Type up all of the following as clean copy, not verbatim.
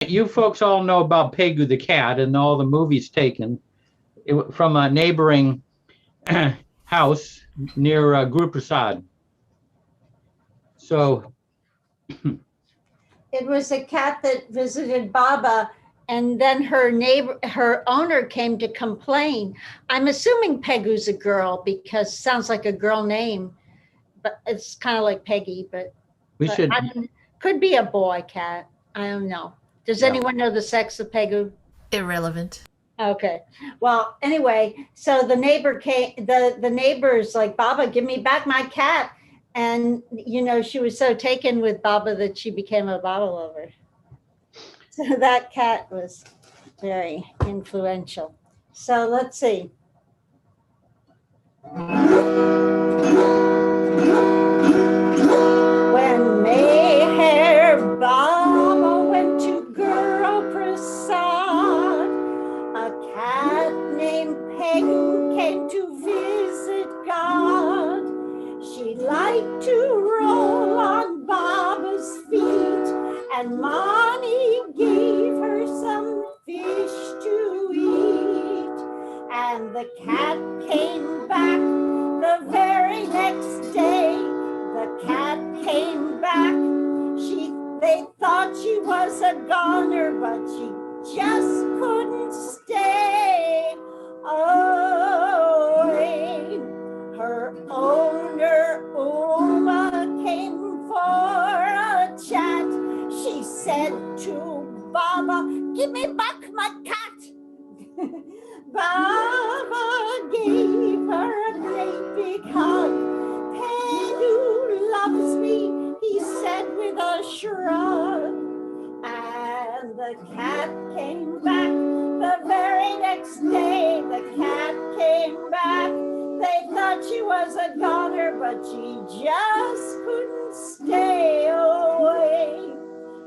You folks all know about Pegu the cat and all the movies taken from a neighboring house near Guru Prasad. So it was a cat that visited Baba, and then her owner came to complain. I'm assuming Pegu's a girl because it sounds like a girl name, but it's kind of like Peggy, but could be a boy cat. I don't know. Does anyone know the sex of Pegu? Irrelevant. Okay. Well, anyway, so the neighbor came, the neighbor's like, Baba, give me back my cat. And, she was so taken with Baba that she became a Baba lover. So that cat was very influential. So let's see. When Meher Baba went to Guru Prasad, a cat named Pegu came to visit God. She liked to roll on Baba's feet, and Mommy gave her some fish to eat. And the cat came back the very next day. The cat came back. They thought she was a goner, but she just couldn't stay away. Her owner, Uma, came for a chat. She said to Baba, give me back my cat. Baba gave her a great big hug. Pegu loves me, he said with a shrug. And the cat came back the very next day. The cat came back. They thought she was a goner, but she just couldn't stay away.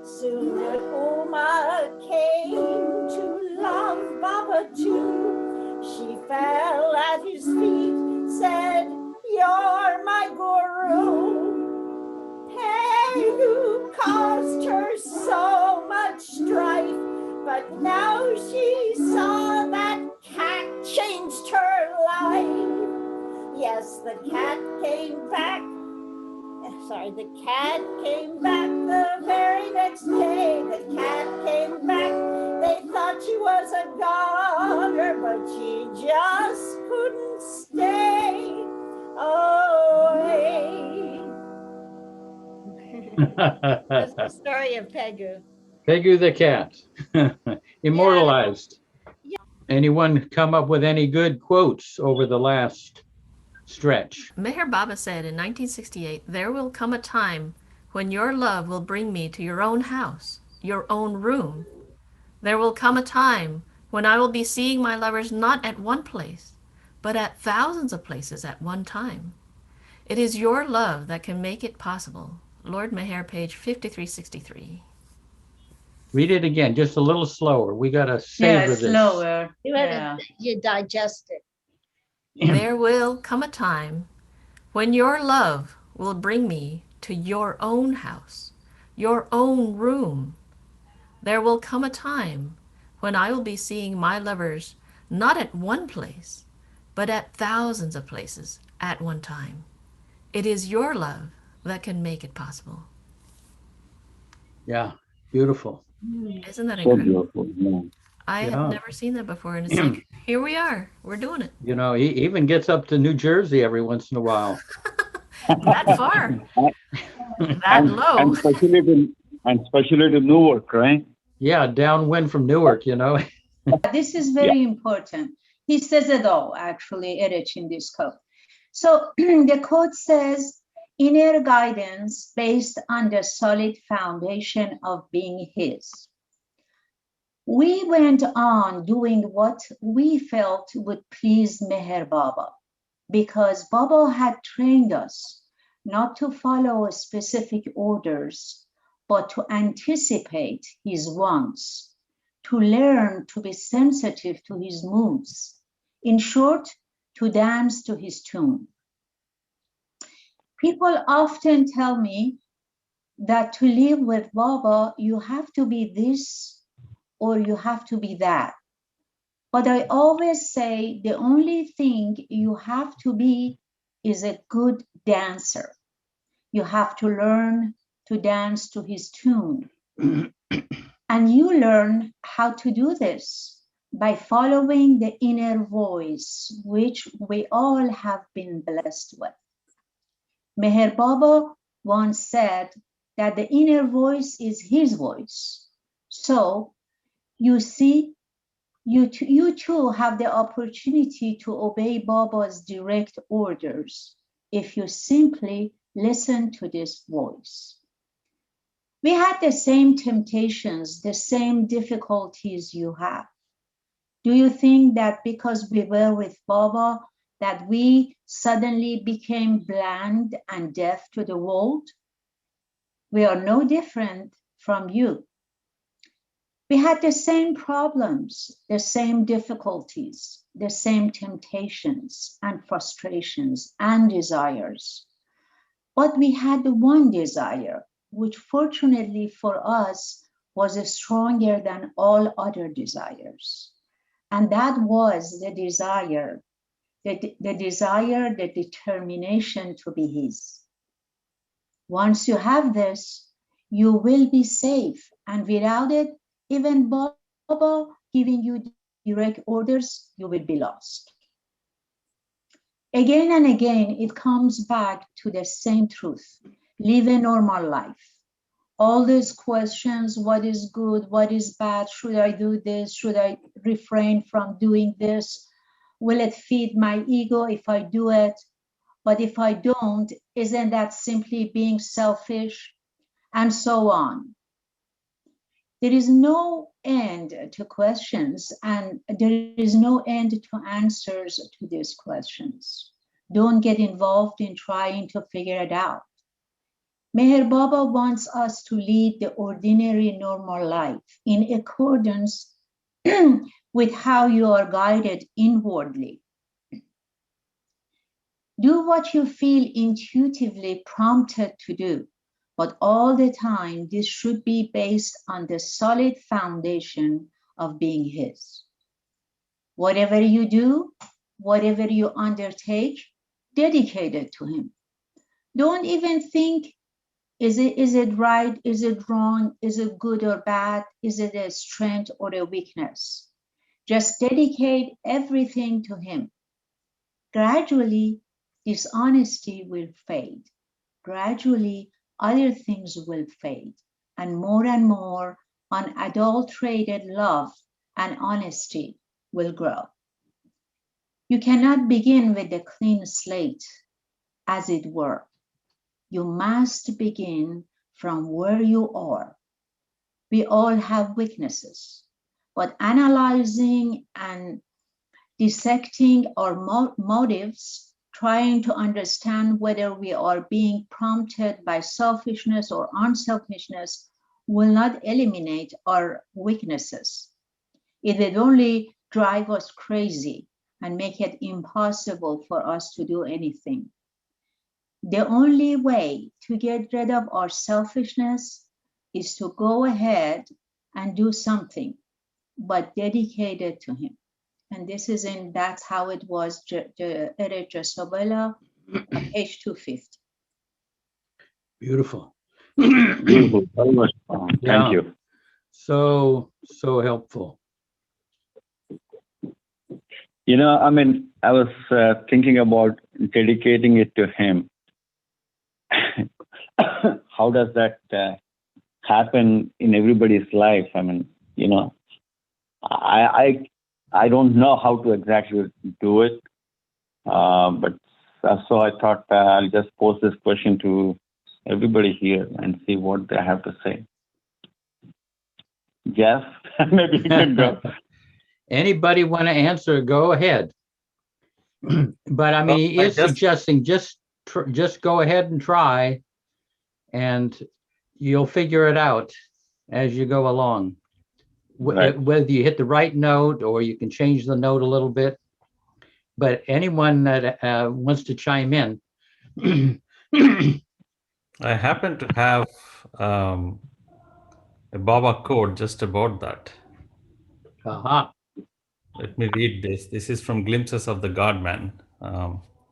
Soon Uma came to love Baba too. She fell at his feet, said, you're my guru. Pegu caused her so much strife, but now she saw that cat changed her life. Yes, the cat came back. The cat came back the very next day. The cat came back. They thought she was a goner, but she just couldn't stay away. That's the story of Pegu. Pegu the cat, immortalized. Yeah. Anyone come up with any good quotes over the last stretch? Meher Baba said in 1968, there will come a time when your love will bring me to your own house, your own room. There will come a time when I will be seeing my lovers not at one place, but at thousands of places at one time. It is your love that can make it possible. Lord Meher, page 5363. Read it again, just a little slower. We got to savor this. Slower. You digest it. There will come a time when your love will bring me to your own house, your own room. There will come a time when I will be seeing my lovers not at one place, but at thousands of places at one time. It is your love that can make it possible. Yeah, beautiful. Isn't that incredible? So beautiful, yeah. I have never seen that before, and it's like, here we are, we're doing it. He even gets up to New Jersey every once in a while. That far, that low. And especially to Newark, right? Yeah, downwind from Newark, This is very important. He says it all, actually, Erich, in this quote. So the quote says, inner guidance based on the solid foundation of being his. We went on doing what we felt would please Meher Baba, because Baba had trained us not to follow specific orders, but to anticipate his wants, to learn to be sensitive to his moods. In short, to dance to his tune. People often tell me that to live with Baba, you have to be this or you have to be that. But I always say the only thing you have to be is a good dancer. You have to learn to dance to his tune. And you learn how to do this by following the inner voice, which we all have been blessed with. Meher Baba once said that the inner voice is his voice. So you see, you too have the opportunity to obey Baba's direct orders if you simply listen to this voice. We had the same temptations, the same difficulties you have. Do you think that because we were with Baba, that we suddenly became bland and deaf to the world? We are no different from you. We had the same problems, the same difficulties, the same temptations and frustrations and desires. But we had the one desire, which fortunately for us was stronger than all other desires. And that was the desire, the determination to be his. Once you have this, you will be safe. And without it, even Baba giving you direct orders, you will be lost. Again and again, it comes back to the same truth. Live a normal life. All these questions, what is good, what is bad, should I do this, should I refrain from doing this? Will it feed my ego if I do it? But if I don't, isn't that simply being selfish? And so on. There is no end to questions, and there is no end to answers to these questions. Don't get involved in trying to figure it out. Meher Baba wants us to lead the ordinary, normal life in accordance with how you are guided inwardly. Do what you feel intuitively prompted to do, but all the time, this should be based on the solid foundation of being his. Whatever you do, whatever you undertake, dedicate it to him. Don't even think, is it right? Is it wrong? Is it good or bad? Is it a strength or a weakness? Just dedicate everything to him. Gradually, dishonesty will fade. Gradually, other things will fade. And more unadulterated love and honesty will grow. You cannot begin with a clean slate, as it were. You must begin from where you are. We all have weaknesses, but analyzing and dissecting our motives, trying to understand whether we are being prompted by selfishness or unselfishness will not eliminate our weaknesses. It will only drive us crazy and make it impossible for us to do anything. The only way to get rid of our selfishness is to go ahead and do something, but dedicate it to him. And this is that's how it was, Ere Jasobela, page 250. Beautiful. Beautiful. Very much. Thank you. So helpful. You know, I mean, I was thinking about dedicating it to him. How does that happen in everybody's life? I mean, you know, I don't know how to exactly do it, but so I thought I'll just pose this question to everybody here and see what they have to say. Jeff, maybe you can go. Anybody want to answer? Go ahead. But I mean, he is suggesting just go ahead and try, and you'll figure it out as you go along. Right. Whether you hit the right note or you can change the note a little bit. But anyone that wants to chime in. I happen to have a Baba quote just about that. Aha. Let me read this. This is from Glimpses of the God-Man.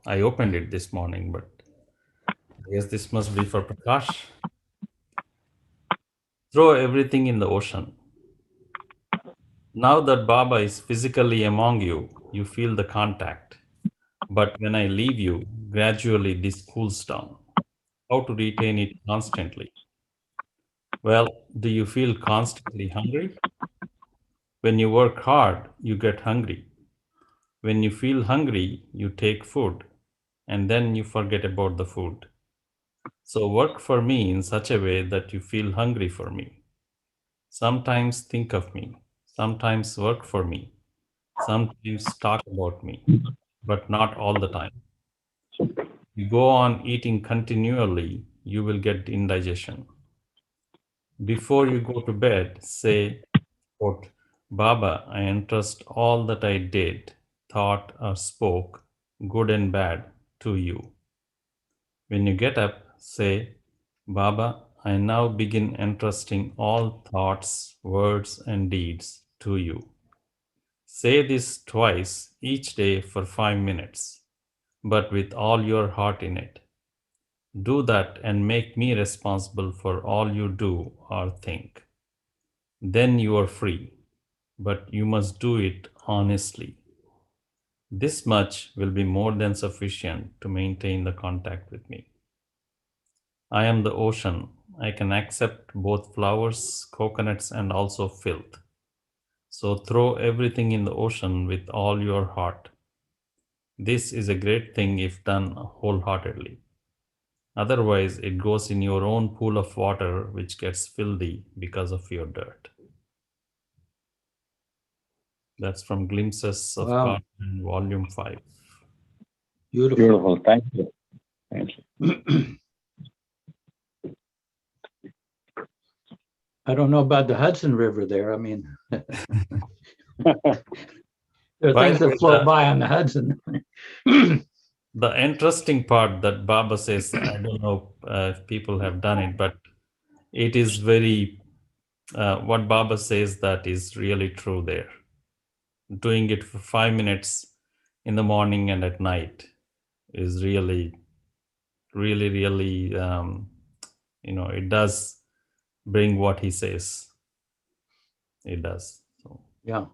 I opened it this morning, but I guess this must be for Prakash. Throw everything in the ocean. Now that Baba is physically among you, you feel the contact. But when I leave you, gradually this cools down. How to retain it constantly? Well, do you feel constantly hungry? When you work hard, you get hungry. When you feel hungry, you take food, and then you forget about the food. So work for me in such a way that you feel hungry for me. Sometimes think of me, sometimes work for me, sometimes talk about me, but not all the time. You go on eating continually, you will get indigestion. Before you go to bed, say, quote, Baba, I entrust all that I did, thought, or spoke, good and bad, to you. When you get up, say, Baba, I now begin entrusting all thoughts, words, and deeds to you. Say this twice each day for 5 minutes, but with all your heart in it. Do that and make me responsible for all you do or think. Then you are free, but you must do it honestly. This much will be more than sufficient to maintain the contact with me. I am the ocean. I can accept both flowers, coconuts, and also filth. So throw everything in the ocean with all your heart. This is a great thing if done wholeheartedly. Otherwise, it goes in your own pool of water, which gets filthy because of your dirt. That's from Glimpses of Wow. God, Volume 5. Beautiful. Beautiful. Thank you. Thank you. I don't know about the Hudson River there. I mean, there are By things the way, that float by on the Hudson. the interesting part that Baba says, I don't know if people have done it, but it is very, what Baba says that is really true there. Doing it for 5 minutes in the morning and at night is really, it does bring what he says. It does. So. Yeah.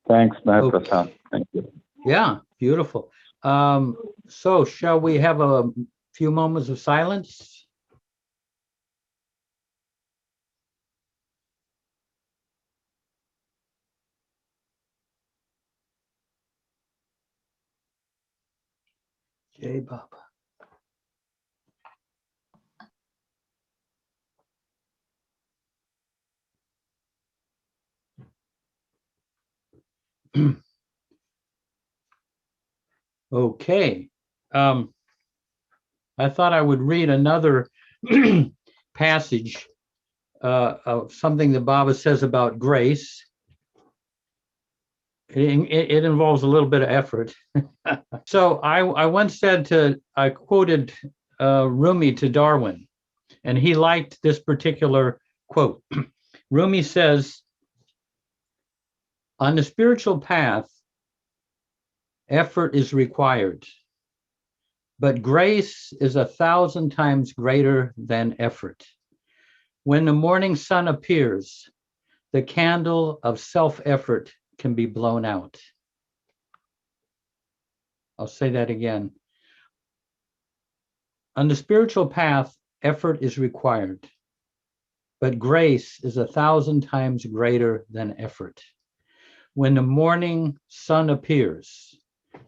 Thanks, Matt Okay. Prasad. Thank you. Yeah, beautiful. So shall we have a few moments of silence? Jai Baba. Okay. I thought I would read another passage of something that Baba says about grace. It involves a little bit of effort. So I once said I quoted Rumi to Darwin, and he liked this particular quote. Rumi says, on the spiritual path, effort is required, but grace is 1,000 times greater than effort. When the morning sun appears, the candle of self-effort can be blown out. I'll say that again. On the spiritual path, effort is required, but grace is 1,000 times greater than effort. When the morning sun appears,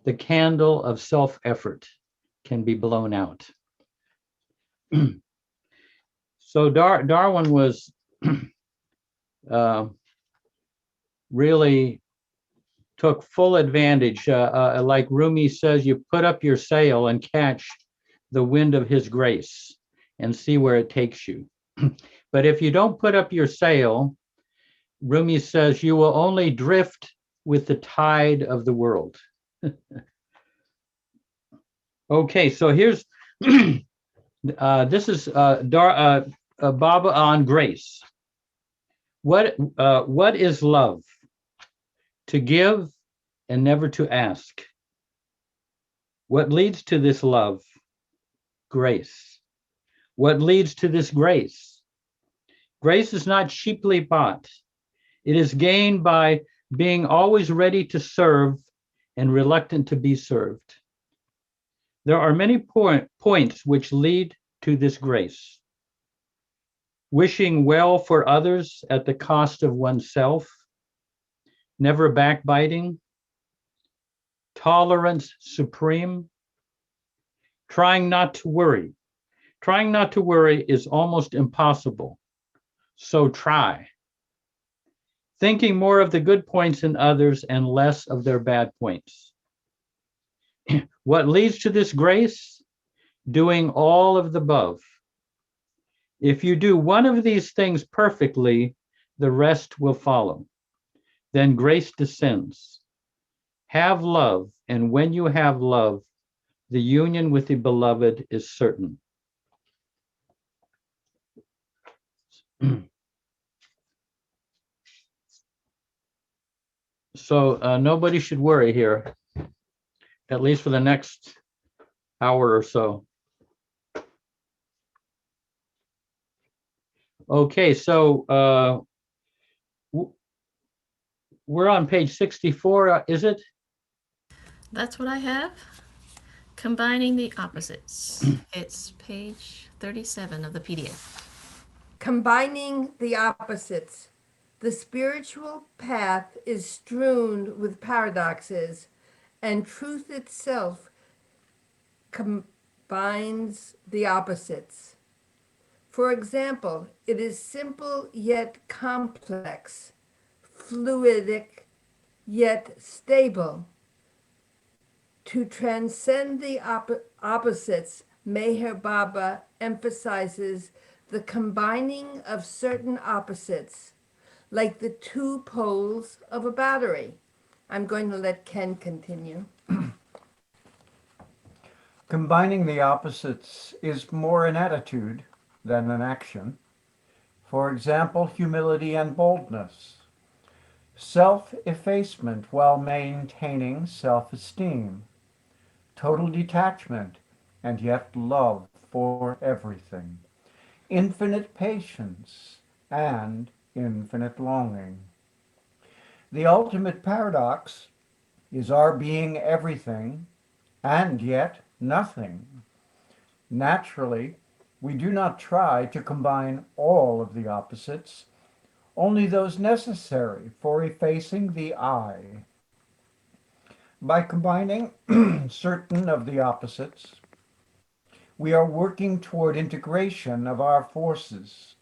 the candle of self-effort can be blown out. So Darwin was really took full advantage. Like Rumi says, you put up your sail and catch the wind of his grace and see where it takes you. But if you don't put up your sail, Rumi says you will only drift with the tide of the world. Okay, so here's, this is Baba on grace. What is love? To give and never to ask. What leads to this love? Grace. What leads to this grace? Grace is not cheaply bought. It is gained by being always ready to serve and reluctant to be served. There are many points which lead to this grace. Wishing well for others at the cost of oneself, never backbiting, tolerance supreme, trying not to worry. Trying not to worry is almost impossible, so try. Thinking more of the good points in others and less of their bad points. What leads to this grace? Doing all of the above. If you do one of these things perfectly, the rest will follow. Then grace descends. Have love, and when you have love, the union with the beloved is certain. So nobody should worry here, at least for the next hour or so. Okay, so we're on page 64, is it? That's what I have. Combining the opposites. It's page 37 of the PDF. Combining the opposites. The spiritual path is strewn with paradoxes, and truth itself combines the opposites. For example, it is simple yet complex, fluidic yet stable. To transcend the opposites, Meher Baba emphasizes the combining of certain opposites, like the two poles of a battery. I'm going to let Ken continue. Combining the opposites is more an attitude than an action. For example, humility and boldness. Self-effacement while maintaining self-esteem. Total detachment and yet love for everything. Infinite patience and infinite longing. The ultimate paradox is our being everything and yet nothing. Naturally, we do not try to combine all of the opposites, only those necessary for effacing the I. By combining certain of the opposites, we are working toward integration of our forces,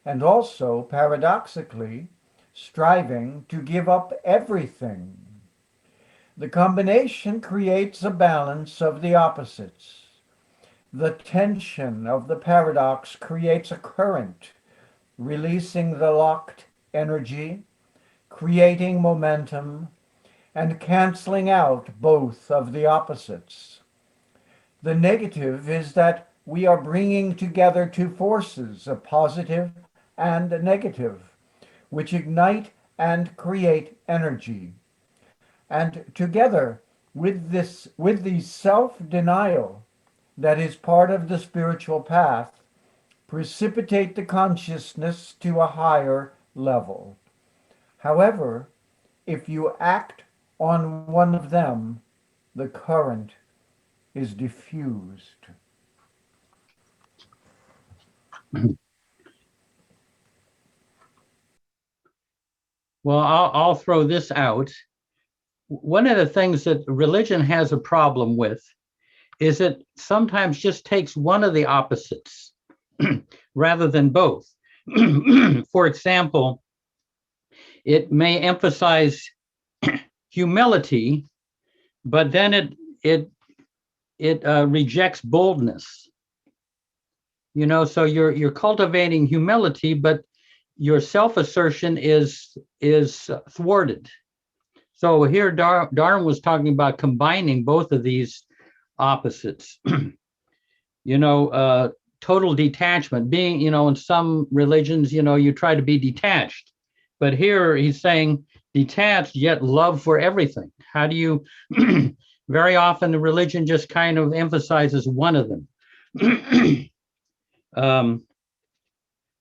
and also, paradoxically, striving to give up everything. The combination creates a balance of the opposites. The tension of the paradox creates a current, releasing the locked energy, creating momentum, and canceling out both of the opposites. The negative is that we are bringing together two forces, a positive and a negative, which ignite and create energy. And together with the self-denial that is part of the spiritual path, precipitate the consciousness to a higher level. However, if you act on one of them, the current is diffused. Well, I'll throw this out. One of the things that religion has a problem with is it sometimes just takes one of the opposites rather than both. For example, it may emphasize humility, but then it rejects boldness. You know, so you're cultivating humility, but your self-assertion is thwarted. So here Darwin was talking about combining both of these opposites. You know, total detachment, being, in some religions, you try to be detached. But here he's saying detached, yet love for everything. How do you, very often the religion just kind of emphasizes one of them.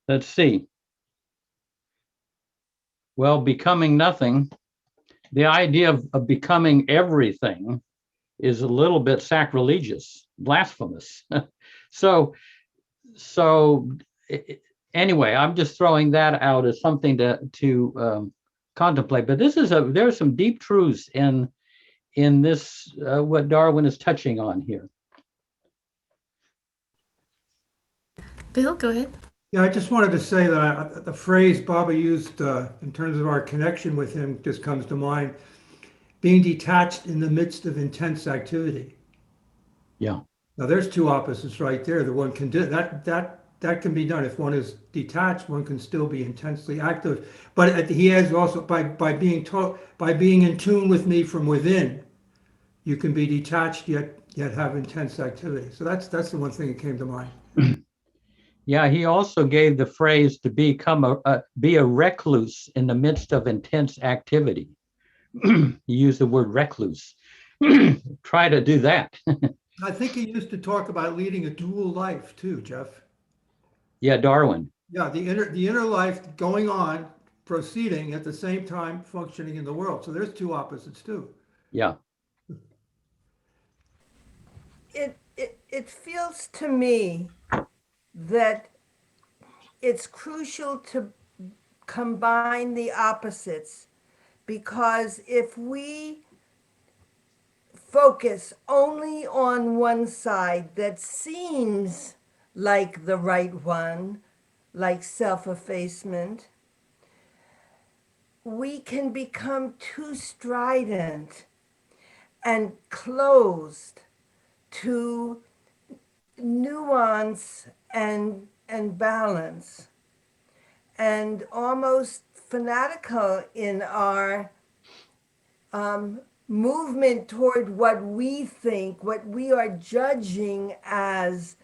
Let's see. Well, becoming nothing, the idea of becoming everything is a little bit sacrilegious, blasphemous. So anyway, I'm just throwing that out as something to contemplate. But there's some deep truths in this what Darwin is touching on here. Bill, go ahead. Yeah, I just wanted to say that the phrase Baba used in terms of our connection with him just comes to mind. Being detached in the midst of intense activity. Yeah. Now there's two opposites right there. The one can do that can be done. If one is detached, one can still be intensely active. But he has also by being in tune with me from within, you can be detached yet have intense activity. So that's the one thing that came to mind. Yeah, he also gave the phrase to be a recluse in the midst of intense activity. He used the word recluse. Try to do that. I think he used to talk about leading a dual life too, Jeff. Yeah, Darwin. Yeah, the inner life going on, proceeding at the same time functioning in the world. So there's two opposites too. Yeah. It feels to me that it's crucial to combine the opposites, because if we focus only on one side that seems like the right one, like self-effacement, we can become too strident and closed to nuance and balance, and almost fanatical in our movement toward what we think, what we are judging as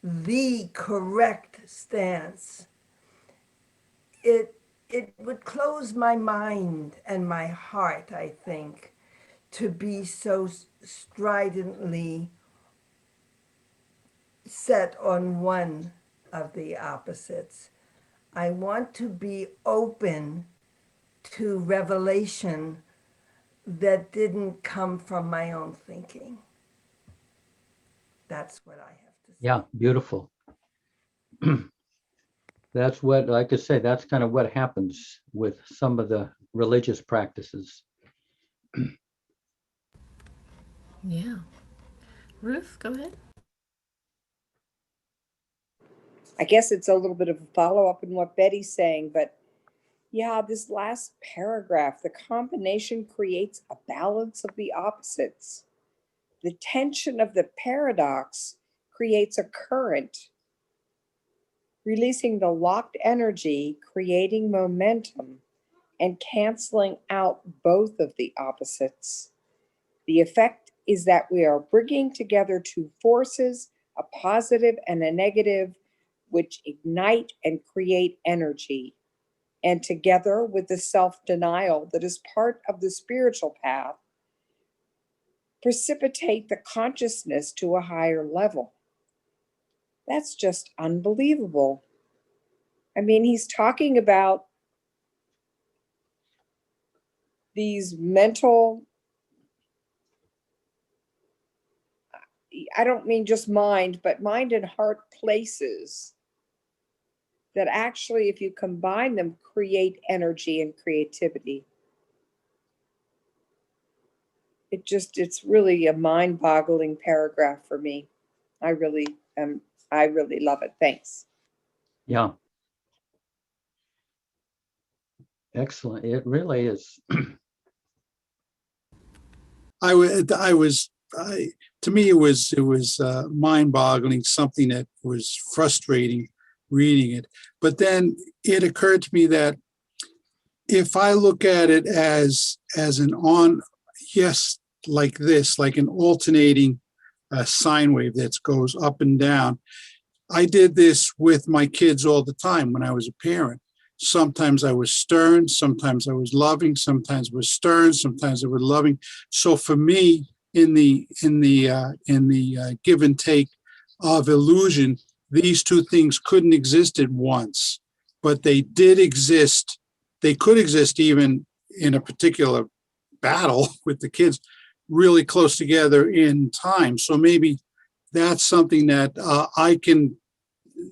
the correct stance. It would close my mind and my heart, I think, to be so stridently set on one of the opposites. I want to be open to revelation that didn't come from my own thinking. That's what I have to say. Yeah, beautiful. That's what, like I say, that's kind of what happens with some of the religious practices. Yeah. Ruth, go ahead. I guess it's a little bit of a follow-up in what Betty's saying, but yeah, this last paragraph, the combination creates a balance of the opposites. The tension of the paradox creates a current, releasing the locked energy, creating momentum, and canceling out both of the opposites. The effect is that we are bringing together two forces, a positive and a negative, which ignite and create energy. And together with the self-denial that is part of the spiritual path, precipitate the consciousness to a higher level. That's just unbelievable. I mean, he's talking about these mental, I don't mean just mind, but mind and heart places that actually, if you combine them, create energy and creativity. It's really a mind-boggling paragraph for me. I really love it. Thanks. Yeah. Excellent. It really is. To me, it was mind-boggling, something that was frustrating reading it. But then it occurred to me that if I look at it as like this, like an alternating sine wave that goes up and down, I did this with my kids all the time when I was a parent. Sometimes I was stern, sometimes I was loving, sometimes I was stern, sometimes I was loving. So for me, in the give and take of illusion, these two things couldn't exist at once, but they did exist. They could exist even in a particular battle with the kids, really close together in time. So maybe that's something that I can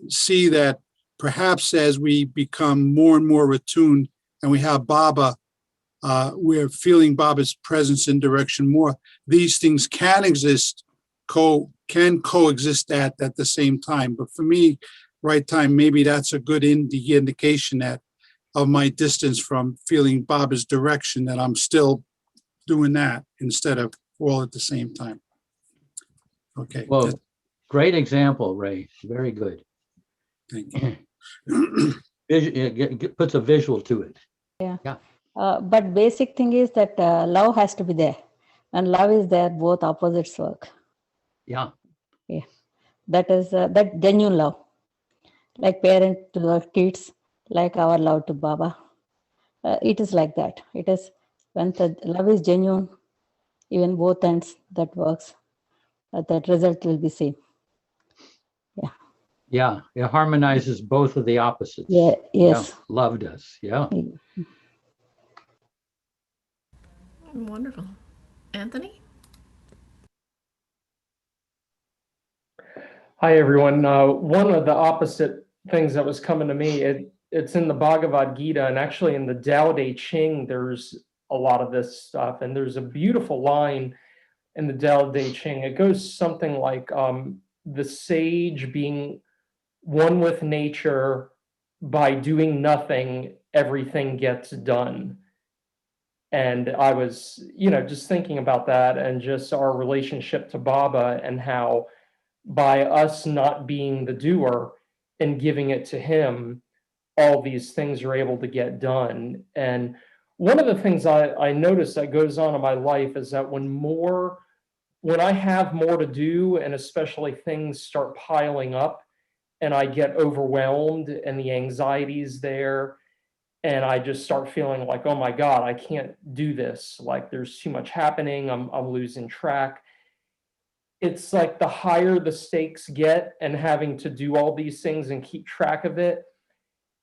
see, that perhaps as we become more and more attuned and we have Baba, we're feeling Baba's presence and direction more, these things can exist, can coexist at the same time. But for me, right time, maybe that's a good indication that of my distance from feeling Baba's direction, that I'm still doing that instead of all at the same time. Okay. Well, great example, Ray. Very good. Thank you. It puts a visual to it. Yeah. But basic thing is that love has to be there, and love is there, both opposites work. Yeah. Yeah. That is that genuine love, like parent to the kids, like our love to Baba. It is like that. It is when the love is genuine, even both ends, that works. That result will be same. Yeah. Yeah. It harmonizes both of the opposites. Yeah. Yes. Yeah. Love does. Yeah. Wonderful. Anthony? Hi, everyone. One of the opposite things that was coming to me, it's in the Bhagavad Gita, and actually in the Tao Te Ching, there's a lot of this stuff. And there's a beautiful line in the Tao Te Ching. It goes something like, the sage being one with nature, by doing nothing, everything gets done. And I was, just thinking about that and just our relationship to Baba, and how by us not being the doer and giving it to him, all these things are able to get done. And one of the things I notice that goes on in my life is that when I have more to do, and especially things start piling up and I get overwhelmed and the anxiety's there, and I just start feeling like, oh my God, I can't do this. Like there's too much happening. I'm losing track. It's like the higher the stakes get and having to do all these things and keep track of it,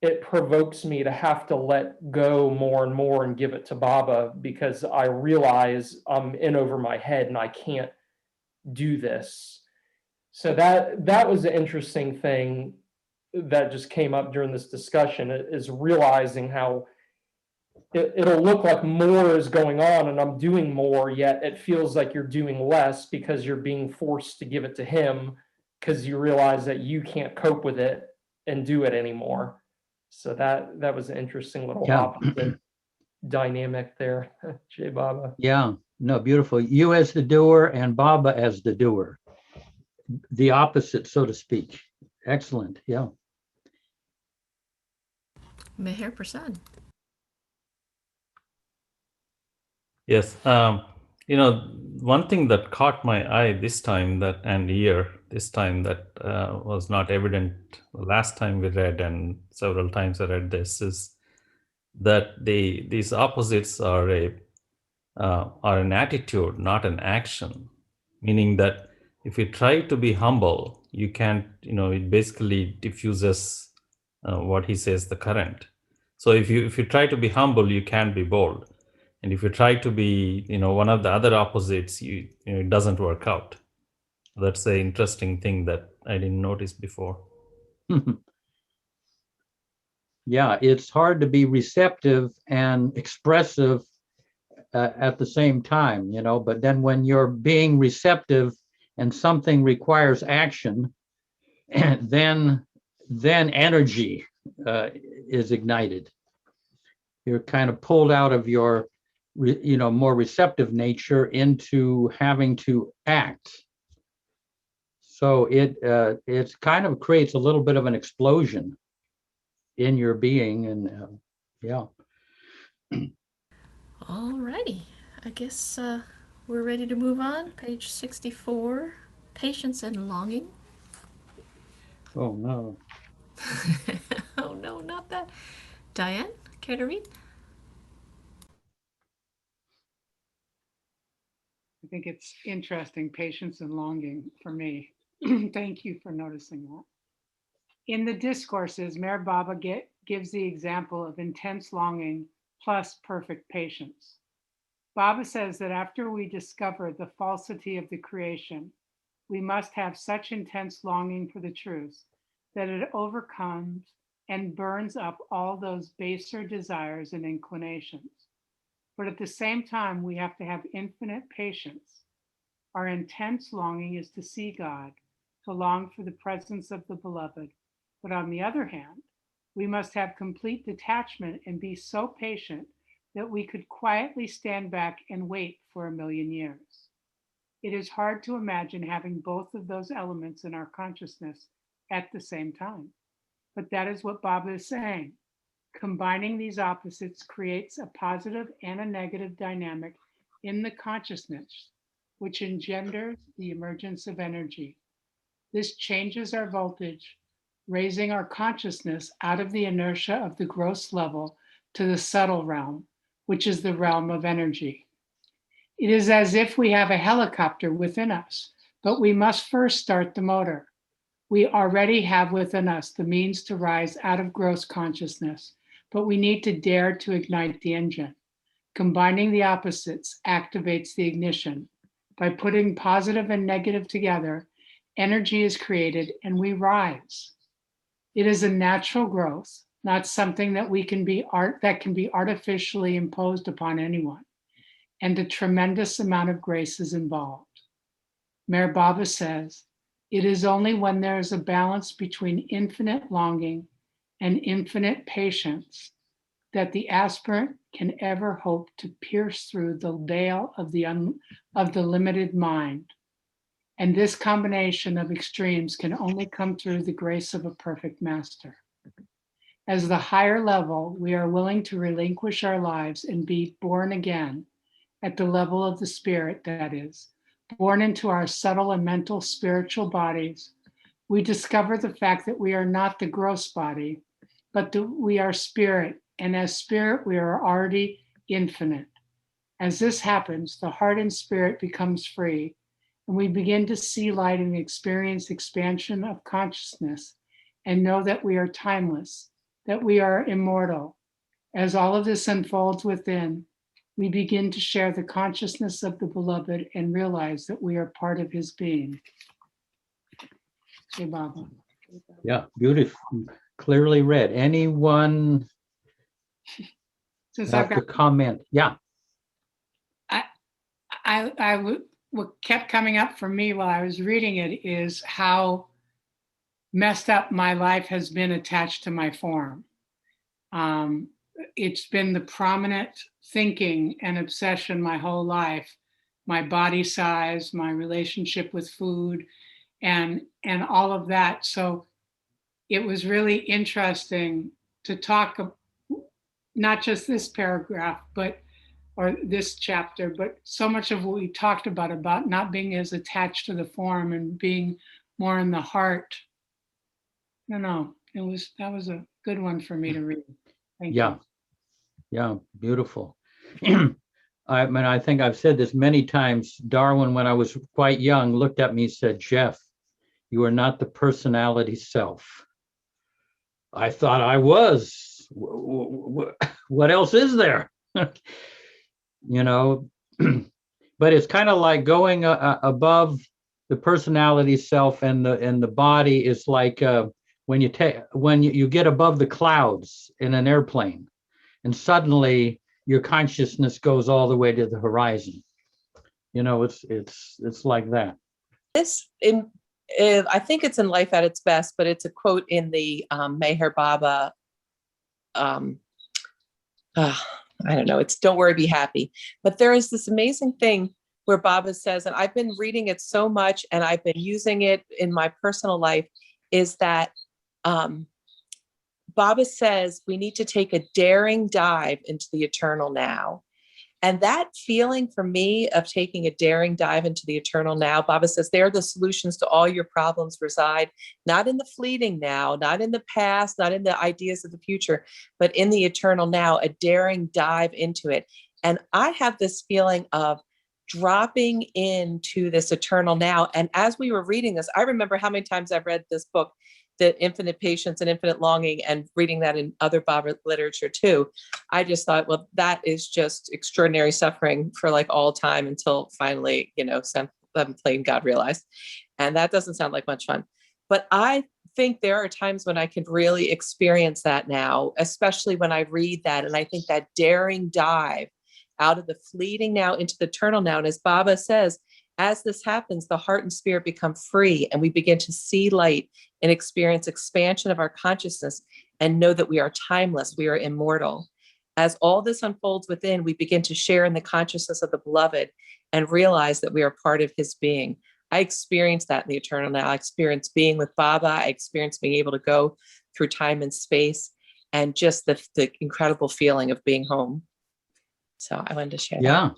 it provokes me to have to let go more and more and give it to Baba, because I realize I'm in over my head and I can't do this. So that was an interesting thing that just came up during this discussion, is realizing how it'll look like more is going on and I'm doing more, yet it feels like you're doing less because you're being forced to give it to him, because you realize that you can't cope with it and do it anymore. So that was an interesting little opposite dynamic there. Jai Baba. Yeah. No, beautiful. You as the doer and Baba as the doer. The opposite, so to speak. Excellent. Yeah. Meher Prasad. Yes. One thing that caught my eye this time, that was not evident last time we read, and several times I read this, is that these opposites are an attitude, not an action. Meaning that if you try to be humble, you can't. It basically diffuses what he says, the current. So if you try to be humble, you can't be bold. And if you try to be, one of the other opposites, it doesn't work out. That's an interesting thing that I didn't notice before. Yeah, it's hard to be receptive and expressive at the same time, but then when you're being receptive and something requires action, then energy is ignited. You're kind of pulled out of your more receptive nature into having to act. So it's kind of creates a little bit of an explosion in your being, and yeah. All righty. I guess we're ready to move on. Page 64, Patience and Longing. Oh, no. Oh, no, not that. Diane, care to read? I think it's interesting, patience and longing for me. Thank you for noticing that. In the discourses, Meher Baba gives the example of intense longing plus perfect patience. Baba says that after we discover the falsity of the creation, we must have such intense longing for the truth that it overcomes and burns up all those baser desires and inclinations. But at the same time, we have to have infinite patience. Our intense longing is to see God, to long for the presence of the beloved. But on the other hand, we must have complete detachment and be so patient that we could quietly stand back and wait for 1,000,000 years. It is hard to imagine having both of those elements in our consciousness at the same time. But that is what Baba is saying. Combining these opposites creates a positive and a negative dynamic in the consciousness, which engenders the emergence of energy. This changes our voltage, raising our consciousness out of the inertia of the gross level to the subtle realm, which is the realm of energy. It is as if we have a helicopter within us, but we must first start the motor. We already have within us the means to rise out of gross consciousness, but we need to dare to ignite the engine. Combining the opposites activates the ignition. By putting positive and negative together, energy is created and we rise. It is a natural growth, not something that can be artificially imposed upon anyone. And a tremendous amount of grace is involved. Meher Baba says, it is only when there is a balance between infinite longing and infinite patience that the aspirant can ever hope to pierce through the veil of the limited mind. And this combination of extremes can only come through the grace of a perfect master. As the higher level, we are willing to relinquish our lives and be born again at the level of the spirit, that is, born into our subtle and mental spiritual bodies. We discover the fact that we are not the gross body, but that we are spirit, and as spirit, we are already infinite. As this happens, the heart and spirit becomes free, and we begin to see light and experience expansion of consciousness and know that we are timeless, that we are immortal. As all of this unfolds within, we begin to share the consciousness of the beloved and realize that we are part of his being. Hey, Baba. Yeah, beautiful. Clearly read. Anyone Since have to comment? Yeah. What kept coming up for me while I was reading it is how messed up my life has been attached to my form. It's been the prominent thinking and obsession my whole life, my body size, my relationship with food, and all of that. So it was really interesting to talk, not just this paragraph, or this chapter, but so much of what we talked about not being as attached to the form and being more in the heart. No, that was a good one for me to read. Thank you. Yeah, beautiful. I think I've said this many times. Darwin, when I was quite young, looked at me and said, Jeff, you are not the personality self. I thought I was. What else is there? You know, but it's kind of like going above the personality self, and the body is like when you get above the clouds in an airplane, and suddenly your consciousness goes all the way to the horizon. You know, it's like that. I think it's in Life at its Best, but it's a quote in the Meher Baba. I don't know, it's Don't Worry, Be Happy. But there is this amazing thing where Baba says, and I've been reading it so much and I've been using it in my personal life, is that Baba says we need to take a daring dive into the eternal now. And that feeling for me of taking a daring dive into the eternal now, Baba says, there the solutions to all your problems reside, not in the fleeting now, not in the past, not in the ideas of the future, but in the eternal now, a daring dive into it. And I have this feeling of dropping into this eternal now. And as we were reading this, I remember how many times I've read this book, The Infinite Patience and Infinite Longing, and reading that in other Baba literature too. I just thought, well, that is just extraordinary suffering for like all time until finally, some plain God realized. And that doesn't sound like much fun. But I think there are times when I can really experience that now, especially when I read that. And I think that daring dive out of the fleeting now into the eternal now. And as Baba says, as this happens, the heart and spirit become free, and we begin to see light and experience expansion of our consciousness and know that we are timeless, we are immortal. As all this unfolds within, we begin to share in the consciousness of the beloved and realize that we are part of his being. I experienced that in the eternal now. I experienced being with Baba. I experienced being able to go through time and space, and just the incredible feeling of being home. So I wanted to share that. Yeah,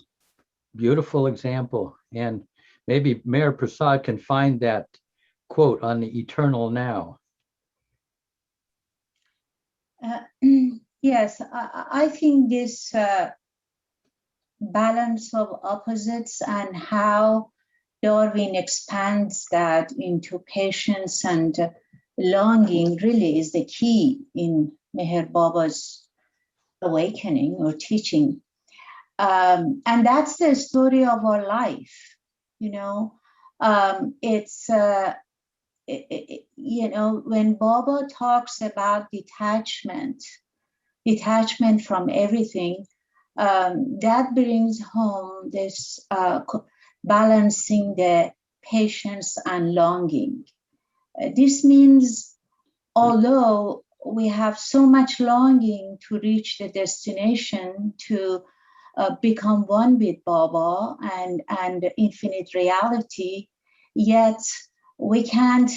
beautiful example. And maybe Mayor Prasad can find that quote on the eternal now. Yes, I think this balance of opposites and how Darwin expands that into patience and longing really is the key in Meher Baba's awakening or teaching. And that's the story of our life, it's, when Baba talks about detachment from everything, that brings home this balancing the patience and longing. This means, although we have so much longing to reach the destination, to become one with Baba and infinite reality, yet we can't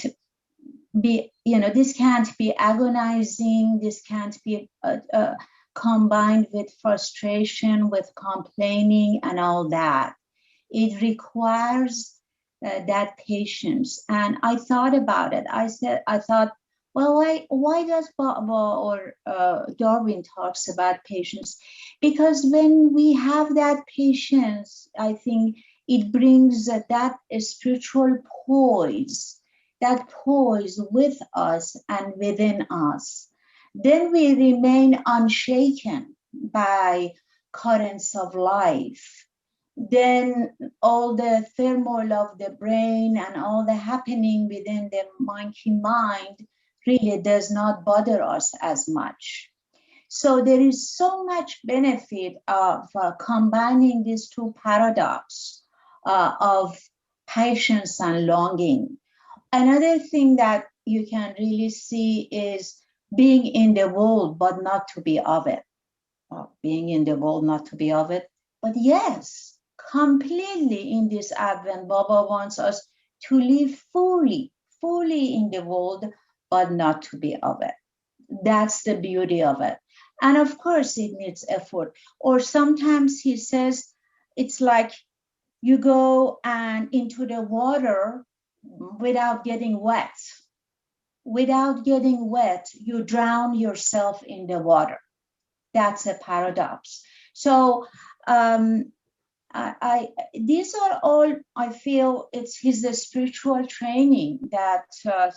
be, this can't be agonizing, this can't be combined with frustration, with complaining and all that. It requires that patience. And I thought about it. I thought, well, why does Baba or Darwin talks about patience? Because when we have that patience, I think it brings that spiritual poise, that poise with us and within us. Then we remain unshaken by currents of life. Then all the turmoil of the brain and all the happening within the monkey mind really does not bother us as much. So there is so much benefit of combining these two paradoxes of patience and longing. Another thing that you can really see is being in the world, but not to be of it. Being in the world, not to be of it. But yes, completely in this Advent, Baba wants us to live fully in the world, but not to be of it. That's the beauty of it. And of course, it needs effort. Or sometimes he says, it's like you go and into the water without getting wet. Without getting wet, you drown yourself in the water. That's a paradox. So these are all, I feel it's his spiritual training that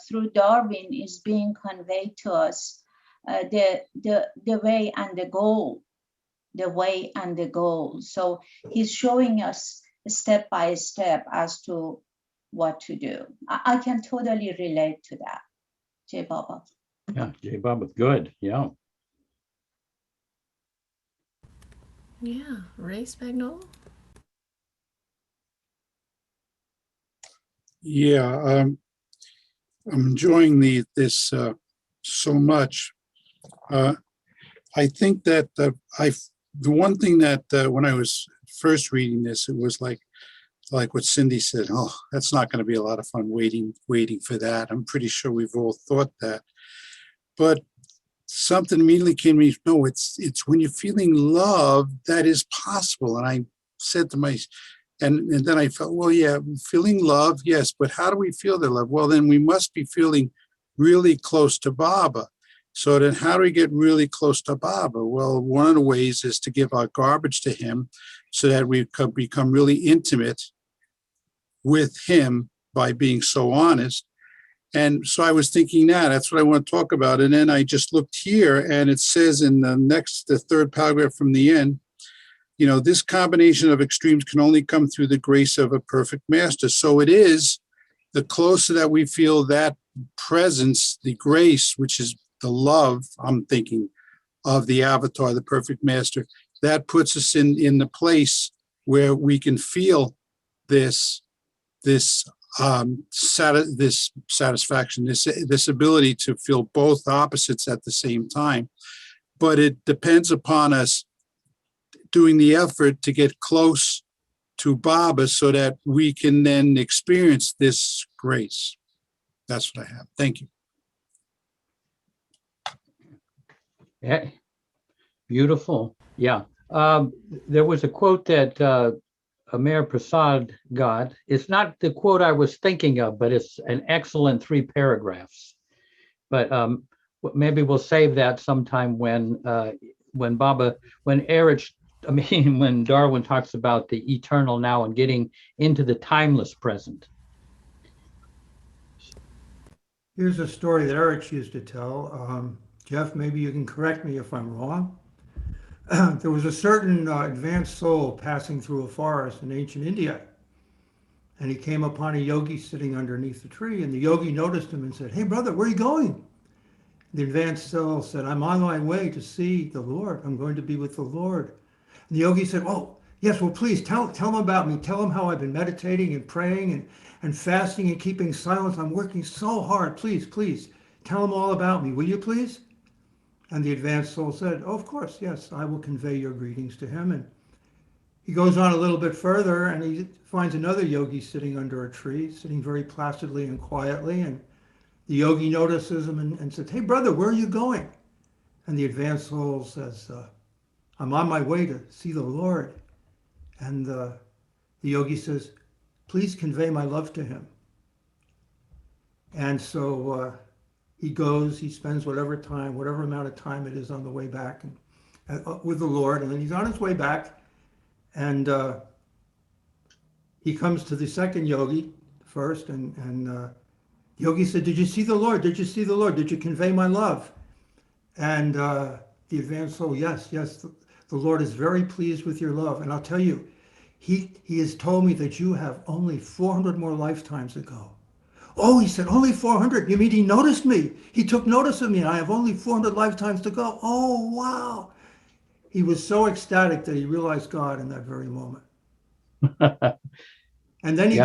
through Darwin is being conveyed to us, the way and the goal, So he's showing us step by step as to what to do. I can totally relate to that. Jai Baba. Yeah, Jai Baba, good. Yeah. Yeah, Ray Spagnola. Yeah, I'm enjoying this so much. I think that the one thing that when I was first reading this, it was like what Cindy said. Oh, that's not going to be a lot of fun waiting for that. I'm pretty sure we've all thought that. But something immediately came to me. No, it's when you're feeling love that is possible. And I said to and then I felt, well, yeah, feeling love, yes, but how do we feel that love? Well, then we must be feeling really close to Baba. So then how do we get really close to Baba? Well, one of the ways is to give our garbage to him so that we could become really intimate with him by being so honest. And so I was thinking that's what I want to talk about. And then I just looked here and it says in the third paragraph from the end, this combination of extremes can only come through the grace of a perfect master. So it is the closer that we feel that presence, the grace, which is the love, I'm thinking, of the avatar, the perfect master, that puts us in the place where we can feel this satisfaction, this ability to feel both opposites at the same time. But it depends upon us doing the effort to get close to Baba so that we can then experience this grace. That's what I have. Thank you. Yeah, beautiful. Yeah. There was a quote that Mayor Prasad God, it's not the quote I was thinking of, but it's an excellent 3 paragraphs. But maybe we'll save that sometime when Darwin talks about the eternal now and getting into the timeless present. Here's a story that Erich used to tell. Jeff, maybe you can correct me if I'm wrong. There was a certain advanced soul passing through a forest in ancient India. And he came upon a yogi sitting underneath a tree. And the yogi noticed him and said, "Hey, brother, where are you going?" The advanced soul said, "I'm on my way to see the Lord. I'm going to be with the Lord." And the yogi said, "Oh, yes, well, please tell him about me. Tell him how I've been meditating and praying and fasting and keeping silence. I'm working so hard. Please, please, tell him all about me. Will you please?" And the advanced soul said, "Oh, of course, yes, I will convey your greetings to him." And he goes on a little bit further and he finds another yogi sitting under a tree, sitting very placidly and quietly. And the yogi notices him and says, "Hey, brother, where are you going?" And the advanced soul says, "I'm on my way to see the Lord." And the yogi says, "Please convey my love to him." And so he goes, he spends whatever amount of time it is on the way back with the Lord. And then he's on his way back and he comes to the second yogi first. And yogi said, "Did you see the Lord? Did you see the Lord? Did you convey my love?" And the advanced soul, yes, the Lord is very pleased with your love. And I'll tell you, he has told me that you have only 400 more lifetimes to go. "Oh," he said, "only 400? You mean he noticed me? He took notice of me and I have only 400 lifetimes to go. Oh, wow." He was so ecstatic that he realized God in that very moment. And then he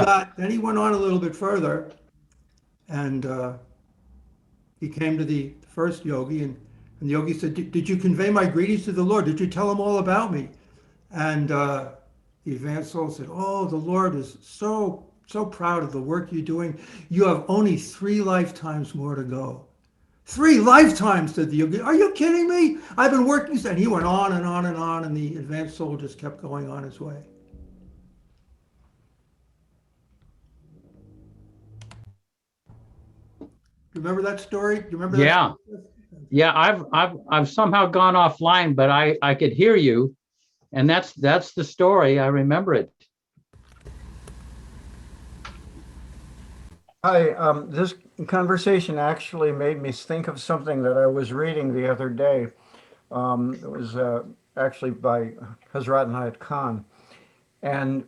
went on a little bit further and he came to the first yogi and the yogi said, "Did you convey my greetings to the Lord? Did you tell him all about me?" And the advanced soul said, "Oh, the Lord is so proud of the work you're doing. You have only 3 lifetimes more to go." 3 lifetimes, said the yogi. "Are you kidding me? I've been working." And he went on and on and on, and the advanced soul just kept going on his way. Remember that story? Do you remember that? Yeah. Story? Yeah, I've somehow gone offline, but I could hear you, and that's the story. I remember it. Hi, this conversation actually made me think of something that I was reading the other day. It was actually by Hazrat Inayat Khan, and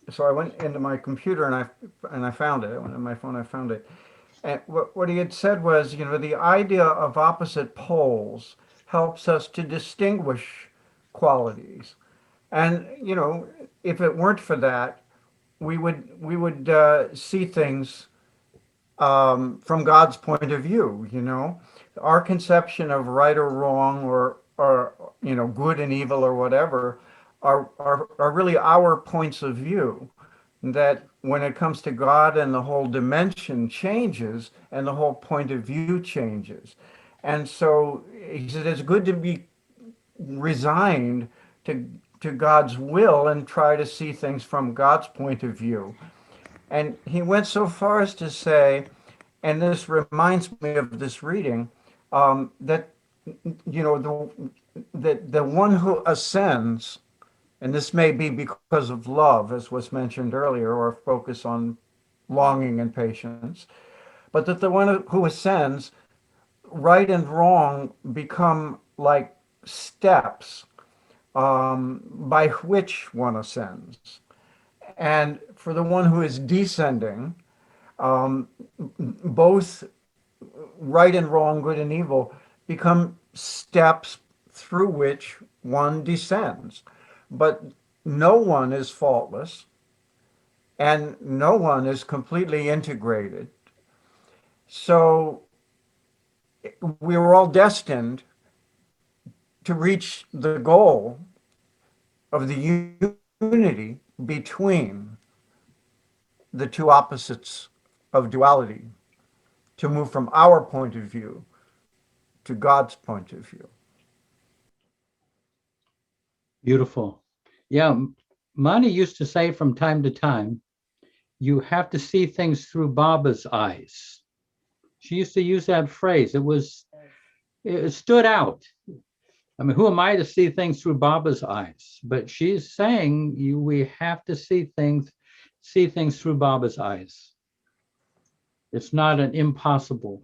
so I went into my computer and I found it. I went on my phone, I found it. And what he had said was, the idea of opposite poles helps us to distinguish qualities. And, if it weren't for that, we would see things from God's point of view. Our conception of right or wrong or good and evil or whatever are really our points of view. That when it comes to God and the whole dimension changes and the whole point of view changes. And so he said it's good to be resigned to God's will and try to see things from God's point of view. And he went so far as to say, and this reminds me of this reading, that the one who ascends, and this may be because of love, as was mentioned earlier, or focus on longing and patience, but that the one who ascends, right and wrong become like steps by which one ascends. And for the one who is descending, both right and wrong, good and evil, become steps through which one descends. But no one is faultless and no one is completely integrated. So we are all destined to reach the goal of the unity between the two opposites of duality, to move from our point of view to God's point of view. Beautiful. Yeah, Mani used to say from time to time, you have to see things through Baba's eyes. She used to use that phrase. It stood out. I mean, who am I to see things through Baba's eyes? But she's saying we have to see things through Baba's eyes. It's not an impossible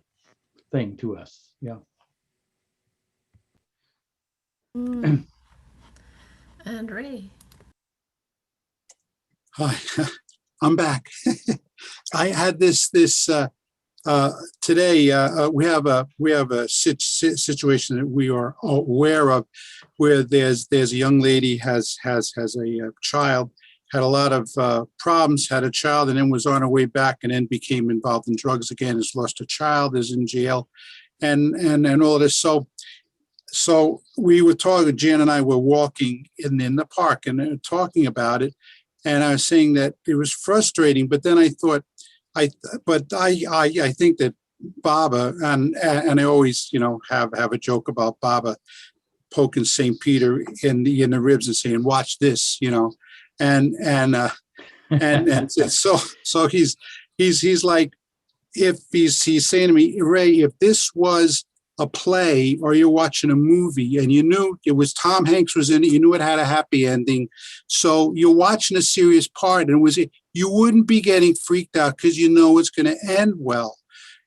thing to us. Yeah. Andree. Hi, I'm back. I had this today. We have a situation that we are aware of, where there's a young lady has a child, had a lot of problems, had a child, and then was on her way back, and then became involved in drugs again. Has lost a child, is in jail, and all of this. So we were talking. Jan and I were walking in the park and talking about it. And I was saying that it was frustrating, but then I thought, I think that Baba, and I always, have a joke about Baba poking St. Peter in the ribs and saying, "Watch this," and so he's like, if he's saying to me, "Ray, if this was a play or you're watching a movie and you knew it was Tom Hanks was in it, you knew it had a happy ending. So you're watching a serious part and you wouldn't be getting freaked out because you know it's going to end well."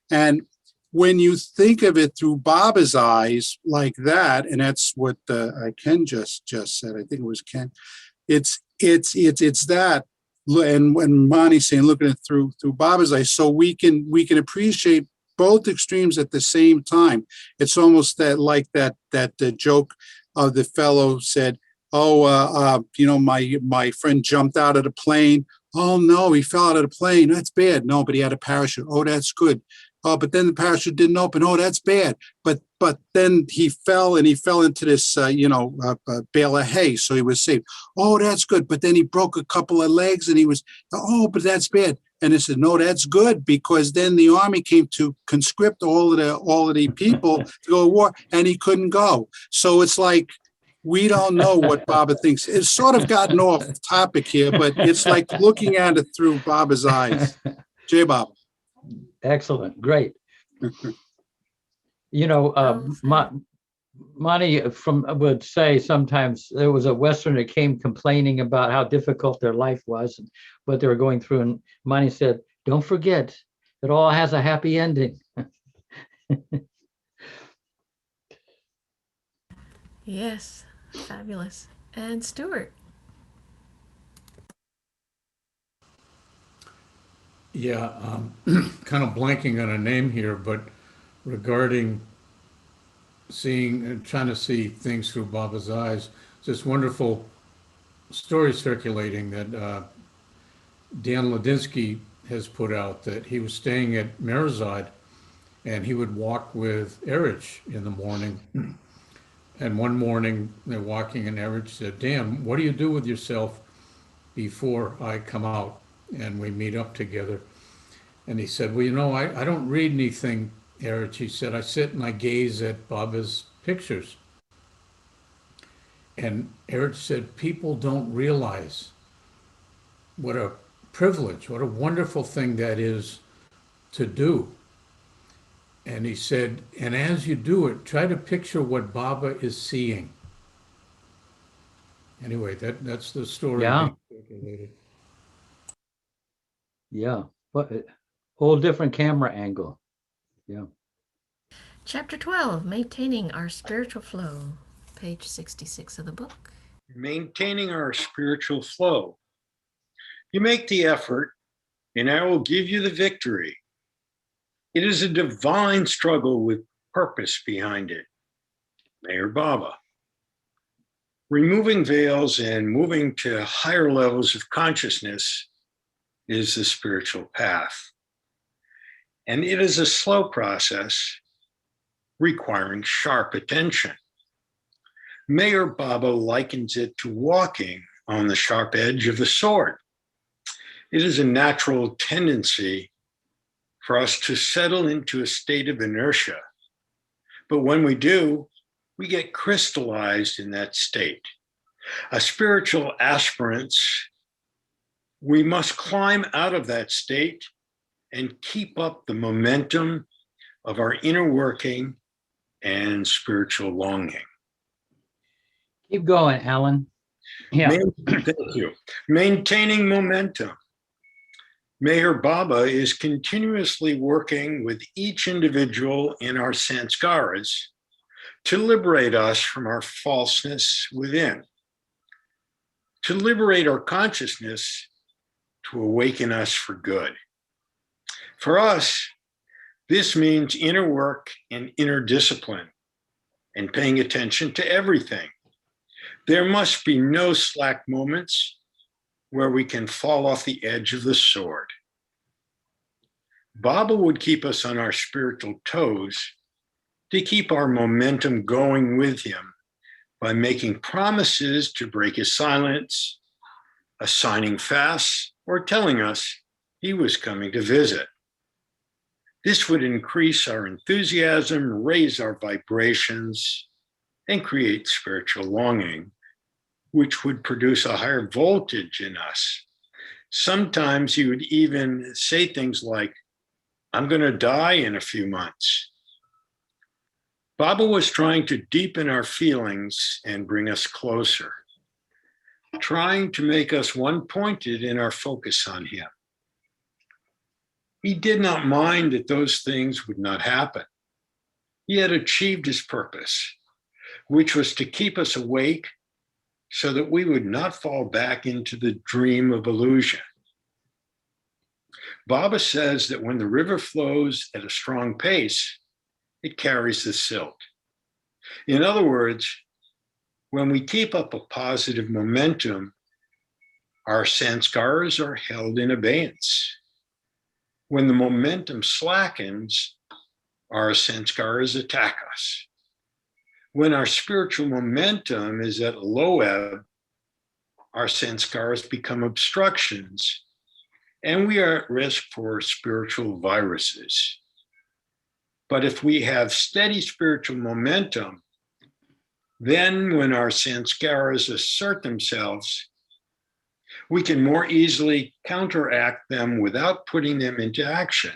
And when you think of it through Baba's eyes like that, and that's what Ken just said, I think it was Ken, it's that. And when Mani's saying, looking at it through Baba's eyes, so we can appreciate both extremes at the same time. It's almost that the joke of the fellow said, "Oh, my friend jumped out of the plane. Oh no, he fell out of the plane. That's bad. No, but he had a parachute. Oh, that's good. Oh, but then the parachute didn't open. Oh, that's bad. But then he fell into this, bale of hay. So he was saved. Oh, that's good. But then he broke a couple of legs and but that's bad." And they said, "No, that's good, because then the army came to conscript all of the people to go to war, and he couldn't go." So it's like, we don't know what Baba thinks. It's sort of gotten off topic here, but it's like looking at it through Baba's eyes. Jai Baba. Excellent. Great. Mani would say sometimes there was a Westerner that came complaining about how difficult their life was and what they were going through. And Mani said, "Don't forget, it all has a happy ending." Yes, fabulous. And Stuart. Yeah, kind of blanking on a name here, but regarding seeing and trying to see things through Baba's eyes, this wonderful story circulating that Dan Ladinsky has put out, that he was staying at Merazad and he would walk with Erich in the morning. And one morning they're walking and Erich said, "Dan, what do you do with yourself before I come out and we meet up together?" And he said, "Well, I don't read anything Erich, he said, I sit and I gaze at Baba's pictures. And Erich said, people don't realize what a privilege, what a wonderful thing that is to do. And he said, and as you do it, try to picture what Baba is seeing. Anyway, that's the story Yeah. being circulated. Yeah, but whole different camera angle. Yeah. Chapter 12, Maintaining Our Spiritual Flow, page 66 of the book. Maintaining our spiritual flow. You make the effort, and I will give you the victory. It is a divine struggle with purpose behind it. Mayor Baba. Removing veils and moving to higher levels of consciousness is the spiritual path. And it is a slow process requiring sharp attention. Mayor Baba likens it to walking on the sharp edge of the sword. It is a natural tendency for us to settle into a state of inertia. But when we do, we get crystallized in that state. As spiritual aspirants, we must climb out of that state and keep up the momentum of our inner working and spiritual longing. Keep going, Alan. Yeah. Thank you. Maintaining momentum. Mayor Baba is continuously working with each individual in our sanskaras to liberate us from our falseness within, to liberate our consciousness, to awaken us for good. For us, this means inner work and inner discipline and paying attention to everything. There must be no slack moments where we can fall off the edge of the sword. Baba would keep us on our spiritual toes to keep our momentum going with him by making promises to break his silence, assigning fasts, or telling us he was coming to visit. This would increase our enthusiasm, raise our vibrations, and create spiritual longing, which would produce a higher voltage in us. Sometimes he would even say things like, I'm going to die in a few months. Baba was trying to deepen our feelings and bring us closer, trying to make us one-pointed in our focus on him. He did not mind that those things would not happen. He had achieved his purpose, which was to keep us awake so that we would not fall back into the dream of illusion. Baba says that when the river flows at a strong pace, it carries the silt. In other words, when we keep up a positive momentum, our sanskaras are held in abeyance. When the momentum slackens, our sanskaras attack us. When our spiritual momentum is at a low ebb, our sanskaras become obstructions, and we are at risk for spiritual viruses. But if we have steady spiritual momentum, then when our sanskaras assert themselves, we can more easily counteract them without putting them into action.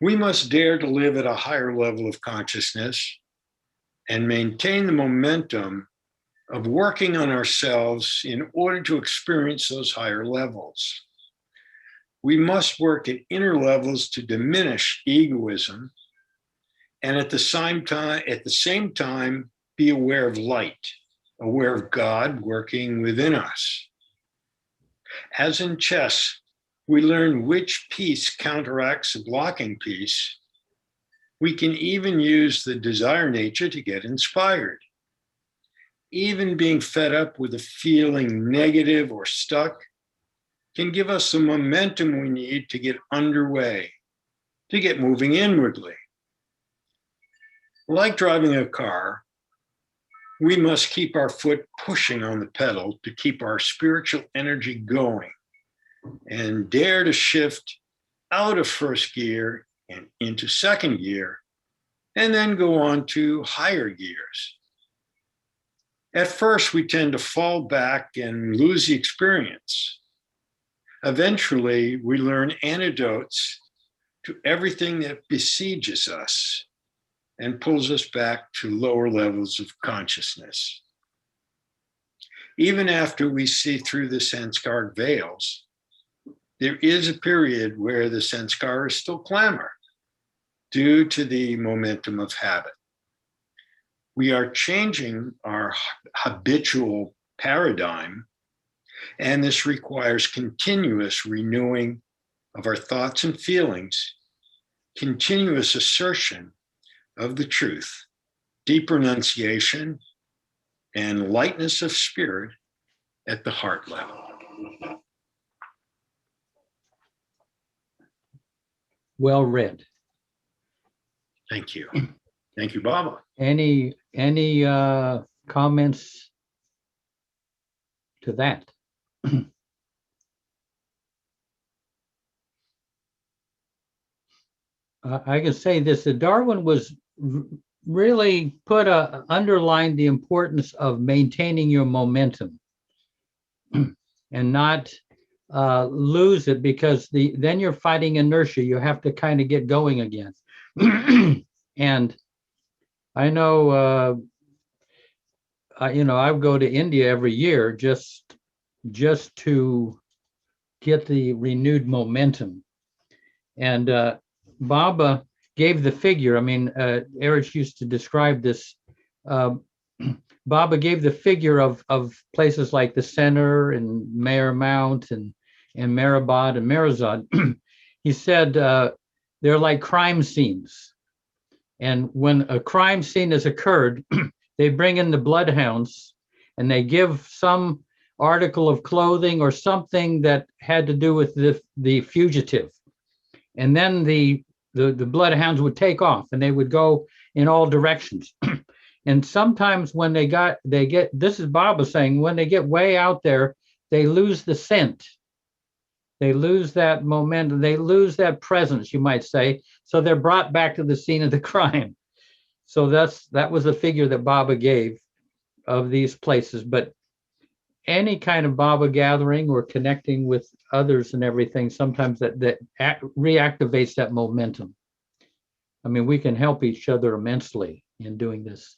We must dare to live at a higher level of consciousness and maintain the momentum of working on ourselves in order to experience those higher levels. We must work at inner levels to diminish egoism, and at the same time, be aware of light, aware of God working within us. As in chess, we learn which piece counteracts a blocking piece. We can even use the desire nature to get inspired. Even being fed up with a feeling negative or stuck can give us the momentum we need to get underway, to get moving inwardly. Like driving a car, we must keep our foot pushing on the pedal to keep our spiritual energy going and dare to shift out of first gear and into second gear, and then go on to higher gears. At first, we tend to fall back and lose the experience. Eventually, we learn antidotes to everything that besieges us and pulls us back to lower levels of consciousness. Even after we see through the sanskaric veils, there is a period where the sanskaras still clamor due to the momentum of habit. We are changing our habitual paradigm, and this requires continuous renewing of our thoughts and feelings, continuous assertion of the truth, deep renunciation, and lightness of spirit at the heart level. Well read. Thank you. Thank you, Baba. Any comments to that? I can say this, that Darwin was really underlined the importance of maintaining your momentum and not lose it, because then you're fighting inertia. You have to kind of get going again. And I know, I go to India every year just to get the renewed momentum. And Baba gave the figure. I mean, Erich used to describe this. Baba gave the figure of places like the center and Mayor Mount and Mehrabad and Merazad. He said they're like crime scenes. And when a crime scene has occurred, they bring in the bloodhounds and they give some article of clothing or something that had to do with the fugitive. And then the bloodhounds would take off and they would go in all directions. And sometimes when they get, this is Baba saying, when they get way out there, they lose the scent. They lose that momentum. They lose that presence, you might say. So they're brought back to the scene of the crime. So that was the figure that Baba gave of these places. But any kind of Baba gathering or connecting with others and everything, sometimes that reactivates that momentum. I mean, we can help each other immensely in doing this.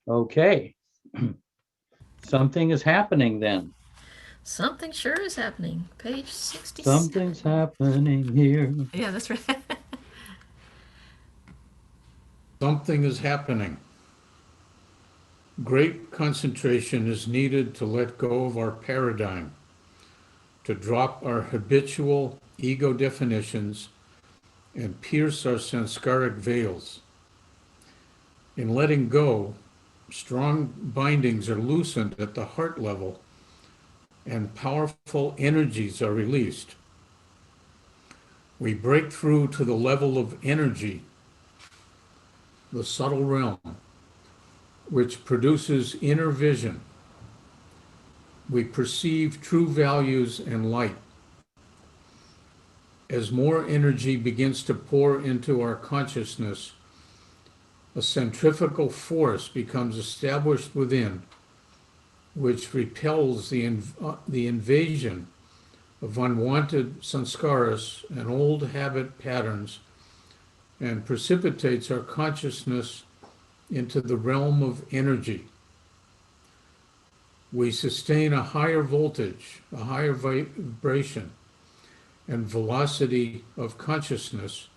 Okay. Something is happening then. Something sure is happening. Page 67. Something's happening here. Yeah, that's right. Something is happening. Great concentration is needed to let go of our paradigm, to drop our habitual ego definitions and pierce our sanskaric veils. In letting go, strong bindings are loosened at the heart level and powerful energies are released. We break through to the level of energy, the subtle realm, which produces inner vision. We perceive true values and light. As more energy begins to pour into our consciousness, a centrifugal force becomes established within, which repels the invasion of unwanted sanskaras and old habit patterns and precipitates our consciousness into the realm of energy. We sustain a higher voltage, a higher vibration and velocity of consciousness,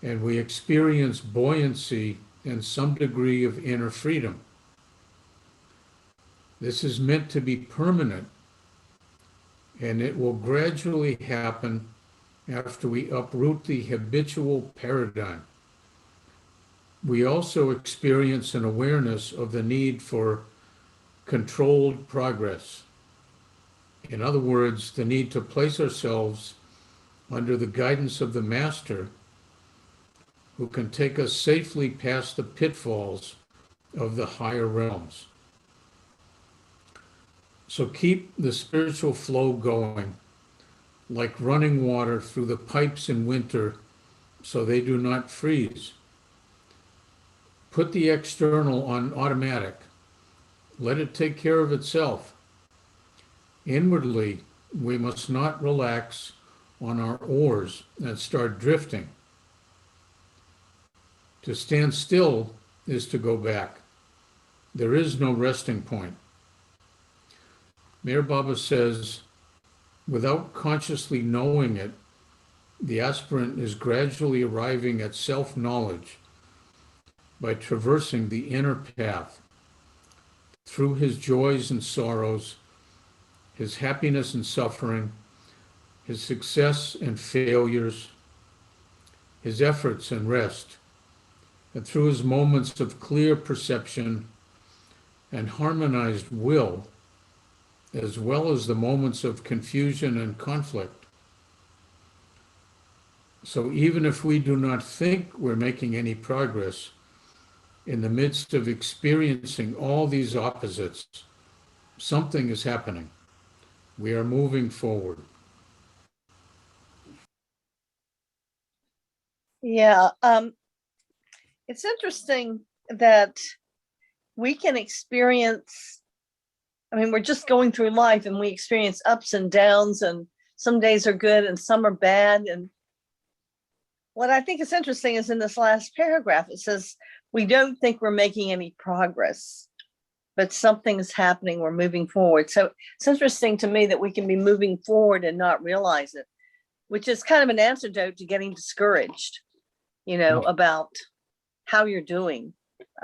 and we experience buoyancy and some degree of inner freedom. This is meant to be permanent, and it will gradually happen after we uproot the habitual paradigm. We also experience an awareness of the need for controlled progress. In other words, the need to place ourselves under the guidance of the Master, who can take us safely past the pitfalls of the higher realms. So keep the spiritual flow going like running water through the pipes in winter so they do not freeze. Put the external on automatic. Let it take care of itself. Inwardly, we must not relax on our oars and start drifting. To stand still is to go back. There is no resting point. Meher Baba says, without consciously knowing it, the aspirant is gradually arriving at self-knowledge by traversing the inner path through his joys and sorrows, his happiness and suffering, his success and failures, his efforts and rest, and through his moments of clear perception and harmonized will, as well as the moments of confusion and conflict. So even if we do not think we're making any progress, in the midst of experiencing all these opposites, something is happening. We are moving forward. Yeah, it's interesting that we can experience, I mean, we're just going through life and we experience ups and downs, and some days are good and some are bad. And what I think is interesting is in this last paragraph, it says, we don't think we're making any progress, but something is happening, we're moving forward. So it's interesting to me that we can be moving forward and not realize it, which is kind of an antidote to getting discouraged, you know, about how you're doing,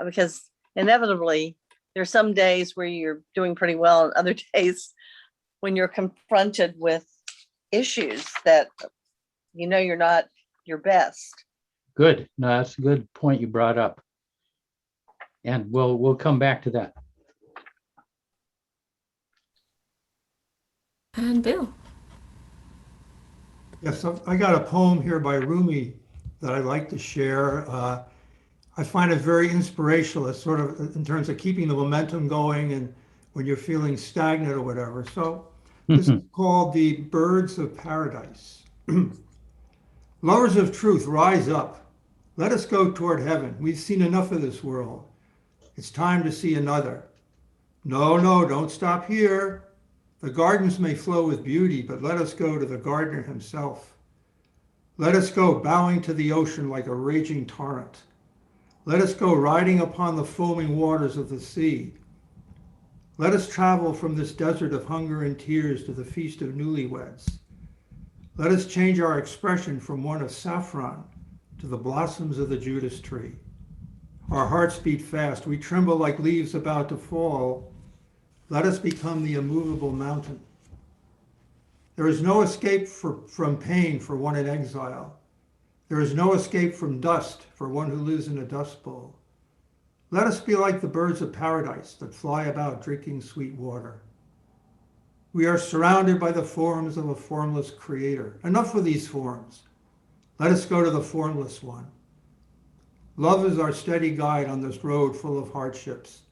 because inevitably there's some days where you're doing pretty well and other days when you're confronted with issues that, you know, you're not your best. Good. No, that's a good point you brought up. And we'll come back to that. And Bill. Yes, I got a poem here by Rumi that I'd like to share. I find it very inspirational. It's sort of in terms of keeping the momentum going and when you're feeling stagnant or whatever. So this is called The Birds of Paradise. Lovers of truth, rise up. Let us go toward heaven. We've seen enough of this world. It's time to see another. No, don't stop here. The gardens may flow with beauty, but let us go to the gardener himself. Let us go bowing to the ocean like a raging torrent. Let us go riding upon the foaming waters of the sea. Let us travel from this desert of hunger and tears to the feast of newlyweds. Let us change our expression from one of saffron to the blossoms of the Judas tree. Our hearts beat fast. We tremble like leaves about to fall. Let us become the immovable mountain. There is no escape from pain for one in exile. There is no escape from dust for one who lives in a dust bowl. Let us be like the birds of paradise that fly about drinking sweet water. We are surrounded by the forms of a formless creator. Enough of these forms. Let us go to the formless one. Love is our steady guide on this road full of hardships.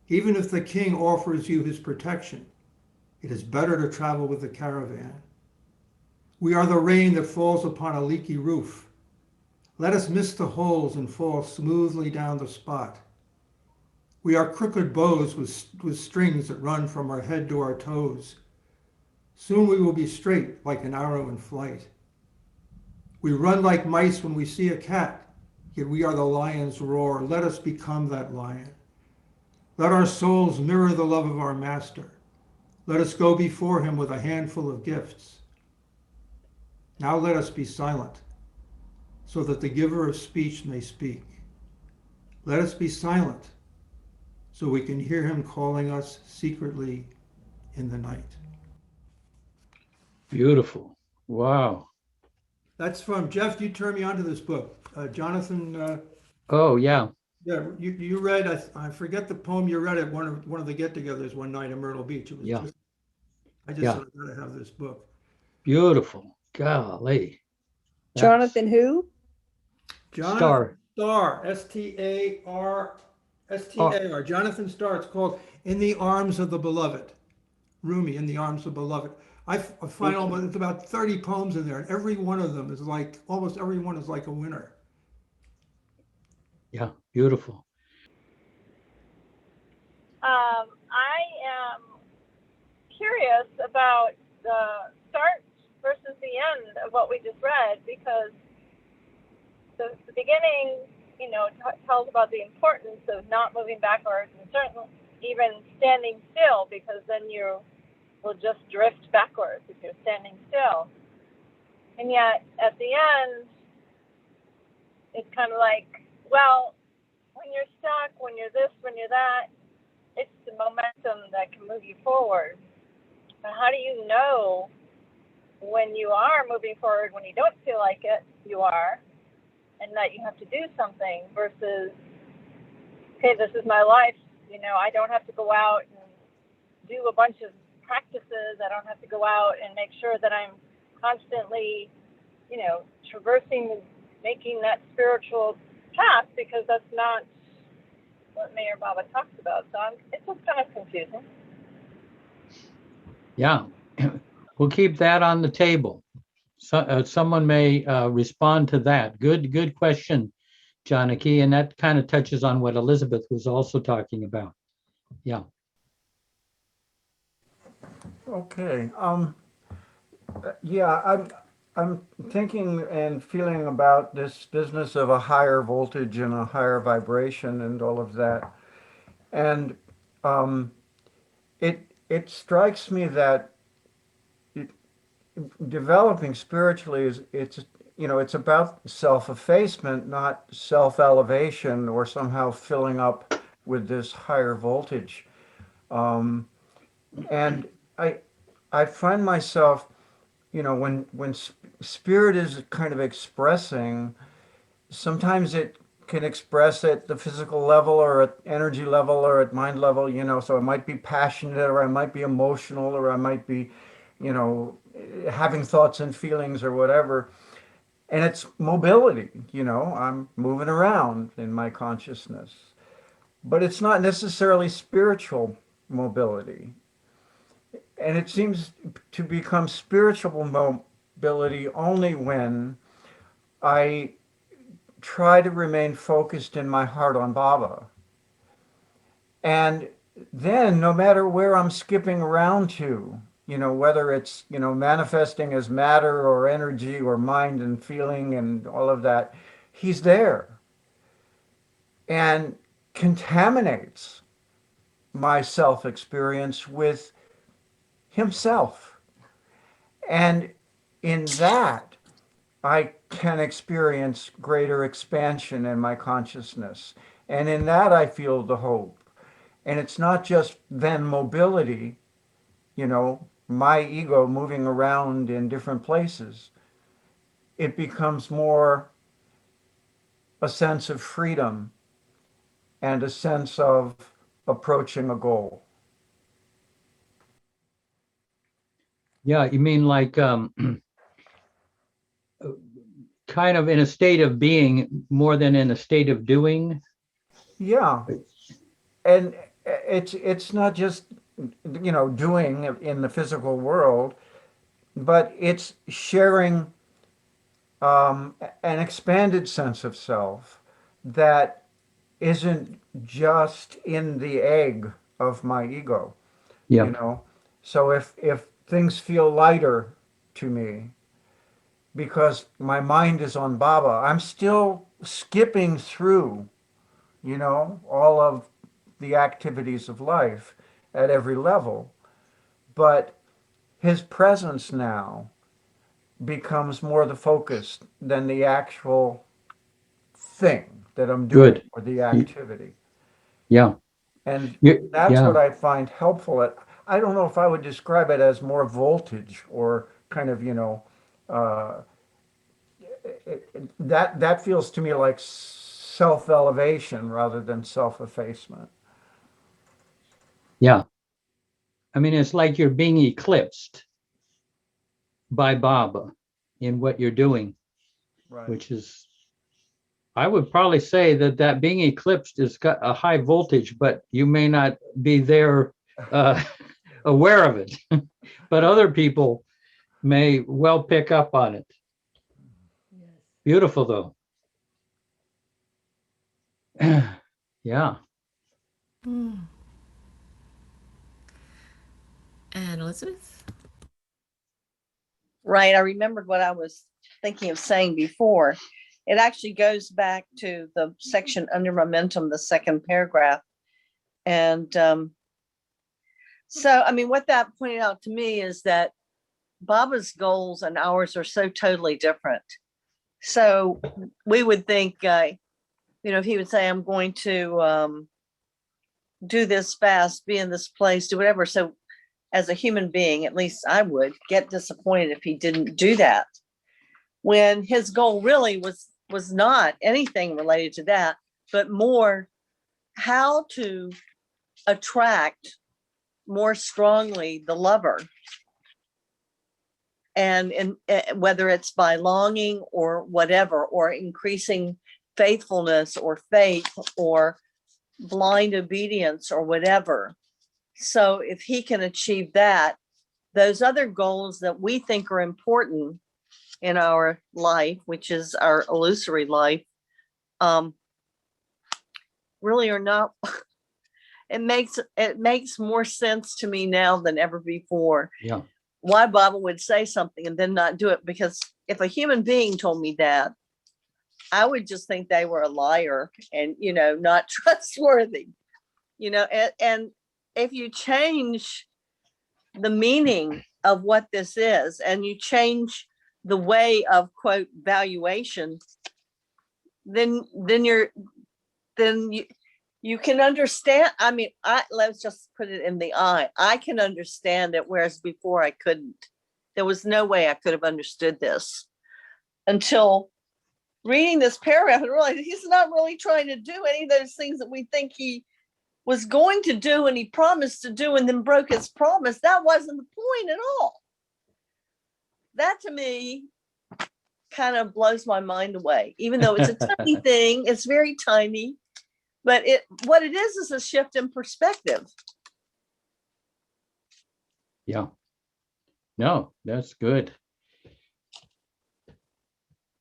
Even if the king offers you his protection, it is better to travel with the caravan. We are the rain that falls upon a leaky roof. Let us miss the holes and fall smoothly down the spot. We are crooked bows with strings that run from our head to our toes. Soon we will be straight like an arrow in flight. We run like mice when we see a cat, yet we are the lion's roar. Let us become that lion. Let our souls mirror the love of our master. Let us go before him with a handful of gifts. Now let us be silent, so that the giver of speech may speak. Let us be silent, so we can hear him calling us secretly in the night. Beautiful. Wow. That's from Jeff. You turned me onto this book. Jonathan. Oh, yeah. Yeah, you read, I forget the poem you read at one of the get-togethers one night in Myrtle Beach. It was Yeah. I just thought I gotta have this book. Beautiful. Golly. Jonathan who? Jonathan Starr, S-T-A-R, Jonathan Starr. It's called In the Arms of the Beloved. Rumi, In the Arms of the Beloved. I find almost about 30 poems in there, and every one of them is like, almost every one is like a winner. Yeah, beautiful. I am curious about the start versus the end of what we just read, because the beginning, tells about the importance of not moving backwards, and certainly even standing still, because then you will just drift backwards if you're standing still. And yet at the end, it's kind of like, well, when you're stuck, when you're this, when you're that, it's the momentum that can move you forward. But how do you know when you are moving forward, when you don't feel like it, you are, and that you have to do something, versus, okay, this is my life. I don't have to go out and do a bunch of practices. I don't have to go out and make sure that I'm constantly, traversing, making that spiritual path, because that's not what Mayor Baba talks about. So it's just kind of confusing. Yeah, we'll keep that on the table. So, someone may respond to that. Good question, Janaki, and that kind of touches on what Elizabeth was also talking about. Yeah. Okay. Yeah, I'm thinking and feeling about this business of a higher voltage and a higher vibration and all of that. And it strikes me that developing spiritually it's about self-effacement, not self-elevation or somehow filling up with this higher voltage. And I find myself, when spirit is kind of expressing, sometimes it can express at the physical level or at energy level or at mind level, so I might be passionate or I might be emotional or I might be, having thoughts and feelings or whatever. And it's mobility, I'm moving around in my consciousness. But it's not necessarily spiritual mobility. And it seems to become spiritual mobility only when I try to remain focused in my heart on Baba. And then no matter where I'm skipping around to, whether it's, manifesting as matter or energy or mind and feeling and all of that, he's there and contaminates my self-experience with himself. And in that, I can experience greater expansion in my consciousness. And in that, I feel the hope. And it's not just then mobility, my ego moving around in different places. It becomes more a sense of freedom and a sense of approaching a goal. Yeah, you mean like kind of in a state of being more than in a state of doing? Yeah. And it's not just, doing in the physical world, but it's sharing an expanded sense of self that isn't just in the egg of my ego. Yeah. So if things feel lighter to me because my mind is on Baba, I'm still skipping through, all of the activities of life at every level. But his presence now becomes more the focus than the actual thing that I'm doing. Good. Or the activity. Yeah. And Yeah. that's what I find helpful. I don't know if I would describe it as more voltage or kind of, that feels to me like self-elevation rather than self-effacement. Yeah. I mean, it's like you're being eclipsed by Baba in what you're doing, Right. which is, I would probably say that being eclipsed has got a high voltage, but you may not be there aware of it, but other people may well pick up on it. Beautiful, though. Yeah. And Elizabeth? Right. I remembered what I was thinking of saying before. It actually goes back to the section under momentum, the second paragraph. And so, I mean, what that pointed out to me is that Baba's goals and ours are so totally different. So we would think, if he would say, I'm going to do this fast, be in this place, do whatever. So as a human being, at least I would get disappointed if he didn't do that. When his goal really was not anything related to that, but more how to attract more strongly the lover. And whether it's by longing or whatever, or increasing faithfulness or faith or blind obedience or whatever. So if he can achieve that, those other goals that we think are important in our life, which is our illusory life, really are not. It makes more sense to me now than ever before. Yeah. Why Baba would say something and then not do it, because if a human being told me that, I would just think they were a liar and, not trustworthy, and if you change the meaning of what this is and you change the way of quote valuation, then you can understand. I mean, let's just put it in the eye. I can understand it, whereas before I couldn't. There was no way I could have understood this until reading this paragraph and realized he's not really trying to do any of those things that we think he was going to do and he promised to do and then broke his promise. That wasn't the point at all. That to me kind of blows my mind away, even though it's a tiny thing. It's very tiny. But what it is a shift in perspective. Yeah. No, that's good.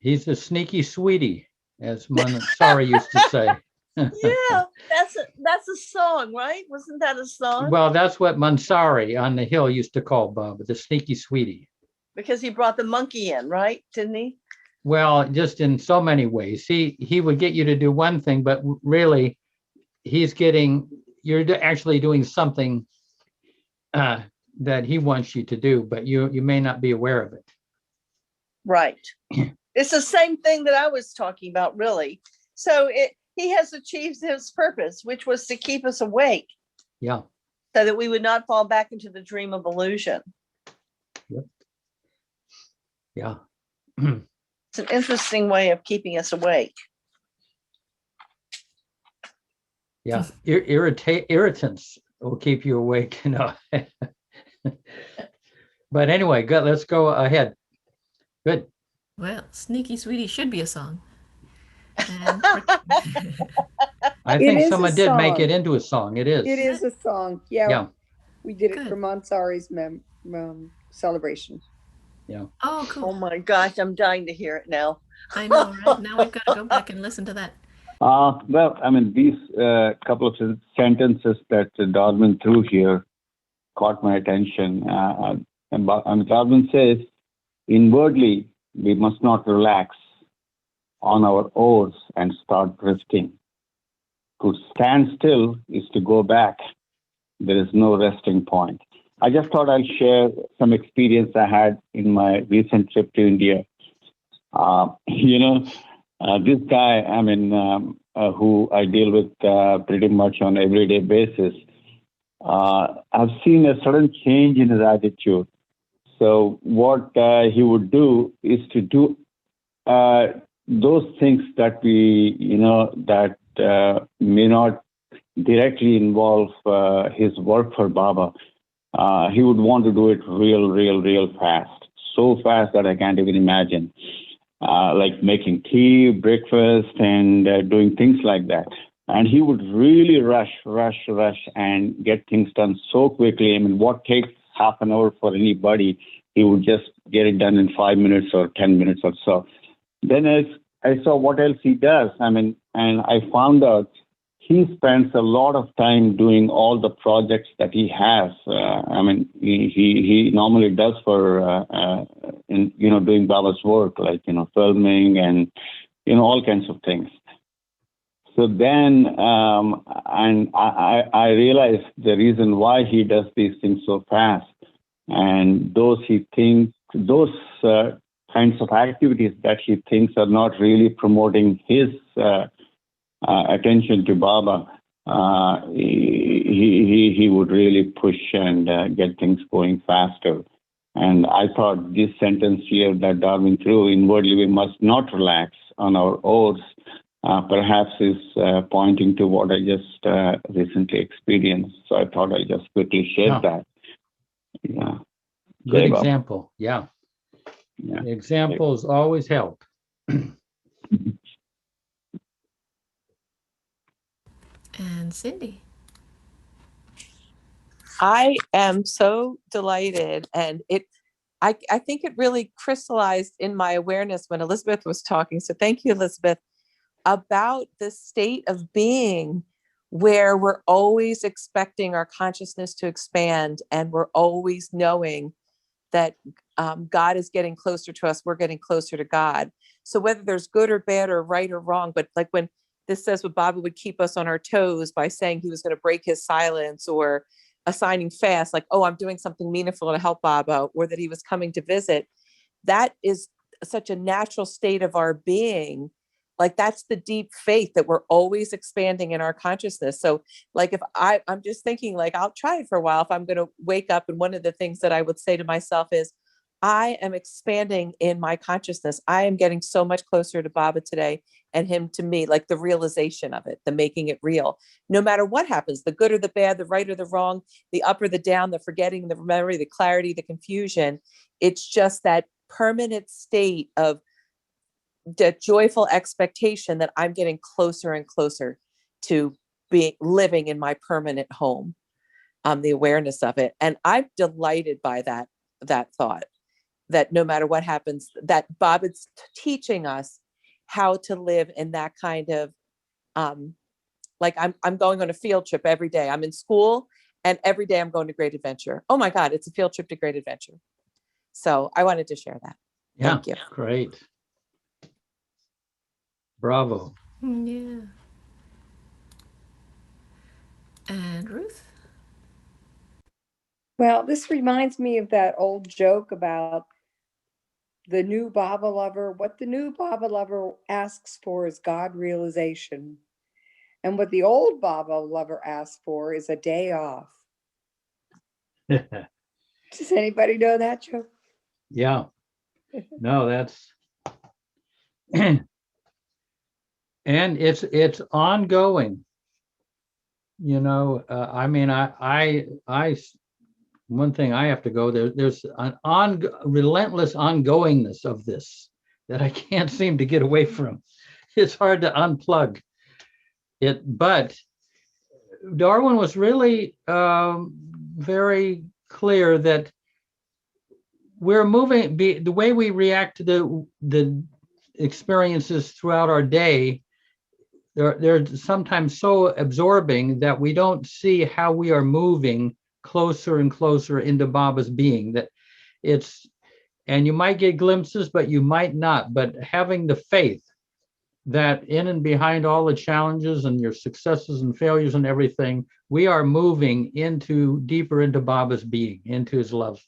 He's a sneaky sweetie, as Mansari used to say. Yeah, that's a song, right? Wasn't that a song? Well, that's what Mansari on the hill used to call Baba, the sneaky sweetie. Because he brought the monkey in, right? Didn't he? Well, just in so many ways. He would get you to do one thing, but really you're actually doing something that he wants you to do, but you may not be aware of it. Right. It's the same thing that I was talking about, really. So he has achieved his purpose, which was to keep us awake. Yeah. So that we would not fall back into the dream of illusion. Yep. Yeah. It's an interesting way of keeping us awake. Yeah. Irritants will keep you awake. But anyway, good. Let's go ahead. Good. Well, Sneaky Sweetie should be a song. I think someone did make it into a song. It is. It is a song. Yeah. Yeah. We did it for Mansari's celebration. Yeah. Oh, cool. Oh my gosh, I'm dying to hear it now. I know, right? Now we've got to go back and listen to that. Well, I mean, these couple of sentences that Darwin threw here caught my attention. And Darwin says, inwardly, we must not relax on our oars and start drifting. To stand still is to go back. There is no resting point. I just thought I'll share some experience I had in my recent trip to India. This guy, who I deal with pretty much on an everyday basis, I've seen a sudden change in his attitude. So what he would do is to do those things that may not directly involve his work for Baba. He would want to do it real fast. So fast that I can't even imagine. Like making tea, breakfast, and doing things like that. And he would really rush, and get things done so quickly. I mean, what takes half an hour for anybody, he would just get it done in 5 minutes or 10 minutes or so. Then as I saw what else he does, I mean, and I found out he spends a lot of time doing all the projects that he has. I mean, he normally does for, doing Baba's work, like, filming and, all kinds of things. So then, and I realized the reason why he does these things so fast, and those kinds of activities that he thinks are not really promoting his attention to Baba, he would really push and get things going faster. And I thought this sentence here that Darwin threw, inwardly we must not relax on our oars, perhaps is pointing to what I just recently experienced. So I thought I'd just quickly share that. Yeah. Good example. Yeah. Examples always help. And Cindy. I am so delighted, and I think it really crystallized in my awareness when Elizabeth was talking. So thank you, Elizabeth, about the state of being where we're always expecting our consciousness to expand, and we're always knowing that God is getting closer to us, we're getting closer to God. So whether there's good or bad or right or wrong, but like when this says what Baba would keep us on our toes by saying he was going to break his silence, or assigning fast, like, oh, I'm doing something meaningful to help Baba, or that he was coming to visit, that is such a natural state of our being. Like that's the deep faith that we're always expanding in our consciousness. So like if I'm just thinking like, I'll try it for a while if I'm going to wake up. And one of the things that I would say to myself is, I am expanding in my consciousness. I am getting so much closer to Baba today, and him to me, like the realization of it, the making it real, no matter what happens, the good or the bad, the right or the wrong, the up or the down, the forgetting, the memory, the clarity, the confusion. It's just that permanent state of the joyful expectation that I'm getting closer and closer to living in my permanent home, the awareness of it. And I'm delighted by that thought, that no matter what happens, that Bob is teaching us how to live in that kind of, like I'm going on a field trip every day. I'm in school and every day I'm going to Great Adventure. Oh my God, it's a field trip to Great Adventure. So I wanted to share that. Yeah, thank you. Great. Bravo. Yeah. And Ruth? Well, this reminds me of that old joke about the new Baba lover. What the new Baba lover asks for is God realization. And what the old Baba lover asks for is a day off. Does anybody know that joke? Yeah. No, that's and it's ongoing. I mean, I one thing I have to go there's an relentless ongoingness of this that I can't seem to get away from. It's hard to unplug it, but Darwin was really very clear that we're moving, the way we react to the experiences throughout our day, they're sometimes so absorbing that we don't see how we are moving closer and closer into Baba's being. That it's, and you might get glimpses, but you might not. But having the faith that in and behind all the challenges and your successes and failures and everything, we are moving deeper into Baba's being, into his love.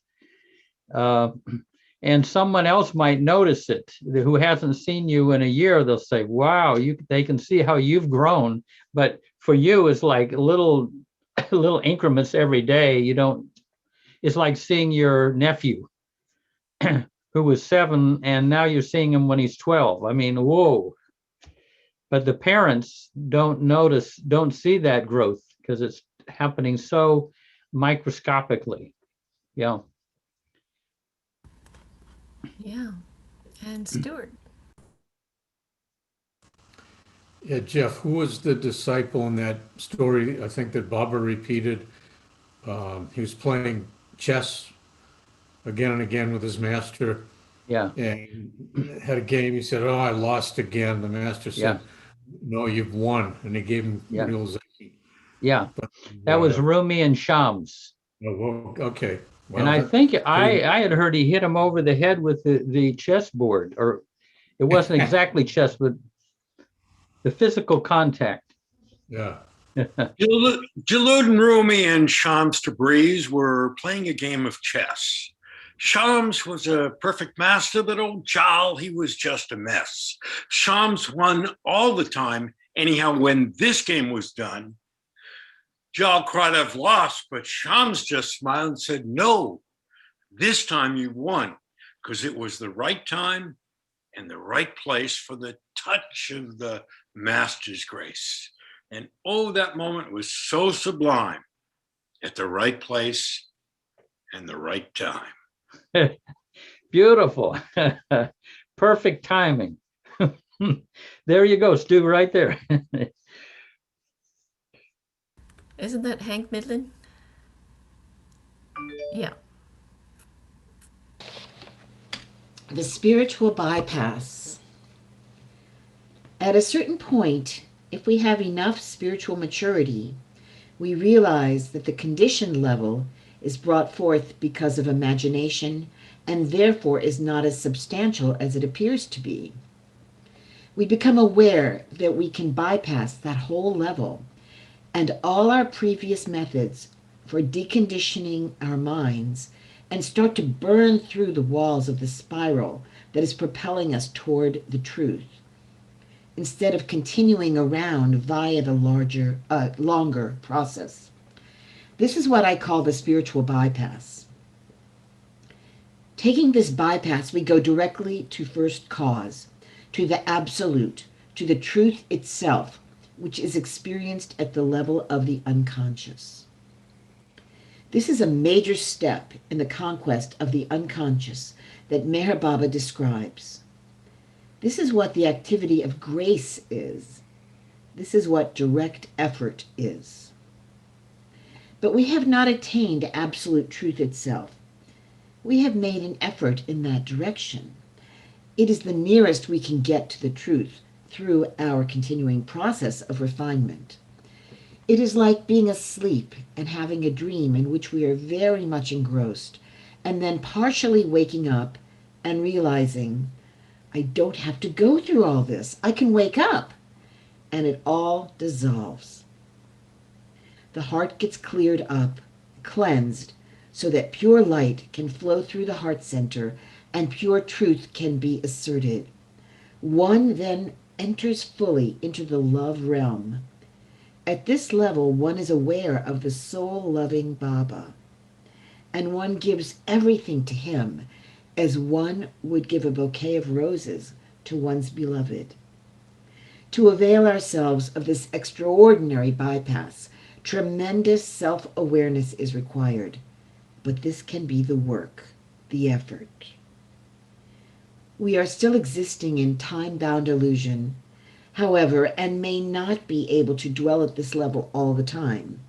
And someone else might notice it who hasn't seen you in a year. They'll say, wow, they can see how you've grown. But for you, it's like little increments every day. It's like seeing your nephew who was 7 and now you're seeing him when he's 12. I mean, whoa. But the parents don't see that growth because it's happening so microscopically. Yeah. Yeah. And Stuart. Yeah, Jeff, who was the disciple in that story? I think that Baba repeated. He was playing chess again and again with his master, Yeah, and had a game. He said, "Oh, I lost again." The master yeah, said, "No, you've won," and he gave him yeah, realization. yeah. But That was Rumi and Shams. okay, And well, I that's think pretty. I had heard he hit him over the head with the chessboard, or it wasn't exactly chess, but the physical contact. Yeah. Jalud and Rumi and Shams Tabriz were playing a game of chess. Shams was a perfect master, but old Jal, he was just a mess. Shams won all the time. Anyhow, when this game was done, Jal cried, "I've lost," but Shams just smiled and said, "No, this time you won, because it was the right time and the right place for the touch of the master's grace." And oh, that moment was so sublime, at the right place and the right time. Beautiful. Perfect timing. There you go, Stu, right there. Isn't that Hank Midland? Yeah. The spiritual bypass. At a certain point, if we have enough spiritual maturity, we realize that the conditioned level is brought forth because of imagination and therefore is not as substantial as it appears to be. We become aware that we can bypass that whole level, and all our previous methods for deconditioning our minds, and start to burn through the walls of the spiral that is propelling us toward the truth, instead of continuing around via the longer process. This is what I call the spiritual bypass. Taking this bypass, we go directly to first cause, to the absolute, to the truth itself, which is experienced at the level of the unconscious. This is a major step in the conquest of the unconscious that Meher Baba describes. This is what the activity of grace is. This is what direct effort is. But we have not attained absolute truth itself. We have made an effort in that direction. It is the nearest we can get to the truth through our continuing process of refinement. It is like being asleep and having a dream in which we are very much engrossed, and then partially waking up and realizing, I don't have to go through all this. I can wake up. And it all dissolves. The heart gets cleared up, cleansed, so that pure light can flow through the heart center and pure truth can be asserted. One then enters fully into the love realm. At this level, one is aware of the soul-loving Baba, and one gives everything to him as one would give a bouquet of roses to one's beloved. To avail ourselves of this extraordinary bypass, tremendous self-awareness is required, but this can be the work, the effort. We are still existing in time-bound illusion, however, and may not be able to dwell at this level all the time,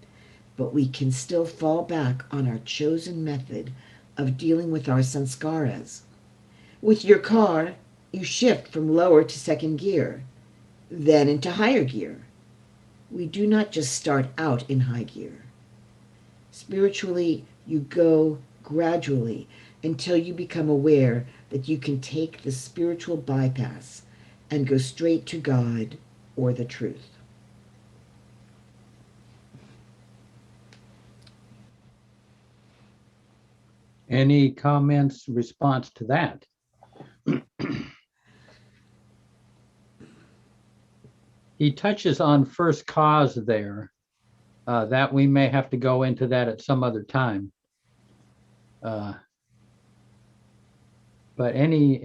but we can still fall back on our chosen method of dealing with our sanskaras. With your car, you shift from lower to second gear, then into higher gear. We do not just start out in high gear. Spiritually, you go gradually until you become aware that you can take the spiritual bypass and go straight to God or the truth. Any comments, response to that? He touches on first cause there. That we may have to go into that at some other time. But any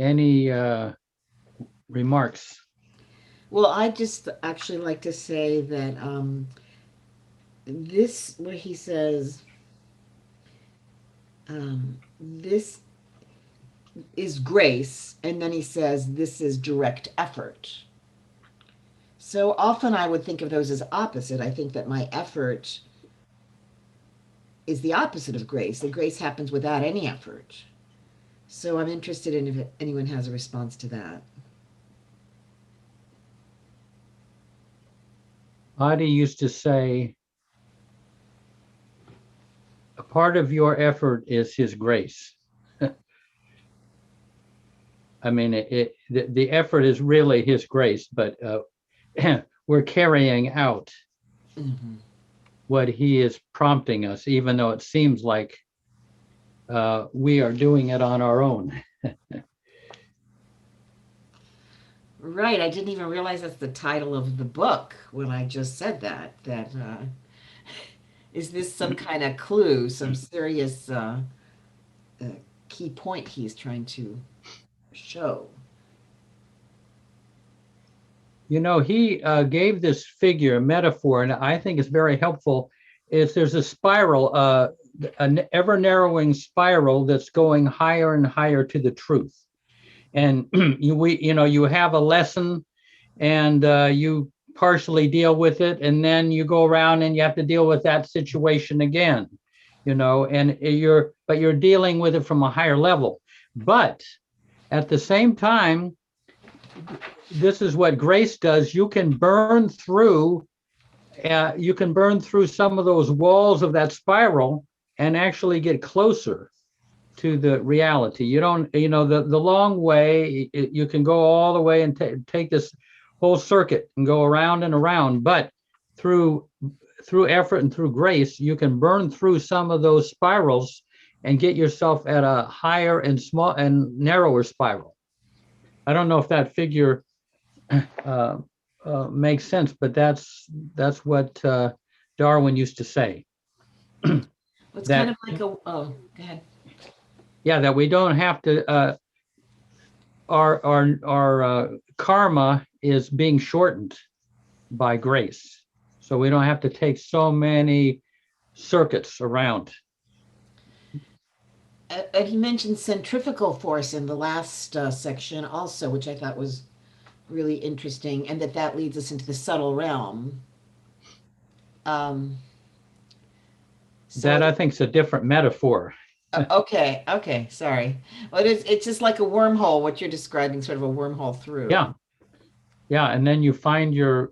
remarks? Well, I just actually like to say that this, where he says, this is grace, and then he says, this is direct effort. So often I would think of those as opposite. I think that my effort is the opposite of grace, that grace happens without any effort. So I'm interested in if anyone has a response to that. Adi used to say, a part of your effort is his grace. I mean, the effort is really his grace, but we're carrying out what he is prompting us, even though it seems like we are doing it on our own. Right. I didn't even realize that's the title of the book when I just said that. Is this some kind of clue, some serious key point he's trying to show? You know, he gave this figure, a metaphor, and I think it's very helpful. There's a spiral, an ever narrowing spiral that's going higher and higher to the truth. And you have a lesson and you partially deal with it, and then you go around and you have to deal with that situation again, and you're dealing with it from a higher level. But at the same time, this is what grace does. You can burn through some of those walls of that spiral and actually get closer to the reality. You don't, the long way, you can go all the way and take this whole circuit and go around and around, but through effort and through grace, you can burn through some of those spirals and get yourself at a higher and small and narrower spiral. I don't know if that figure makes sense, but that's what Darwin used to say. It's kind of like go ahead. Yeah, that we don't have to. Our karma is being shortened by grace, so we don't have to take so many circuits around. He mentioned centrifugal force in the last section also, which I thought was really interesting, and that leads us into the subtle realm. That I think is a different metaphor. Okay, sorry. Well, it's just like a wormhole, what you're describing, sort of a wormhole through. Yeah, and then you find you're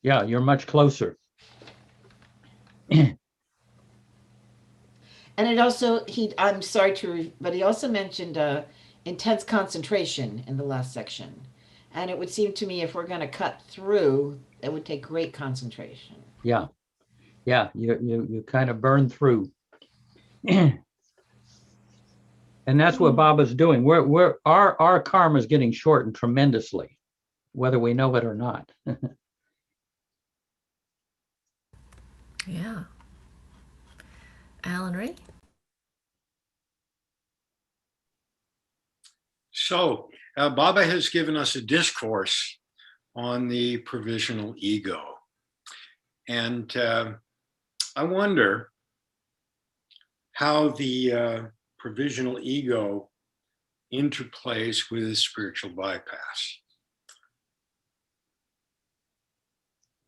much closer. And it also, I'm sorry but he also mentioned intense concentration in the last section. And it would seem to me if we're going to cut through, it would take great concentration. Yeah, you kind of burn through. And that's what Baba's doing. Our karma is getting shortened tremendously, whether we know it or not. Yeah. Alan Ray? So Baba has given us a discourse on the provisional ego. And I wonder how the provisional ego interplays with spiritual bypass.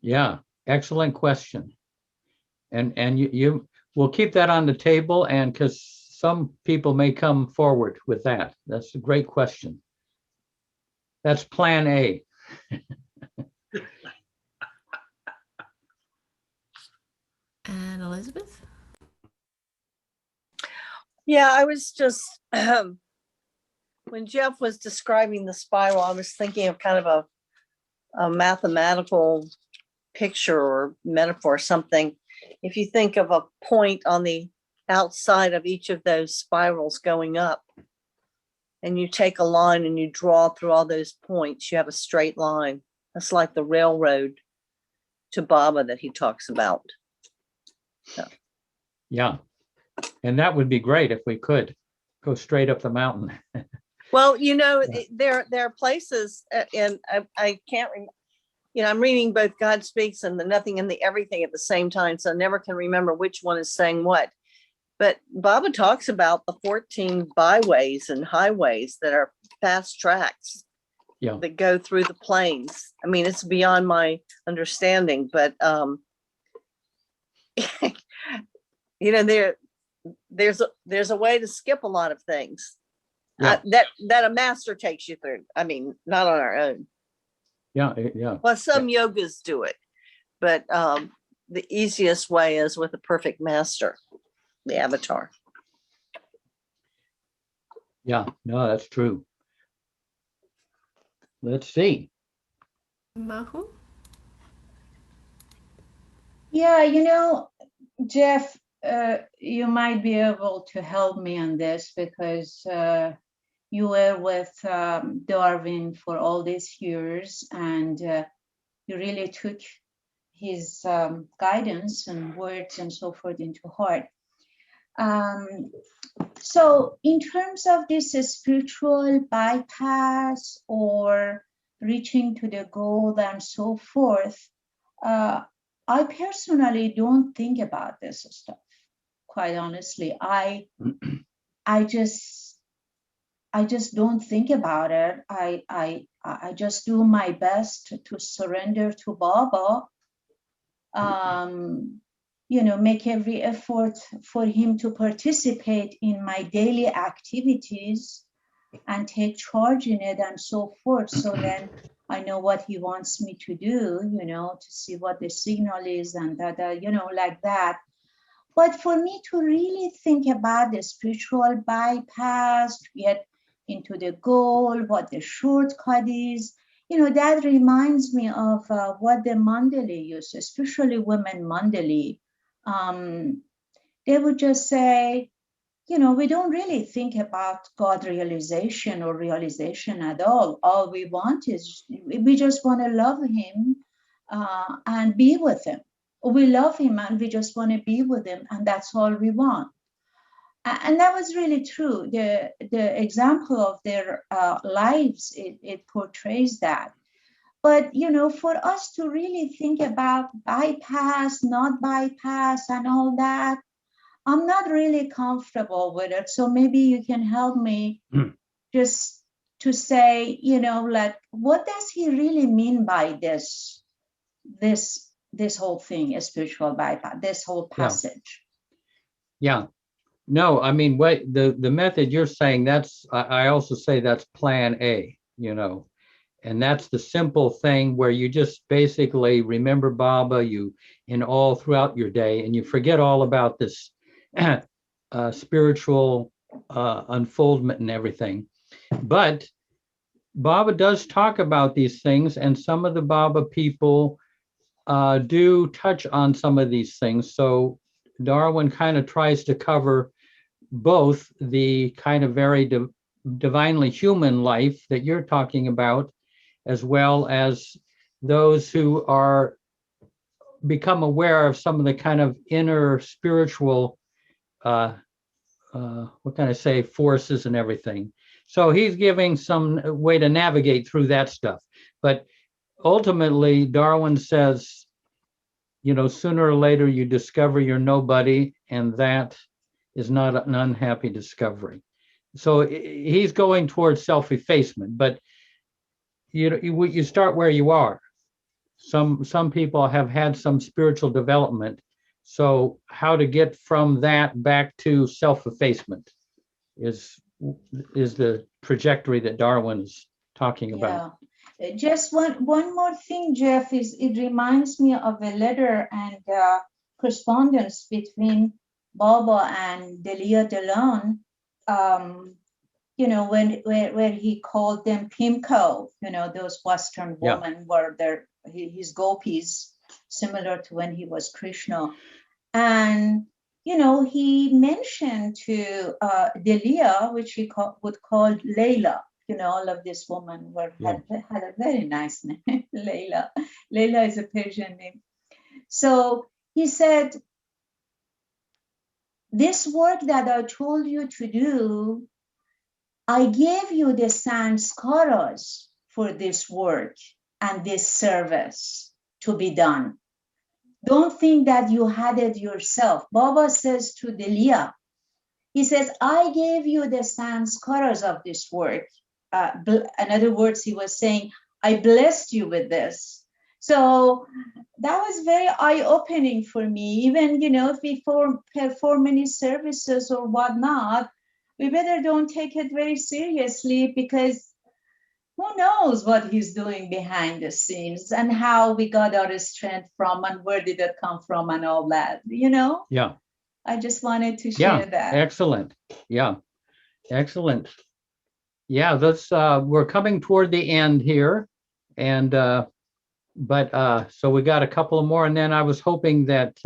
Yeah, excellent question. And you will keep that on the table, and because some people may come forward with that. That's a great question. That's plan A. And Elizabeth? Yeah, I was just, when Jeff was describing the spiral, I was thinking of kind of a mathematical picture or metaphor or something. If you think of a point on the outside of each of those spirals going up, and you take a line and you draw through all those points, you have a straight line. That's like the railroad to Baba that he talks about. So. Yeah. And that would be great if we could go straight up the mountain. Well, there are places, and I can't remember. I'm reading both God Speaks and the Nothing and the Everything at the same time, so I never can remember which one is saying what. But Baba talks about the 14 byways and highways that are fast tracks. that go through the planes. I mean, it's beyond my understanding, but you know, there's a way to skip a lot of things that a master takes you through. I mean, not on our own. Yeah. Well, some yogas do it, but the easiest way is with a perfect master, the avatar. Yeah, no, that's true. Let's see. Mahu? Yeah, you know, Jeff, you might be able to help me on this because you were with Darwin for all these years, and you really took his guidance and words and so forth into heart. So in terms of this spiritual bypass or reaching to the goal and so forth, I personally don't think about this stuff. Quite honestly, I just don't think about it. I just do my best to surrender to Baba. You know, make every effort for him to participate in my daily activities and take charge in it and so forth. So then I know what he wants me to do, you know, to see what the signal is and that, you know, like that. But for me to really think about the spiritual bypass, to get into the goal, what the shortcut is, you know, that reminds me of what the Mandali used, especially women Mandali. They would just say, you know, we don't really think about God realization or realization at all. All we want is, we just want to love him and be with him. We love him and we just want to be with him, and that's all we want. And that was really true. The example of their lives, it portrays that. But, you know, for us to really think about bypass, not bypass, and all that, I'm not really comfortable with it. So maybe you can help me just to say, you know, like, what does he really mean by this whole thing, a spiritual bypass, this whole passage? Yeah. No, I mean, what the method you're saying, that's, I also say that's plan A, you know. And that's the simple thing where you just basically remember Baba in all throughout your day, and you forget all about this spiritual unfoldment and everything. But Baba does talk about these things, and some of the Baba people do touch on some of these things. So Darwin kind of tries to cover both the kind of very divinely human life that you're talking about, as well as those who are become aware of some of the kind of inner spiritual, what can I say, forces and everything. So he's giving some way to navigate through that stuff. But ultimately, Darwin says, you know, sooner or later you discover you're nobody, and that is not an unhappy discovery. So he's going towards self-effacement, but you start where you are. Some people have had some spiritual development. So how to get from that back to self-effacement is the trajectory that Darwin is talking about. Yeah. Just one more thing, Jeff, is it reminds me of a letter and correspondence between Baba and Delia Delon. You know, where he called them Pimco, you know, those Western women were his gopis, similar to when he was Krishna. And, you know, he mentioned to Delia, which he would call Layla. You know, all of these women had a very nice name, Layla. Layla is a Persian name. So he said, this work that I told you to do, I gave you the sanskaras for this work and this service to be done. Don't think that you had it yourself. Baba says to Delia, he says, I gave you the sanskaras of this work. in other words, he was saying, I blessed you with this. So that was very eye-opening for me. Even, if we perform any services or whatnot, we better don't take it very seriously, because who knows what he's doing behind the scenes and how we got our strength from and where did it come from and all that, Yeah. I just wanted to share that. Excellent. Yeah. Excellent. Yeah, we're coming toward the end here. And so we got a couple more, and then I was hoping that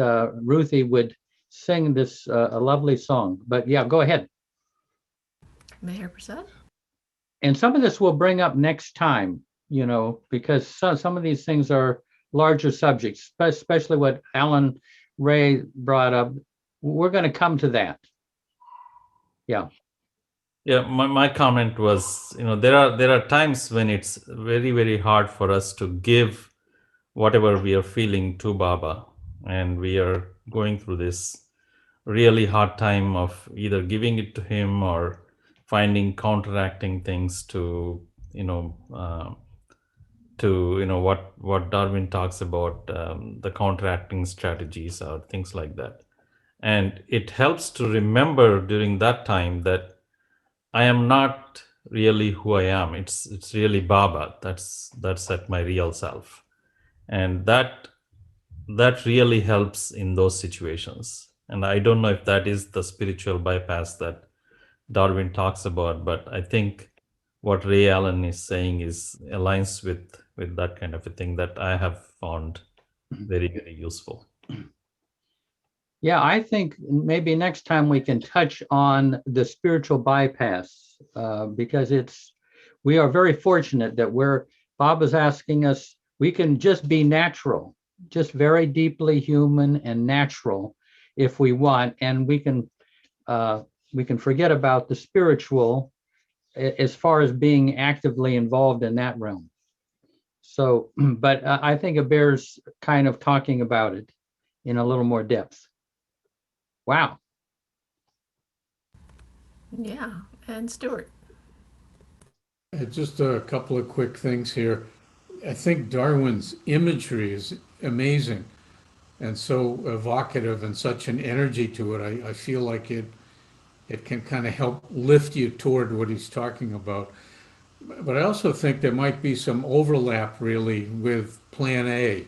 Ruthie would sing this a lovely song. But yeah, go ahead. Mayor Prasad? And some of this we'll bring up next time, because some of these things are larger subjects, especially what Alan Ray brought up. We're going to come to that. Yeah. Yeah, my comment was, there are times when it's very, very hard for us to give whatever we are feeling to Baba, and we are going through this really hard time of either giving it to him or finding counteracting things to what Darwin talks about, the counteracting strategies or things like that. And it helps to remember during that time that I am not really who I am. It's really Baba. That's at my real self, and that really helps in those situations. And I don't know if that is the spiritual bypass that Darwin talks about, but I think what Ray Allen is saying aligns with that kind of a thing that I have found very, very useful. Yeah, I think maybe next time we can touch on the spiritual bypass, because we are very fortunate that Baba's asking us, we can just be natural, just very deeply human and natural if we want, and we can forget about the spiritual as far as being actively involved in that realm. So, but I think it bears kind of talking about it in a little more depth. Wow. Yeah, and Stuart. Just a couple of quick things here. I think Darwin's imagery is amazing and so evocative and such an energy to it. I feel like it can kind of help lift you toward what he's talking about. But I also think there might be some overlap really with Plan A,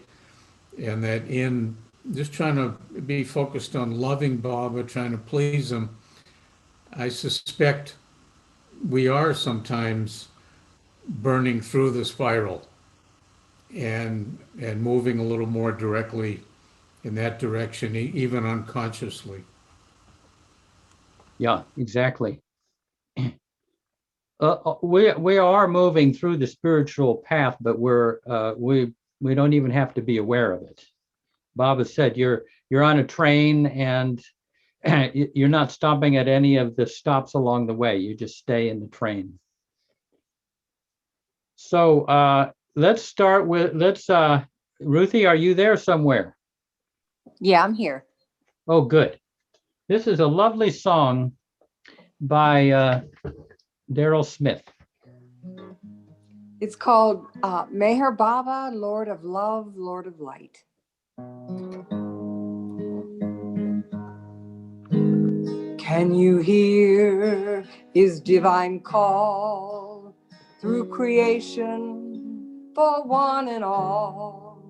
and that in just trying to be focused on loving Baba, trying to please him, I suspect we are sometimes burning through the spiral and moving a little more directly in that direction, even unconsciously. Yeah, exactly. We are moving through the spiritual path, but we don't even have to be aware of it. Baba said you're on a train and you're not stopping at any of the stops along the way. You just stay in the train. So let's start with Ruthie, are you there somewhere? Yeah, I'm here. Oh, good. This is a lovely song by Daryl Smith. It's called Meher Baba, Lord of Love, Lord of Light. Can you hear his divine call through creation for one and all?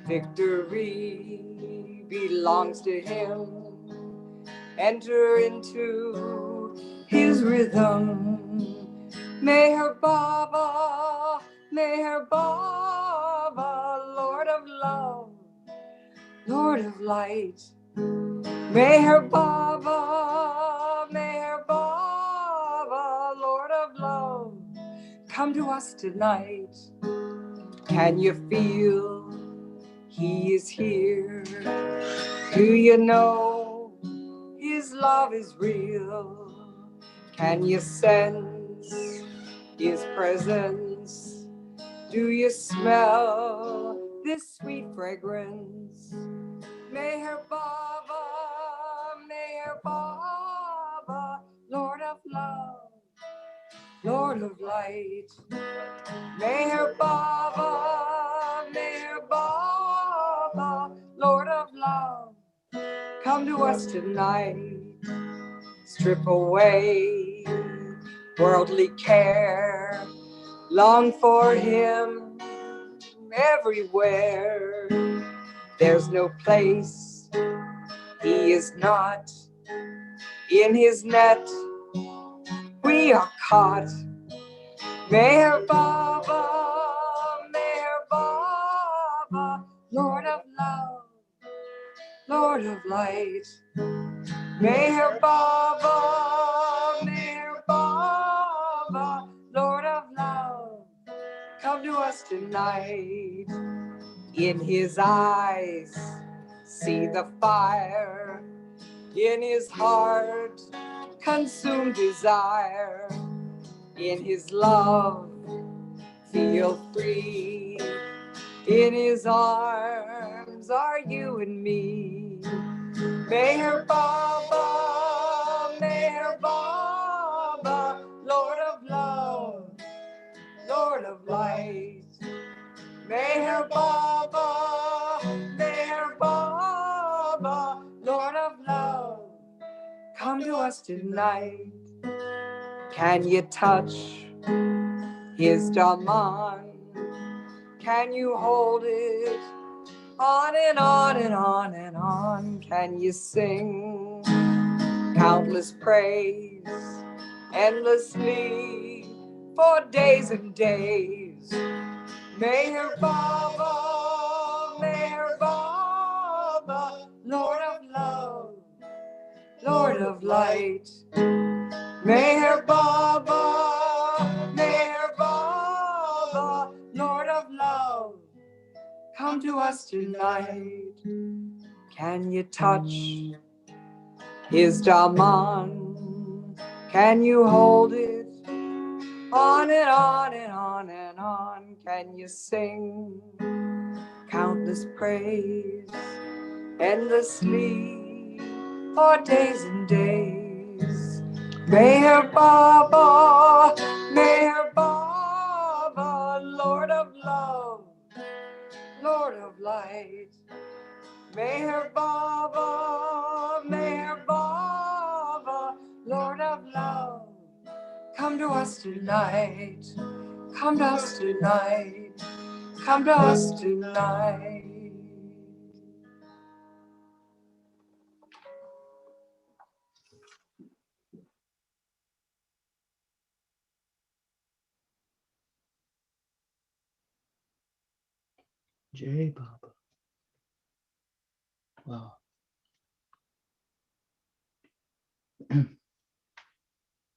Victory belongs to him. Enter into his rhythm. Meher Baba, Meher Baba, Lord of love, Lord of light. Meher Baba, Meher Baba, Lord of love, come to us tonight. Can you feel he is here? Do you know his love is real? Can you sense his presence? Do you smell this sweet fragrance? Meher Baba, Meher Baba, Lord of love, Lord of light. Meher Baba, Meher Baba, Lord of love, come to us tonight. Strip away worldly care, long for him everywhere. There's no place he is not. In his net we are caught. Meher Baba, Meher Baba, Lord of love, Lord of light. Meher Baba, Meher Baba, Lord of love, come to us tonight. In his eyes, see the fire. In his heart, consume desire. In his love, feel free. In his arms are you and me. Meher Baba, Meher Baba, Lord of love, Lord of light. Meher Baba, Meher Baba, Lord of love, come to us tonight. Can you touch his Daman? Can you hold it on and on and on and on? Can you sing countless praise endlessly for days and days? Meher Baba, Meher Baba, Lord of love, Lord of light. Meher Baba, Meher Baba, Lord of love, come to us tonight. Can you touch his Daman? Can you hold it on and on and on and on? Can you sing countless praise endlessly for days and days? Meher Baba, Meher Baba, Lord of love, Lord of light. Meher Baba, Meher Baba, Lord of love, come to us tonight. Come to us tonight. Come to us tonight. Jai Baba. Wow.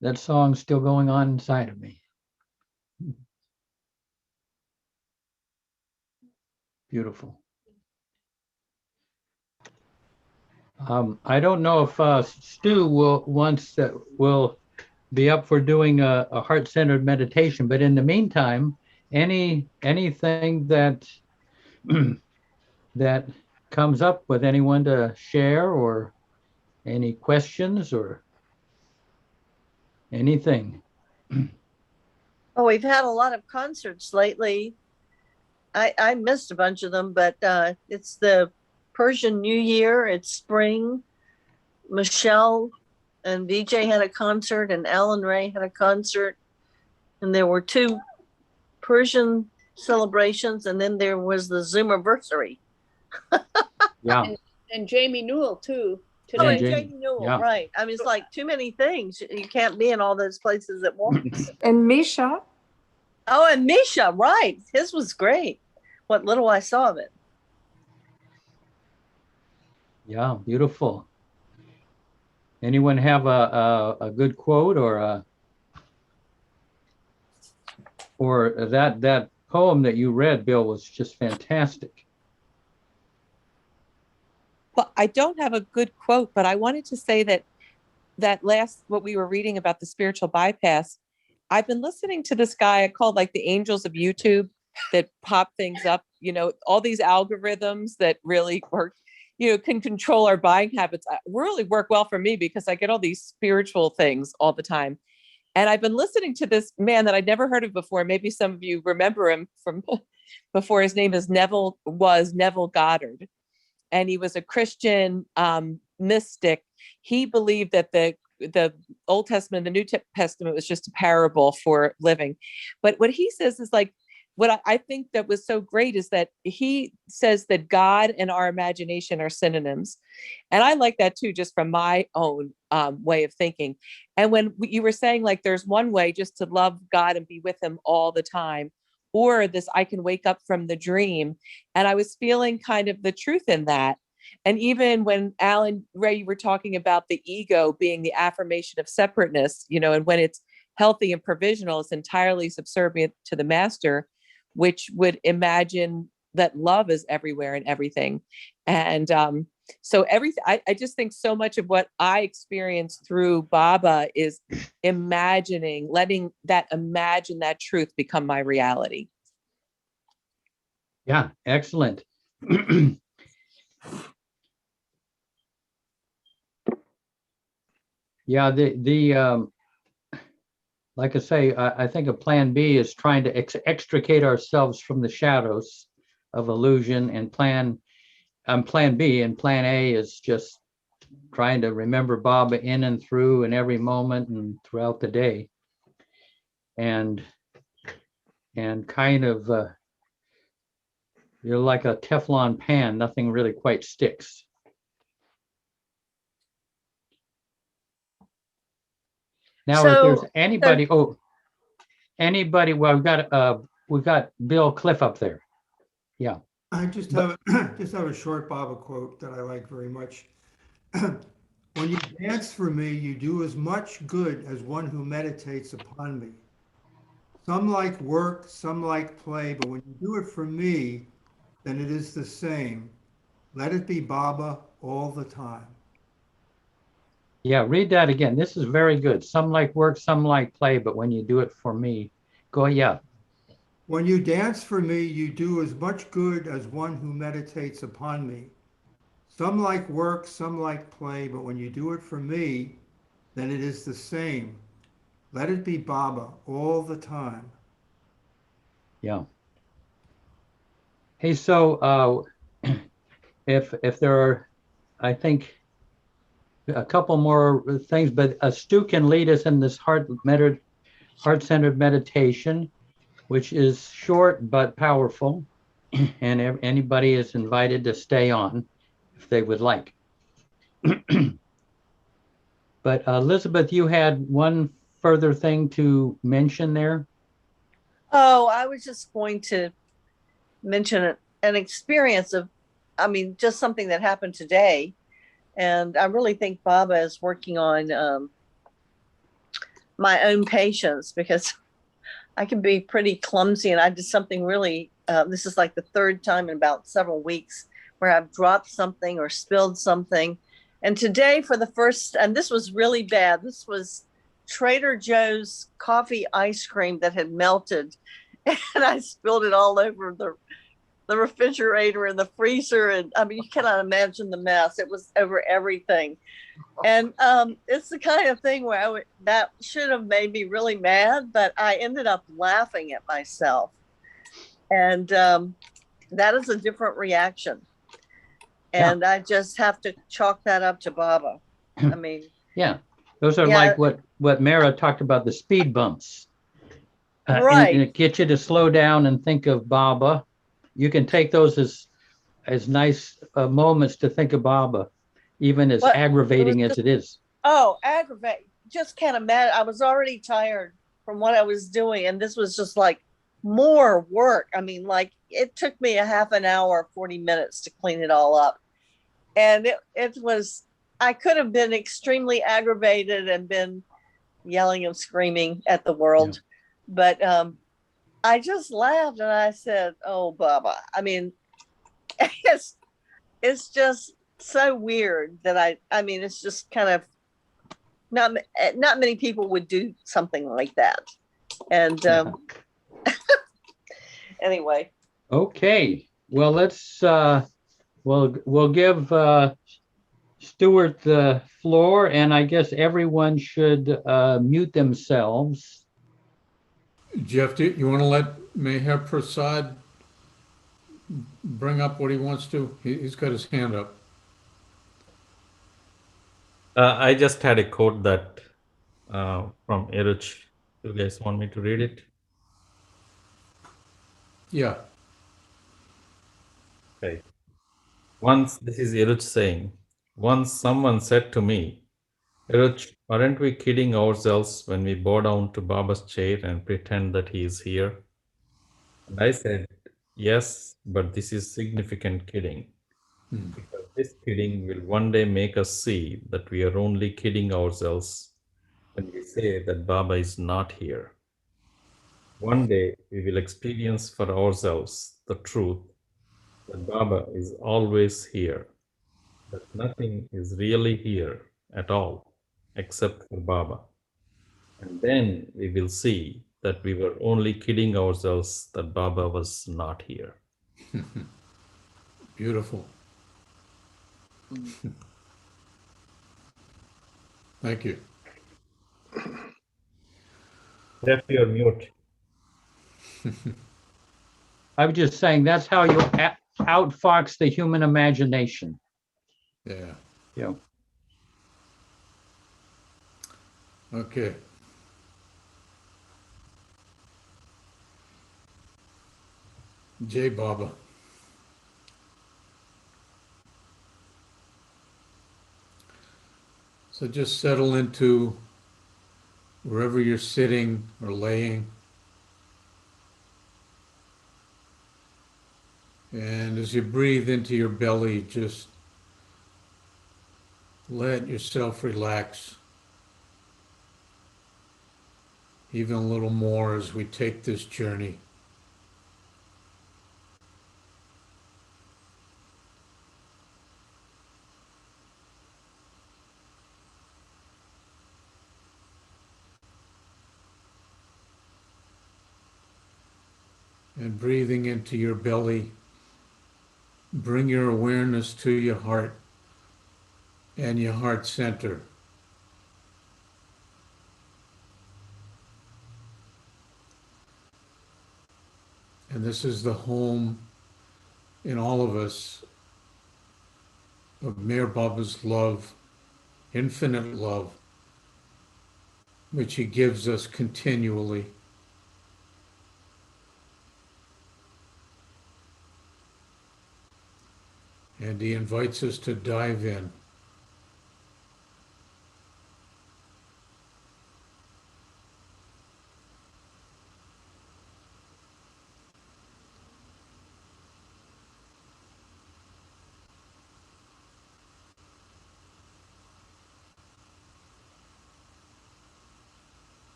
That song's still going on inside of me. Beautiful. I don't know if Stu will be up for doing a heart-centered meditation, but in the meantime, anything that that comes up with anyone to share, or any questions or anything. Oh, we've had a lot of concerts lately. I missed a bunch of them, but it's the Persian New Year. It's spring. Michelle and VJ had a concert, and Alan Ray had a concert, and there were 2 Persian celebrations, and then there was the Zoomiversary. Yeah. And Jamie Newell too. Oh, and Today. Jamie Newell, yeah. right. I mean, it's like too many things. You can't be in all those places at once. And Misha. Oh, and Misha, right. His was great. What little I saw of it. Yeah, beautiful. Anyone have a good quote or that poem that you read, Bill, was just fantastic. Well, I don't have a good quote, but I wanted to say that last, what we were reading about the spiritual bypass, I've been listening to this guy called like the angels of YouTube that pop things up, all these algorithms that really work, can control our buying habits, really work well for me because I get all these spiritual things all the time. And I've been listening to this man that I'd never heard of before. Maybe some of you remember him from before. His name is Neville Goddard. And he was a Christian mystic. He believed that the Old Testament, the New Testament was just a parable for living. But what he says is like, what I think that was so great is that he says that God and our imagination are synonyms. And I like that too, just from my own way of thinking. And when you were saying like, there's one way just to love God and be with him all the time, or this, I can wake up from the dream. And I was feeling kind of the truth in that. And even when Alan Ray, you were talking about the ego being the affirmation of separateness, you know, and when it's healthy and provisional, it's entirely subservient to the master, which would imagine that love is everywhere and everything. And so everything, I just think so much of what I experienced through Baba is letting imagine that truth become my reality. Yeah, excellent. Yeah, like I say, I think a plan B is trying to extricate ourselves from the shadows of illusion, and plan B, and plan A is just trying to remember Baba in and through and every moment and throughout the day. And kind of, you're like a Teflon pan, nothing really quite sticks. Now, if there's anybody, well, we've got Bill Cliff up there. Yeah. I just have a short Baba quote that I like very much. When you dance for me, you do as much good as one who meditates upon me. Some like work, some like play, but when you do it for me, then it is the same. Let it be Baba all the time. Yeah, read that again. This is very good. Some like work, some like play, but when you do it for me, yeah. When you dance for me, you do as much good as one who meditates upon me. Some like work, some like play, but when you do it for me, then it is the same. Let it be Baba all the time. Yeah. Hey, so if there are, I think, a couple more things, but Stu can lead us in this heart-centered meditation, which is short but powerful, and anybody is invited to stay on if they would like. But Elizabeth, you had one further thing to mention there? Oh, I was just going to mention an experience of, just something that happened today. And I really think Baba is working on my own patience, because I can be pretty clumsy, and I did something really, this is like the third time in about several weeks where I've dropped something or spilled something. And today and this was really bad. This was Trader Joe's coffee ice cream that had melted, and I spilled it all over the refrigerator and the freezer. And you cannot imagine the mess. It was over everything. And it's the kind of thing where that should have made me really mad, but I ended up laughing at myself. And that is a different reaction. And I just have to chalk that up to Baba. Yeah, those are like what Mara talked about, the speed bumps. Right. And it gets you to slow down and think of Baba. You can take those as nice moments to think of Baba, even as aggravating as it is. Oh, aggravate. Just can't imagine. I was already tired from what I was doing, and this was just like more work. It took me a half an hour, 40 minutes to clean it all up. And it was, I could have been extremely aggravated and been yelling and screaming at the world. Yeah. But I just laughed and I said, oh, Baba. It's just so weird that it's just kind of not many people would do something like that. And anyway. Okay. Well, let's we'll give Stuart the floor, and I guess everyone should mute themselves. Jeff, do you want to let Meher Prasad bring up what he wants to? He's got his hand up. I just had a quote that from Eruch. You guys want me to read it? Yeah. Okay. Once, this is Eruch saying, once someone said to me, Eruch, aren't we kidding ourselves when we bow down to Baba's chair and pretend that he is here? And I said, yes, but this is significant kidding. Because this kidding will one day make us see that we are only kidding ourselves when we say that Baba is not here. One day we will experience for ourselves the truth that Baba is always here, that nothing is really here at all except for Baba. And then we will see that we were only kidding ourselves that Baba was not here. Beautiful. Thank you. Jeff, you're mute. I was just saying that's how you outfox the human imagination. Yeah. Yeah. Okay. Jai Baba. So just settle into wherever you're sitting or laying. And as you breathe into your belly, just let yourself relax even a little more as we take this journey. And breathing into your belly, bring your awareness to your heart and your heart center. And this is the home in all of us of Meher Baba's love, infinite love, which he gives us continually. And he invites us to dive in.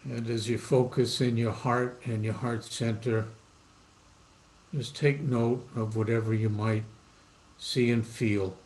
And as you focus in your heart and your heart center, just take note of whatever you might see and feel.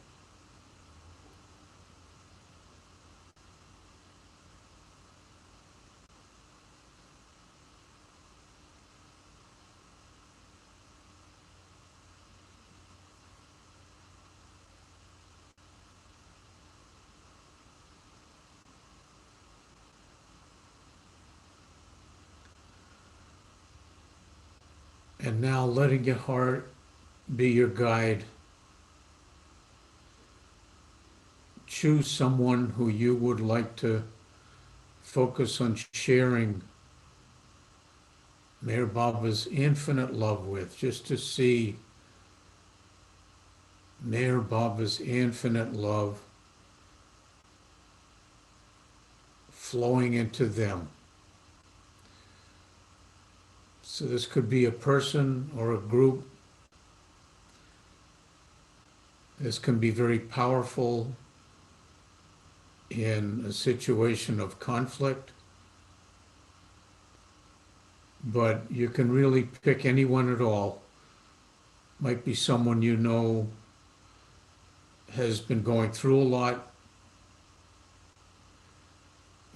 And now letting your heart be your guide. Choose someone who you would like to focus on sharing Meher Baba's infinite love with, just to see Meher Baba's infinite love flowing into them. So this could be a person or a group. This can be very powerful in a situation of conflict, but you can really pick anyone at all. Might be someone you know has been going through a lot,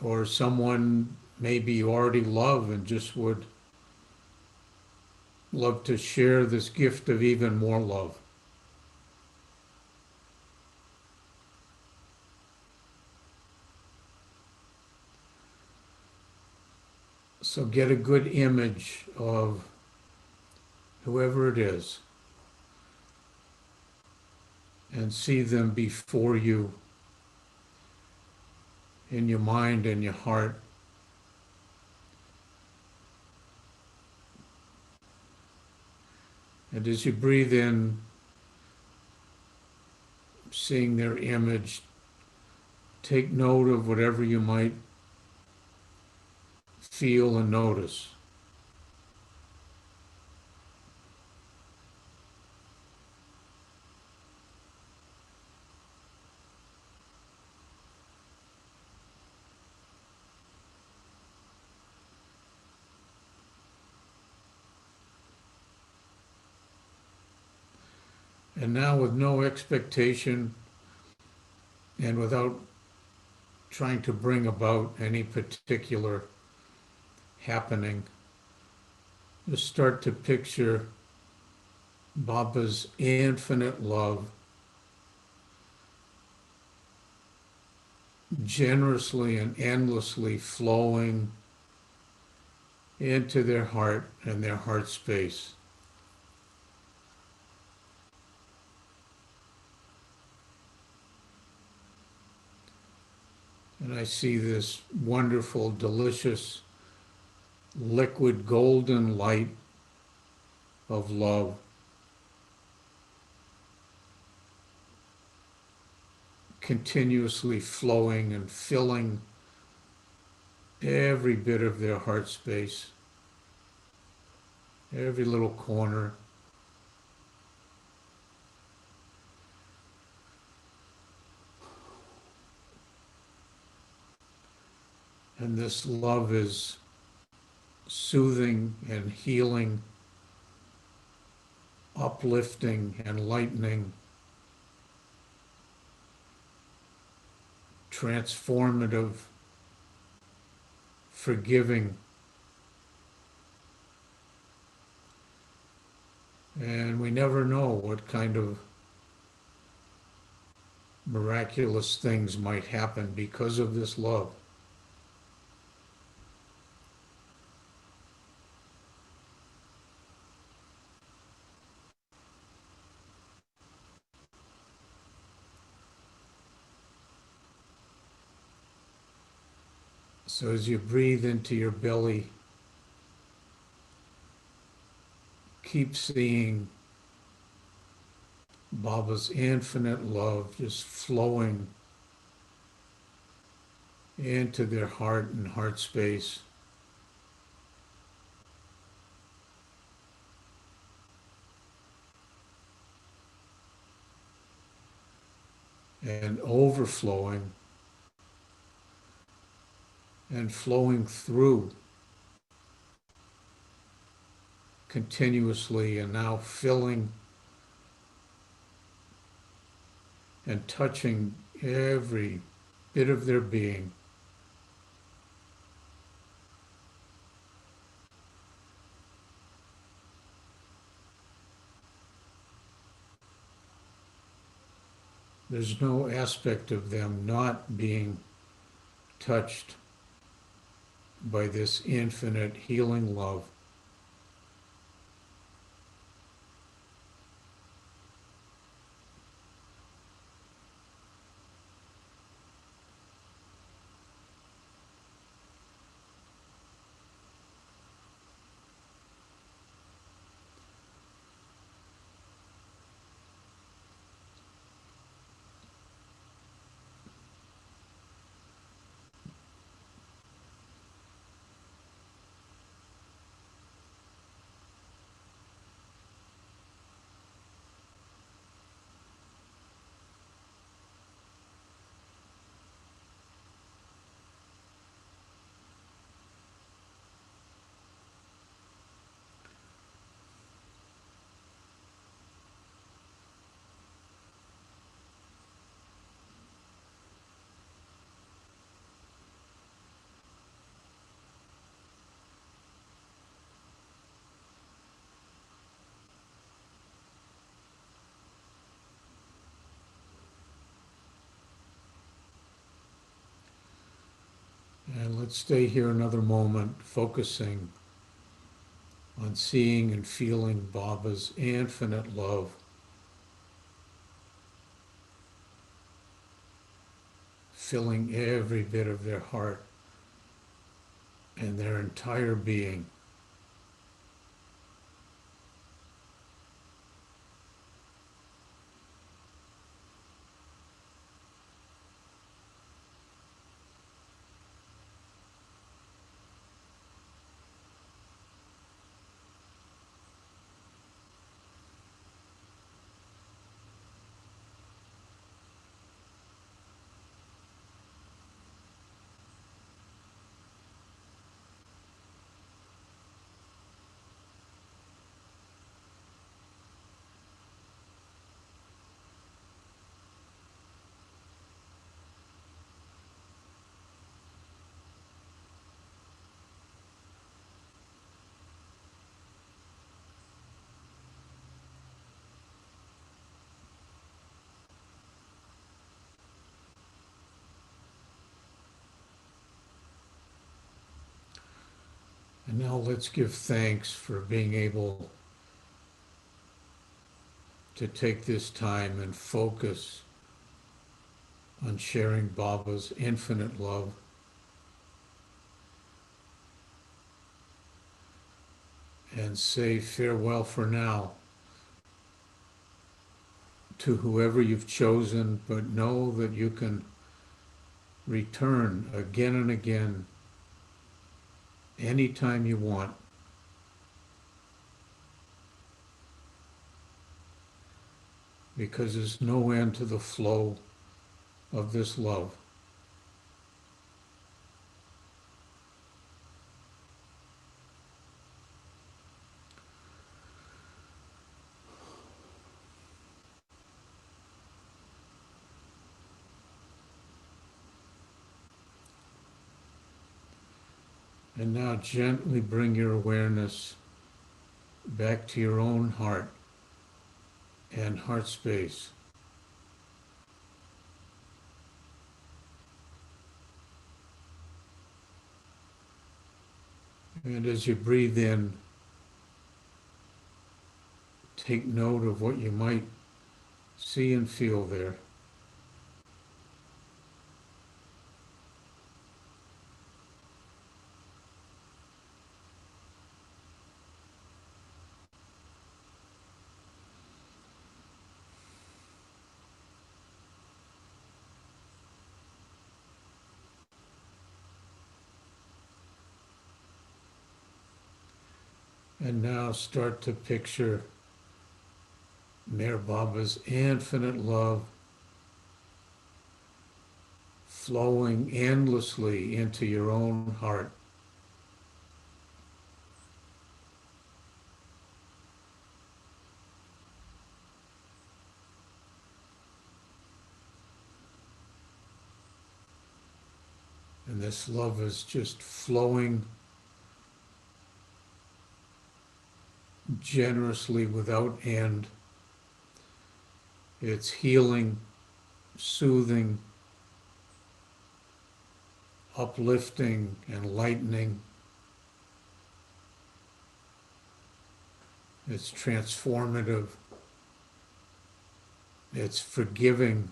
or someone maybe you already love and just would love to share this gift of even more love. So get a good image of whoever it is and see them before you in your mind and your heart. And as you breathe in, seeing their image, take note of whatever you might feel and notice. And now, with no expectation and without trying to bring about any particular happening, just start to picture Baba's infinite love generously and endlessly flowing into their heart and their heart space. And I see this wonderful, delicious, liquid golden light of love continuously flowing and filling every bit of their heart space, every little corner. And this love is soothing and healing, uplifting and lightening, transformative, forgiving. And we never know what kind of miraculous things might happen because of this love. So as you breathe into your belly, keep seeing Baba's infinite love just flowing into their heart and heart space. And overflowing and flowing through continuously, and now filling and touching every bit of their being. There's no aspect of them not being touched by this infinite healing love. let's stay here another moment, focusing on seeing and feeling Baba's infinite love, filling every bit of their heart and their entire being. And now let's give thanks for being able to take this time and focus on sharing Baba's infinite love. And say farewell for now to whoever you've chosen, but know that you can return again and again anytime you want. Because there's no end to the flow of this love. And now gently bring your awareness back to your own heart and heart space. And as you breathe in, take note of what you might see and feel there. And now start to picture Meher Baba's infinite love flowing endlessly into your own heart. And this love is just flowing generously without end. It's healing, soothing, uplifting, enlightening. It's transformative. It's forgiving.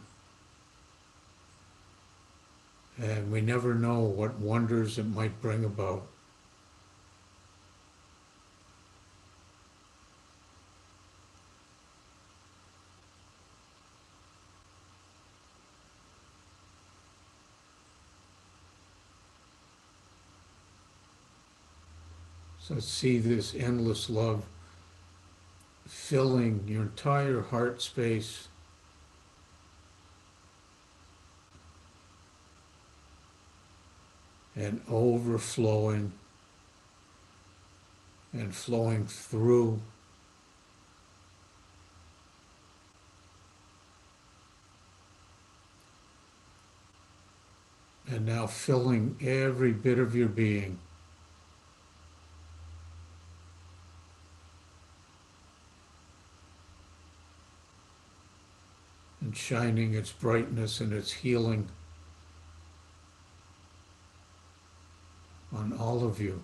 And we never know what wonders it might bring about. So see this endless love filling your entire heart space. And overflowing and flowing through. And now filling every bit of your being. And shining its brightness and its healing on all of you.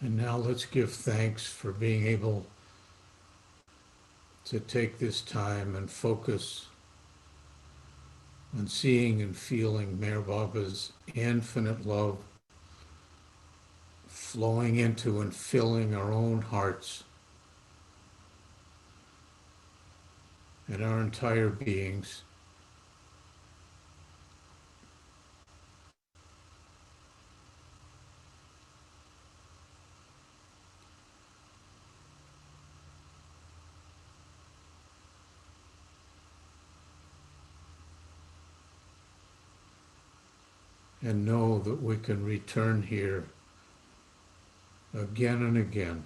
And now let's give thanks for being able to take this time and focus on seeing and feeling Meher Baba's infinite love flowing into and filling our own hearts and our entire beings. And know that we can return here again and again.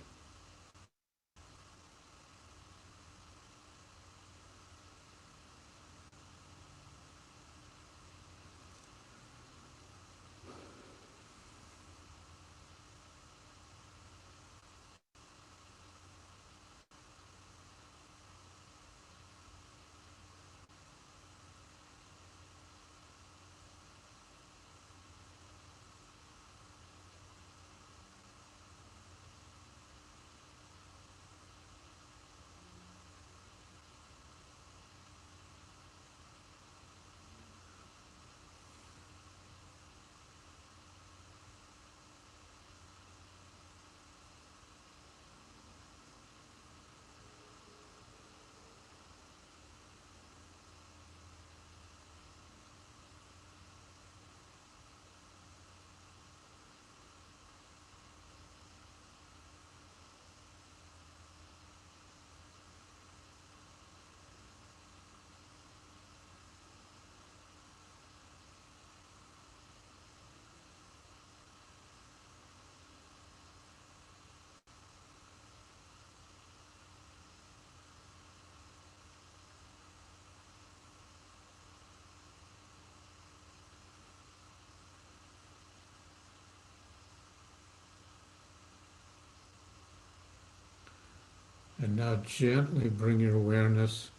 And now gently bring your awareness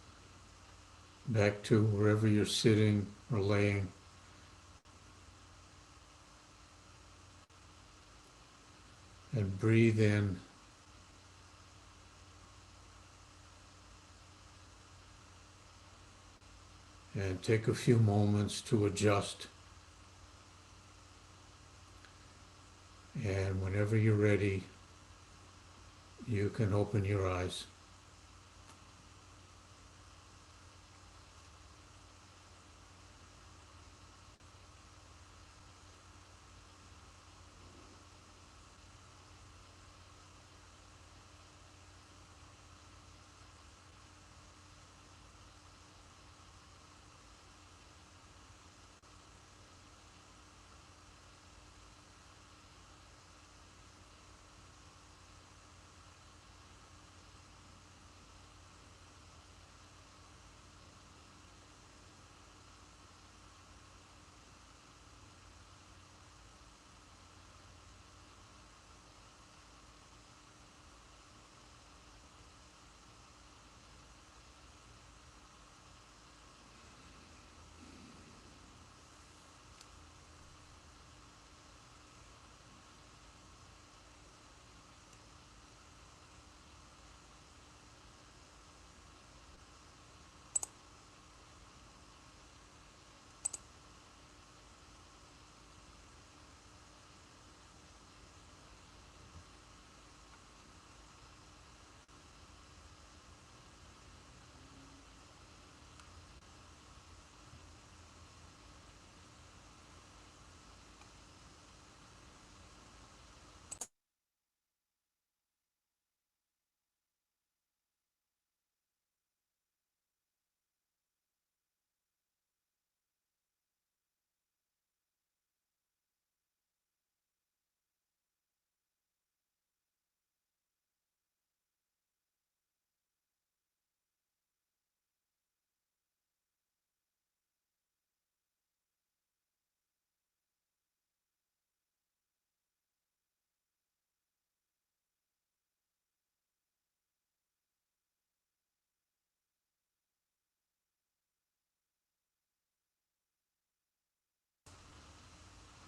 back to wherever you're sitting or laying. And breathe in and take a few moments to adjust. And whenever you're ready, you can open your eyes.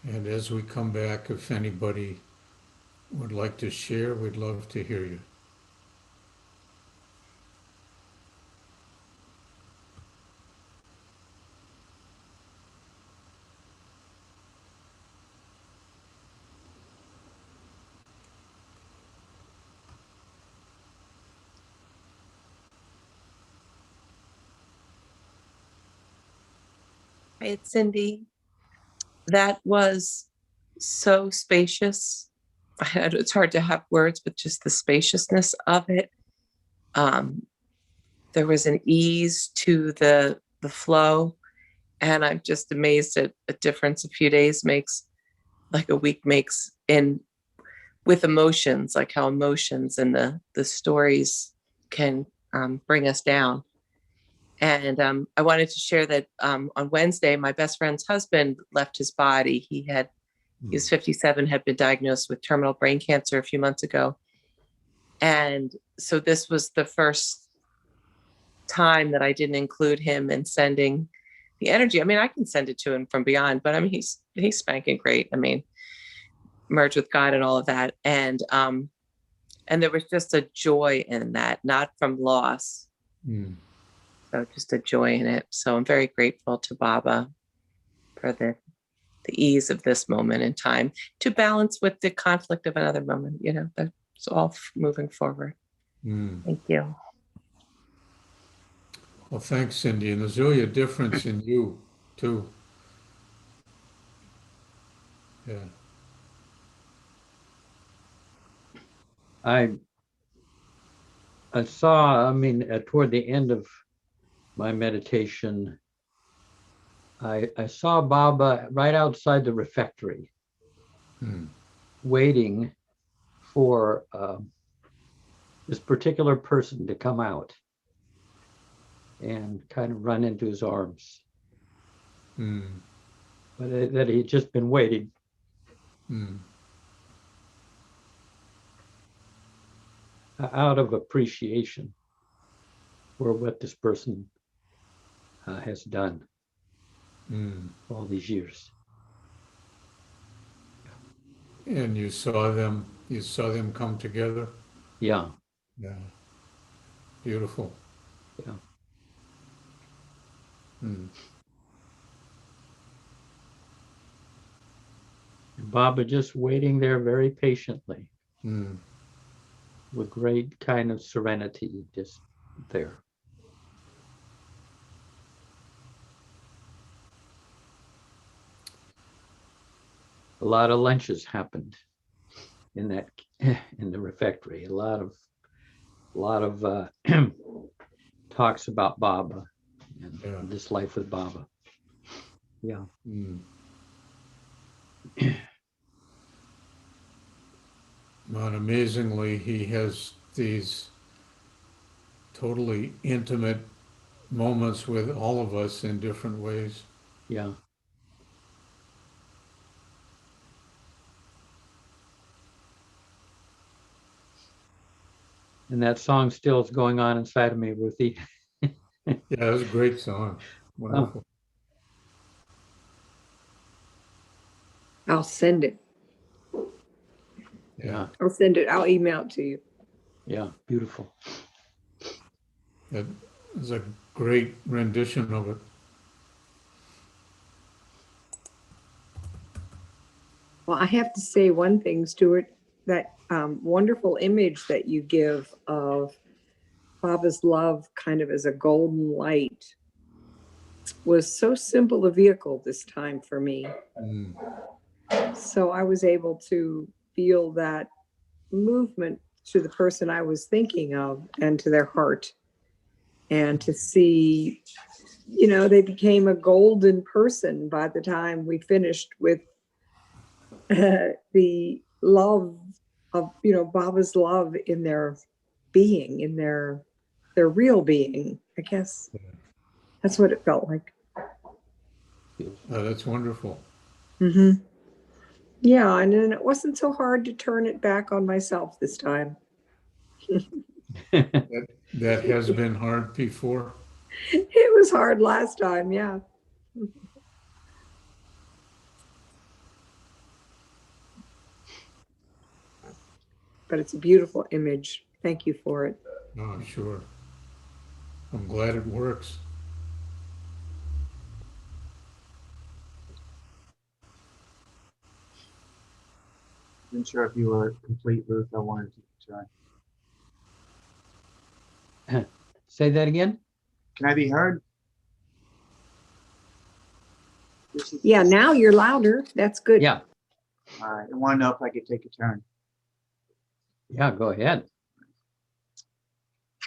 And as we come back, if anybody would like to share, we'd love to hear you. Hi, it's Cindy. That was so spacious. I know it's hard to have words, but just the spaciousness of it. There was an ease to the flow, and I'm just amazed at a difference a few days makes, like a week makes, in with emotions, like how emotions and the stories can bring us down. And I wanted to share that on Wednesday, my best friend's husband left his body. He was 57, had been diagnosed with terminal brain cancer a few months ago. And so this was the first time that I didn't include him in sending the energy. I mean, I can send it to him from beyond, but I mean, he's spanking great. I mean, merge with God and all of that. And there was just a joy in that, not from loss. So just a joy in it. So I'm very grateful to Baba for the ease of this moment in time to balance with the conflict of another moment. You know, that's all moving forward. Thank you. Well, thanks, Cindy. And there's really a difference in you, too. Yeah. I saw, I mean, toward the end of my meditation, I saw Baba right outside the refectory, waiting for this particular person to come out and kind of run into his arms. But that he'd just been waiting. Out of appreciation for what this person has done all these years. And you saw them come together? Yeah. Yeah. Beautiful. Yeah. Baba just waiting there very patiently with great kind of serenity, just there. A lot of lunches happened in that in the refectory. A lot of talks about Baba and this life with Baba. Yeah. But amazingly, he has these totally intimate moments with all of us in different ways. Yeah. And that song still is going on inside of me, Ruthie. Yeah, it was a great song. Wonderful. I'll send it. Yeah. I'll send it. I'll email it to you. Yeah, beautiful. That is a great rendition of it. Well, I have to say one thing, Stuart, that wonderful image that you give of Baba's love kind of as a golden light was so simple a vehicle this time for me. So I was able to feel that movement to the person I was thinking of and to their heart, and to see, you know, they became a golden person by the time we finished with the love of, you know, Baba's love in their being, in their real being. I guess that's what it felt like. That's wonderful. Yeah, and then it wasn't so hard to turn it back on myself this time. That has been hard before. It was hard last time, yeah. But it's a beautiful image. Thank you for it. Oh, sure. I'm glad it works. Wasn't sure if you were complete, Ruth. I wanted to try. Say that again? Can I be heard? Yeah, now you're louder. That's good. Yeah. All right. I want to know if I could take a turn. Yeah, go ahead.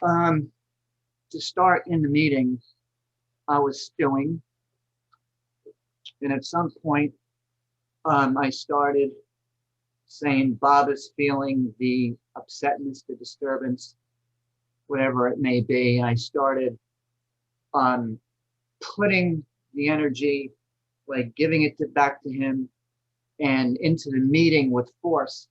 To start in the meeting, I was stewing. And at some point, I started saying Baba's feeling the upsetness, the disturbance, whatever it may be. And I started putting the energy, like giving it back to him and into the meeting with force.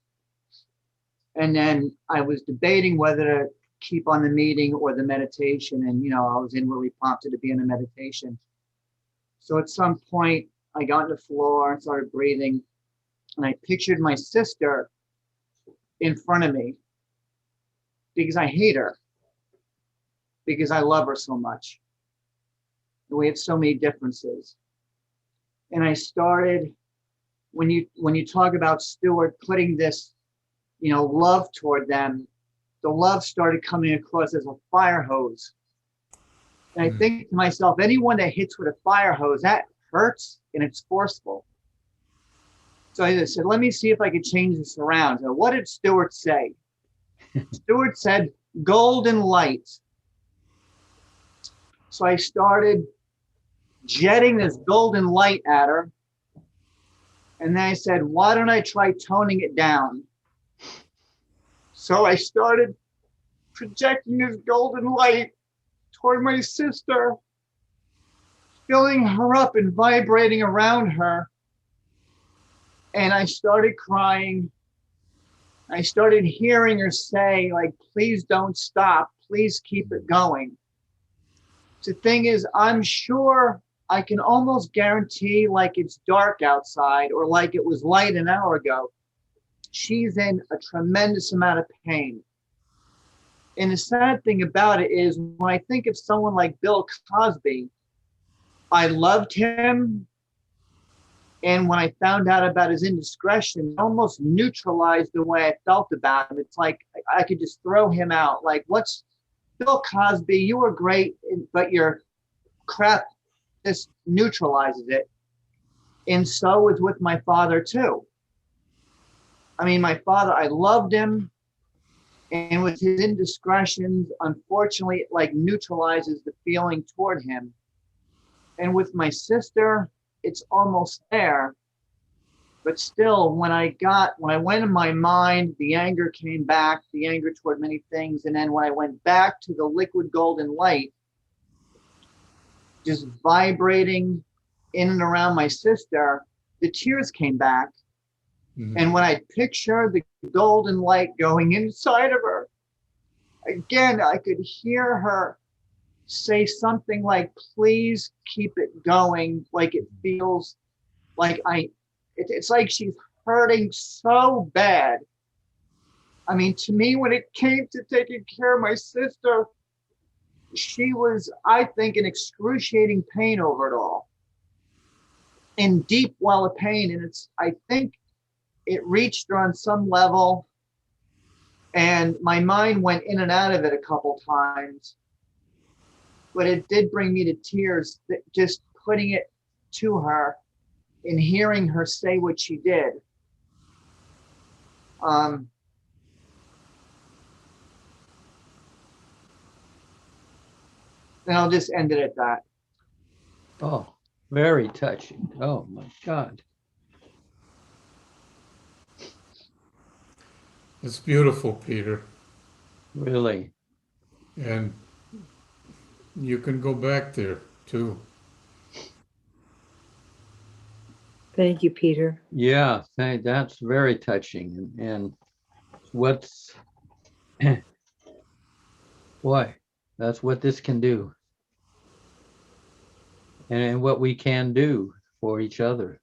And then I was debating whether to keep on the meeting or the meditation. And, you know, I was inwardly prompted to be in a meditation. So at some point, I got on the floor and started breathing. And I pictured my sister in front of me because I hate her, because I love her so much. And we have so many differences. And I started, when you talk about Stuart putting this, you know, love toward them, the love started coming across as a fire hose. And I think to myself, anyone that hits with a fire hose, that hurts and it's forceful. So I just said, let me see if I could change this around. So what did Stuart say? Stuart said, golden light. So I started jetting this golden light at her. And then I said, why don't I try toning it down? So I started projecting this golden light toward my sister, filling her up and vibrating around her. And I started crying. I started hearing her say, like, please don't stop. Please keep it going. The thing is, I'm sure I can almost guarantee, like it's dark outside or like it was light an hour ago, she's in a tremendous amount of pain. And the sad thing about it is when I think of someone like Bill Cosby, I loved him. And when I found out about his indiscretion, it almost neutralized the way I felt about him. It's like I could just throw him out. Like, what's Bill Cosby? You were great, but your crap just neutralizes it. And so was with my father, too. I mean, my father, I loved him. And with his indiscretions, unfortunately, it like neutralizes the feeling toward him. And with my sister, it's almost there. But still, when I went in my mind, the anger came back, the anger toward many things. And then when I went back to the liquid golden light, just vibrating in and around my sister, the tears came back. Mm-hmm. And when I pictured the golden light going inside of her, again, I could hear her say something like, please keep it going. Like it feels like it's like she's hurting so bad. I mean, to me, when it came to taking care of my sister, she was, I think, in excruciating pain over it all. In deep well of pain. And I think it reached her on some level. And my mind went in and out of it a couple times. But it did bring me to tears, just putting it to her and hearing her say what she did. And I'll just end it at that. Oh, very touching. Oh my God. It's beautiful, Peter. Really. And you can go back there too. Thank you, Peter. Yeah, that's very touching. And what's, boy, that's what this can do. And what we can do for each other.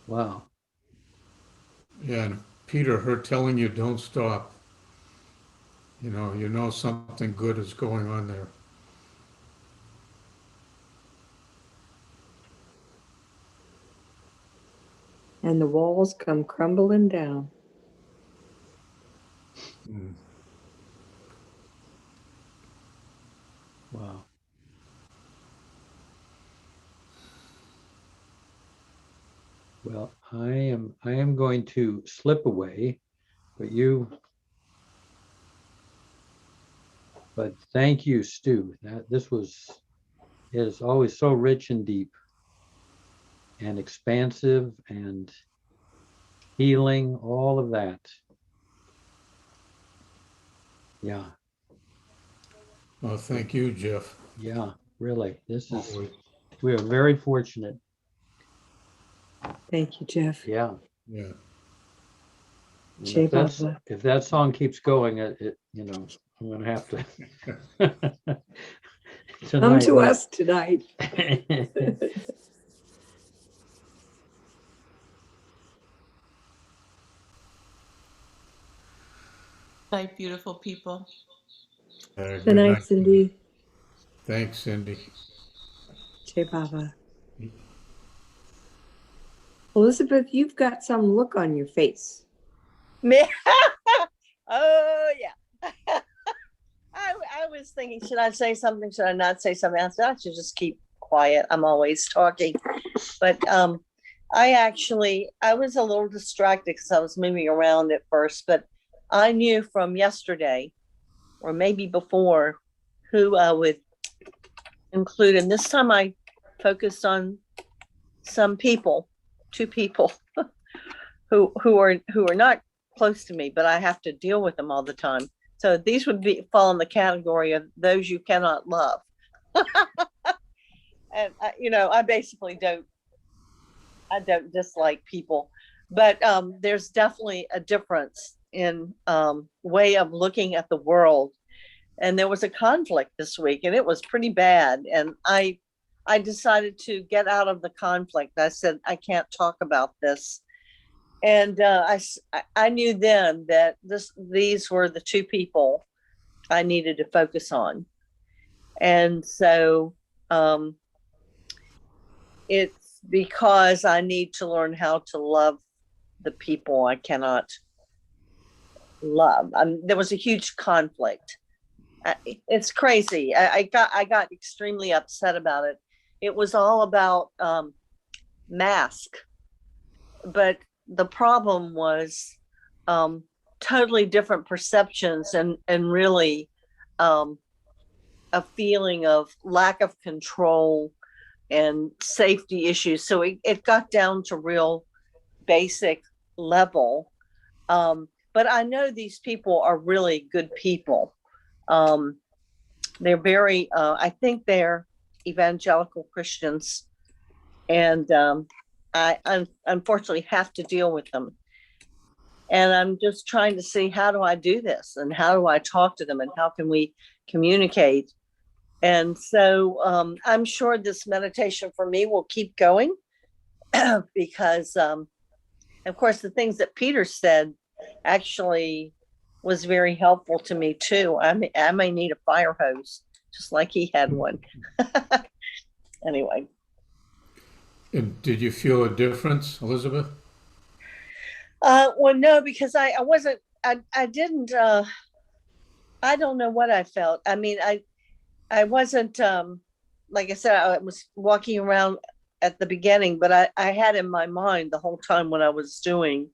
Wow. Yeah, and Peter, her telling you don't stop. You know something good is going on there. And the walls come crumbling down. Mm. Wow. Well, I am going to slip away, but thank you, Stu. This is always so rich and deep and expansive and healing, all of that. Yeah. Well, thank you, Jeff. Yeah, really. We are very fortunate. Thank you, Jeff. Yeah. Yeah. If that song keeps going, I'm going to have to. Come to us tonight. Night, beautiful people. Good night, Cindy. Thanks, Cindy. Jai Baba. Elizabeth, you've got some look on your face. Oh, yeah. I was thinking, should I say something? Should I not say something? I said, I should just keep quiet. I'm always talking. But I was a little distracted because I was moving around at first, but I knew from yesterday, or maybe before, who I would include. And this time I focused on some people, 2 people who are not close to me, but I have to deal with them all the time. So these would fall in the category of those you cannot love. And I basically don't dislike people, but there's definitely a difference in way of looking at the world. And there was a conflict this week, and it was pretty bad. And I decided to get out of the conflict. I said, I can't talk about this. And I knew then that these were the 2 people I needed to focus on. And so Um, it's because I need to learn how to love the people I cannot love. There was a huge conflict. It's crazy. I got extremely upset about it. It was all about mask, but the problem was totally different perceptions and really a feeling of lack of control and safety issues. So it got down to real basic level. But I know these people are really good people. They're very, I think they're evangelical Christians. And I unfortunately have to deal with them. And I'm just trying to see, how do I do this? And how do I talk to them? And how can we communicate? And so I'm sure this meditation for me will keep going because, of course, the things that Peter said actually was very helpful to me too. I may need a fire hose, just like he had one. Anyway. And did you feel a difference, Elizabeth? Well, no, because I didn't, I don't know what I felt. I mean, I wasn't, like I said, I was walking around at the beginning, but I had in my mind the whole time what I was doing.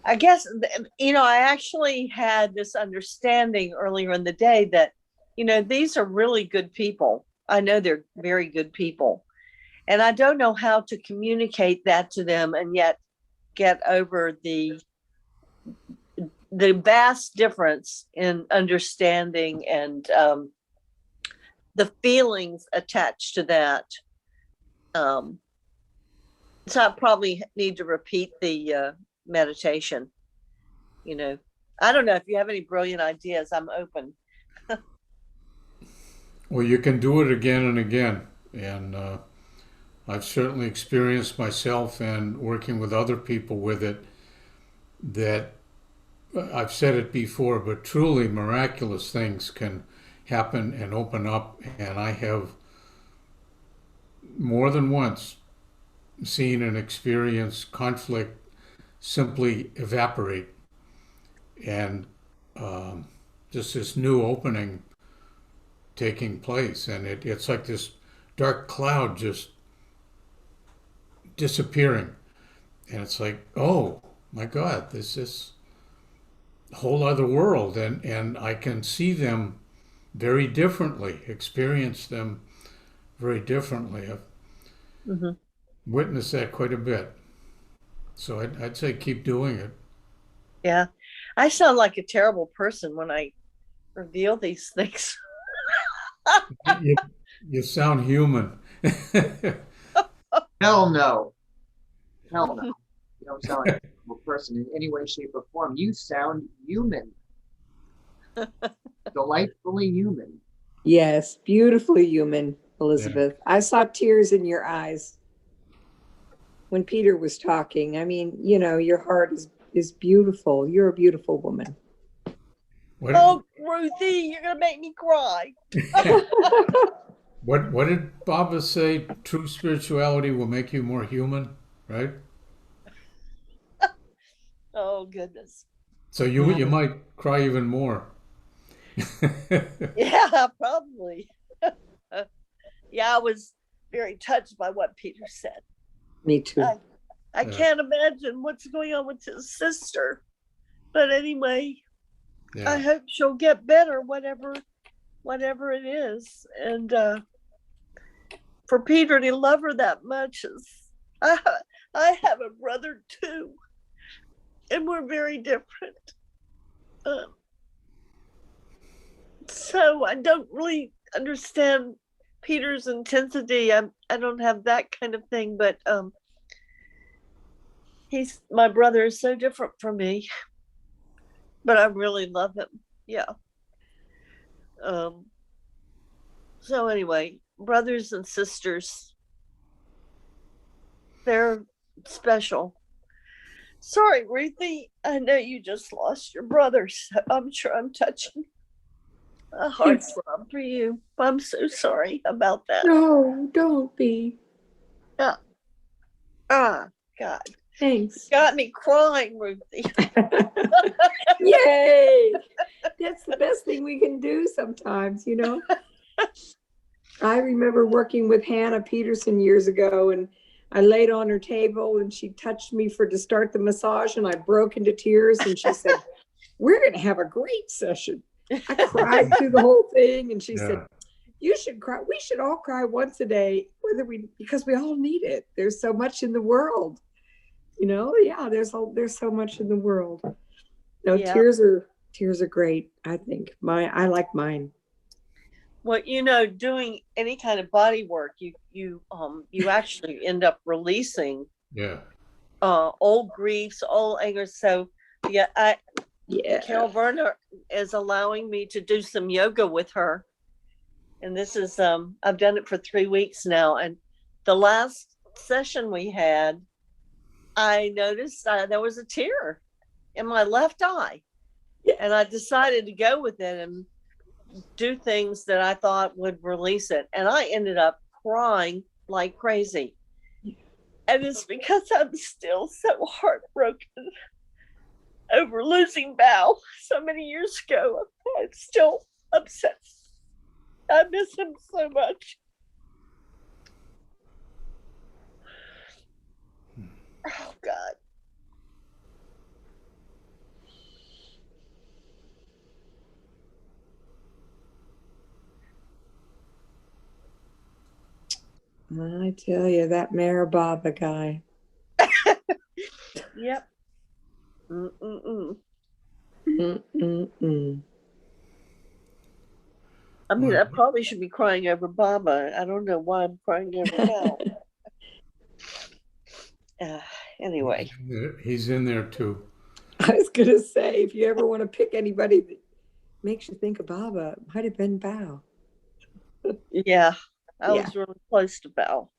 I guess, I actually had this understanding earlier in the day that, these are really good people. I know they're very good people. And I don't know how to communicate that to them and yet get over the vast difference in understanding and the feelings attached to that. So I probably need to repeat the meditation. I don't know if you have any brilliant ideas. I'm open. Well, you can do it again and again. And I've certainly experienced myself and working with other people with it, that I've said it before, but truly miraculous things can happen and open up. And I have more than once seen and experienced conflict simply evaporate, and just this new opening taking place. And it's like this dark cloud just disappearing. And it's like, oh my God, this is a whole other world. And I can see them very differently, experience them very differently. I've witnessed that quite a bit. So I'd say keep doing it. Yeah. I sound like a terrible person when I reveal these things. You sound human. Hell no. Hell no. You don't sound like a person in any way, shape, or form. You sound human. Delightfully human. Yes, beautifully human, Elizabeth. Yeah. I saw tears in your eyes when Peter was talking. I mean, your heart is beautiful. You're a beautiful woman. Oh, Ruthie, you're gonna make me cry. What did Baba say? True spirituality will make you more human, right? Oh goodness. So you might cry even more. Yeah, probably. Yeah, I was very touched by what Peter said. Me too. I can't imagine what's going on with his sister. But anyway, I hope she'll get better, whatever it is. And for Peter to love her that much is, I have a brother too, and we're very different. So I don't really understand Peter's intensity. I don't have that kind of thing, but my brother is so different from me, but I really love him. Yeah. So anyway, brothers and sisters, they're special. Sorry, Ruthie, I know you just lost your brother, so I'm sure I'm touching. A heart throb for you. I'm so sorry about that. No, don't be. Yeah. Ah, God. Thanks. Got me crying, Ruthie. Yay! That's the best thing we can do sometimes, you know? I remember working with Hannah Peterson years ago, and I laid on her table and she touched me to start the massage, and I broke into tears, and she said, "We're going to have a great session." I cried through the whole thing, and she said, "You should cry. We should all cry once a day, because we all need it. There's so much in the world." You know, yeah, there's so much in the world. No, Yeah. tears are great. I think I like mine. Well, you know, doing any kind of body work, you actually end up releasing old griefs, old anger. So Carol Werner is allowing me to do some yoga with her, and this is I've done it for 3 weeks now. And the last session we had, I noticed there was a tear in my left eye, and I decided to go with it and do things that I thought would release it. And I ended up crying like crazy. And it's because I'm still so heartbroken over losing Bao so many years ago. I'm still upset. I miss him so much. Oh, God. I tell you, that Mara Baba guy. Yep. Mm-mm-mm. Mm-mm-mm. I mean, I probably should be crying over Baba. I don't know why I'm crying over now. Anyway. He's in there too. I was going to say, if you ever want to pick anybody that makes you think of Baba, it might have been Bao. Yeah, I was really close to Bao,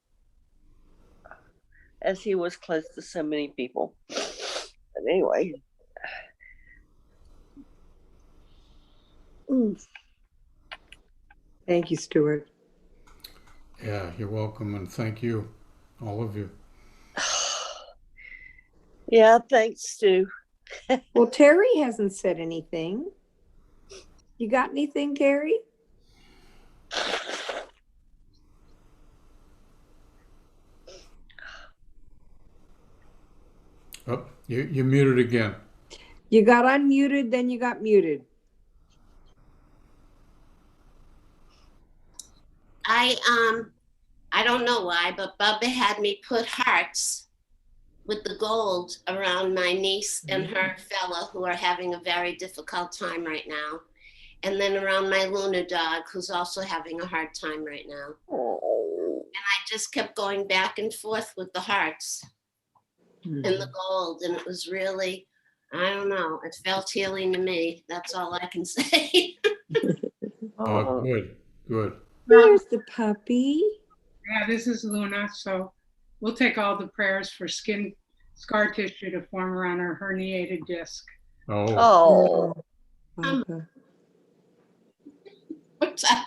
as he was close to so many people. But anyway. Thank you, Stuart. Yeah, you're welcome, and thank you, all of you. Yeah, thanks, Stu. Well, Terry hasn't said anything. You got anything, Terry? Oh, you're muted again. You got unmuted, then you got muted. I don't know why, but Bubba had me put hearts with the gold around my niece and her fella who are having a very difficult time right now. And then around my Luna dog, who's also having a hard time right now. And I just kept going back and forth with the hearts and the gold. And it was really, I don't know, it felt healing to me. That's all I can say. Oh, good. There's the puppy. Yeah, this is Luna. So we'll take all the prayers for scar tissue to form around her herniated disc. Oh. What's that?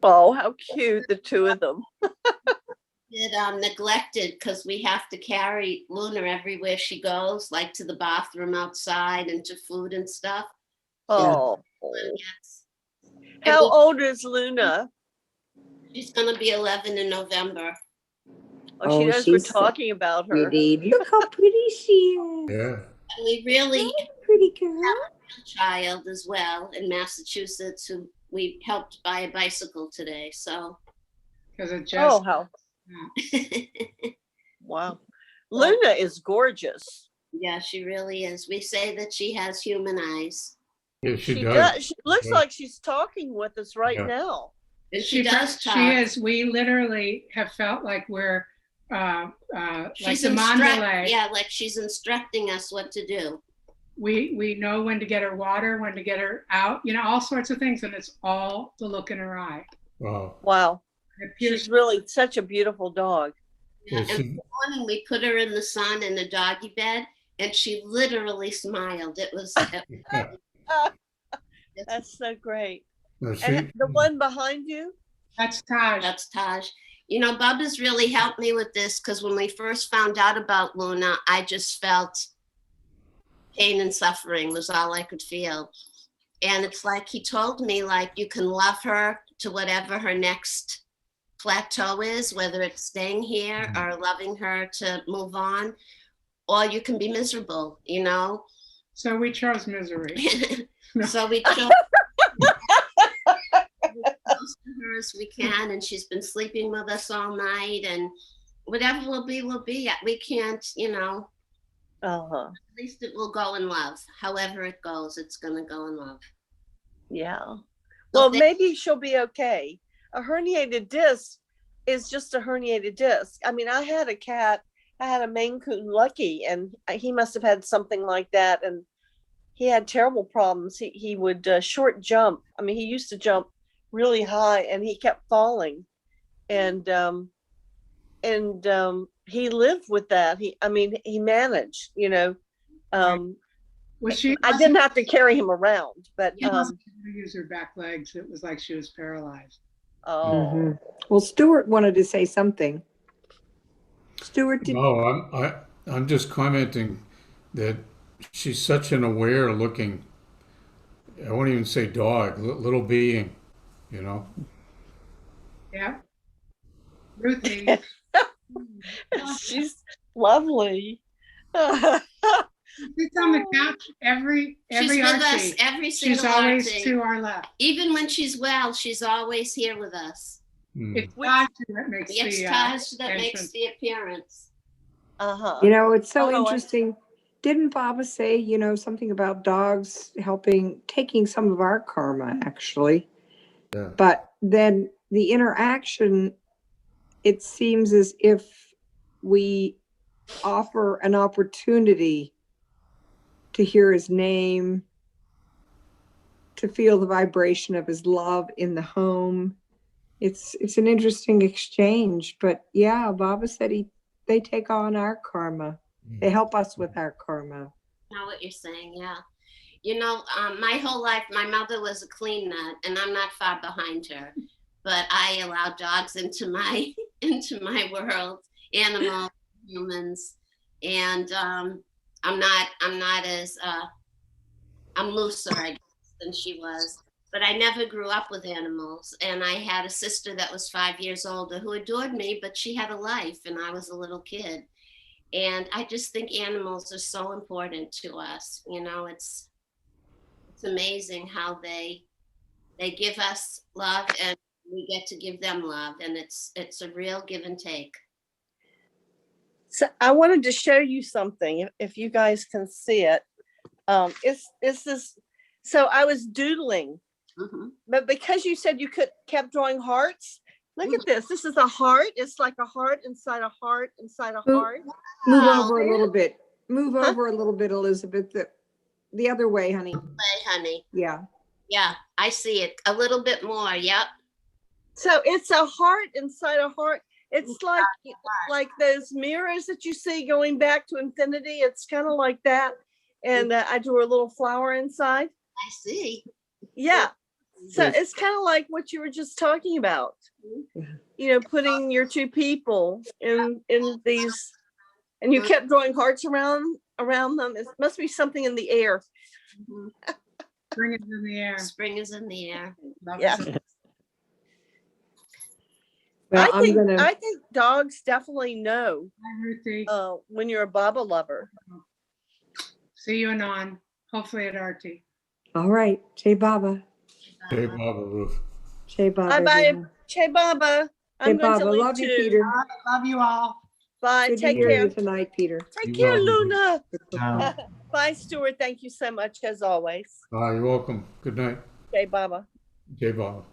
Oh, how cute, the two of them. Neglected because we have to carry Luna everywhere she goes, like to the bathroom outside and to food and stuff. Oh. How old is Luna? She's going to be 11 in November. Oh, she knows we're talking about her. Pretty. Look how pretty she is. Yeah. We really pretty girl. have a child as well in Massachusetts who we helped buy a bicycle today. So, because it just wow, Luna is gorgeous. Yeah, she really is. We say that she has human eyes. Yeah, she does. She looks like she's talking with us right now. And she does talk. She is. We literally have felt like we're like the Mandalay. Yeah, like she's instructing us what to do. We know when to get her water, when to get her out, you know, all sorts of things, and it's all the look in her eye. Wow. She's really such a beautiful dog. Yeah, and this morning we put her in the sun in the doggy bed, and she literally smiled. It was That's so great. No, And the one behind you? That's Taj. That's Taj. You know, Bubba's really helped me with this because when we first found out about Luna, I just felt pain and suffering was all I could feel. And it's like he told me, like, you can love her to whatever her next plateau is, whether it's staying here or loving her to move on, or you can be miserable, you know? So we chose misery. So we chose close to her as we can, and she's been sleeping with us all night, and whatever will be, will be. We can't, you know, Uh-huh. at least it will go in love. However it goes, it's gonna go in love. Yeah. Well, maybe she'll be okay. A herniated disc is just a herniated disc. I mean, I had a cat, I had a Maine Coon Lucky, and he must have had something like that. And he had terrible problems. He would short jump. I mean, he used to jump really high and he kept falling. And he lived with that. He managed, you know. I didn't have to carry him around, but use her back legs. It was like she was paralyzed. Oh. Well, Stuart wanted to say something. Stuart, did I'm just commenting that she's such an aware looking, I won't even say dog, little being, you know. Yeah. Ruthie. She's lovely. She's on the couch every She's with Archie. us every single She's always Archie. to our left. Even when she's well, she's always here with us. It's Taj that makes It's the Taj that makes entrance. the appearance. Uh-huh. You know, it's so Oh, interesting. Didn't Baba say, you know, something about dogs taking some of our karma, actually? Yeah. But then the interaction, it seems as if we offer an opportunity to hear his name, to feel the vibration of his love in the home. It's an interesting exchange, but yeah, Baba said they take on our karma. They help us with our karma. I know what you're saying, yeah. You know, my whole life, my mother was a clean nut, and I'm not far behind her. But I allow dogs into my world, animals, humans, and I'm looser, I guess, than she was. But I never grew up with animals, and I had a sister that was 5 years older who adored me, but she had a life, and I was a little kid. And I just think animals are so important to us. You know, it's amazing how they give us love, and we get to give them love, and it's a real give and take. So I wanted to show you something, if you guys can see it. It's this. So I was doodling, but because you said you kept drawing hearts, look at this. This is a heart. It's like a heart inside a heart inside a heart. Move over a little bit. Move over a little bit, Elizabeth. The other way, honey. Way, honey. Yeah. Yeah, I see it a little bit more. Yep. So it's a heart inside a heart. It's like those mirrors that you see going back to infinity. It's kind of like that. And I drew a little flower inside. I see. Yeah. So it's kind of like what you were just talking about. You know, putting your two people in these, and you kept drawing hearts around them. It must be something in the air. Spring is in the air. Spring is in the air. Yeah. Well, I think dogs definitely know Ruthie. When you're a Baba lover. See you anon. Hopefully at Archie. All right. Jai Baba. Jai Baba, Ruth. Jai Baba. Bye-bye. Jai Baba. I'm going to leave love you, too. Peter. Love you all. Bye. Good Take to hear care. you tonight, Peter. Take care, Luna. Ciao. Bye, Stuart. Thank you so much, as always. You're welcome. Good night. Jai Baba. Jai Baba.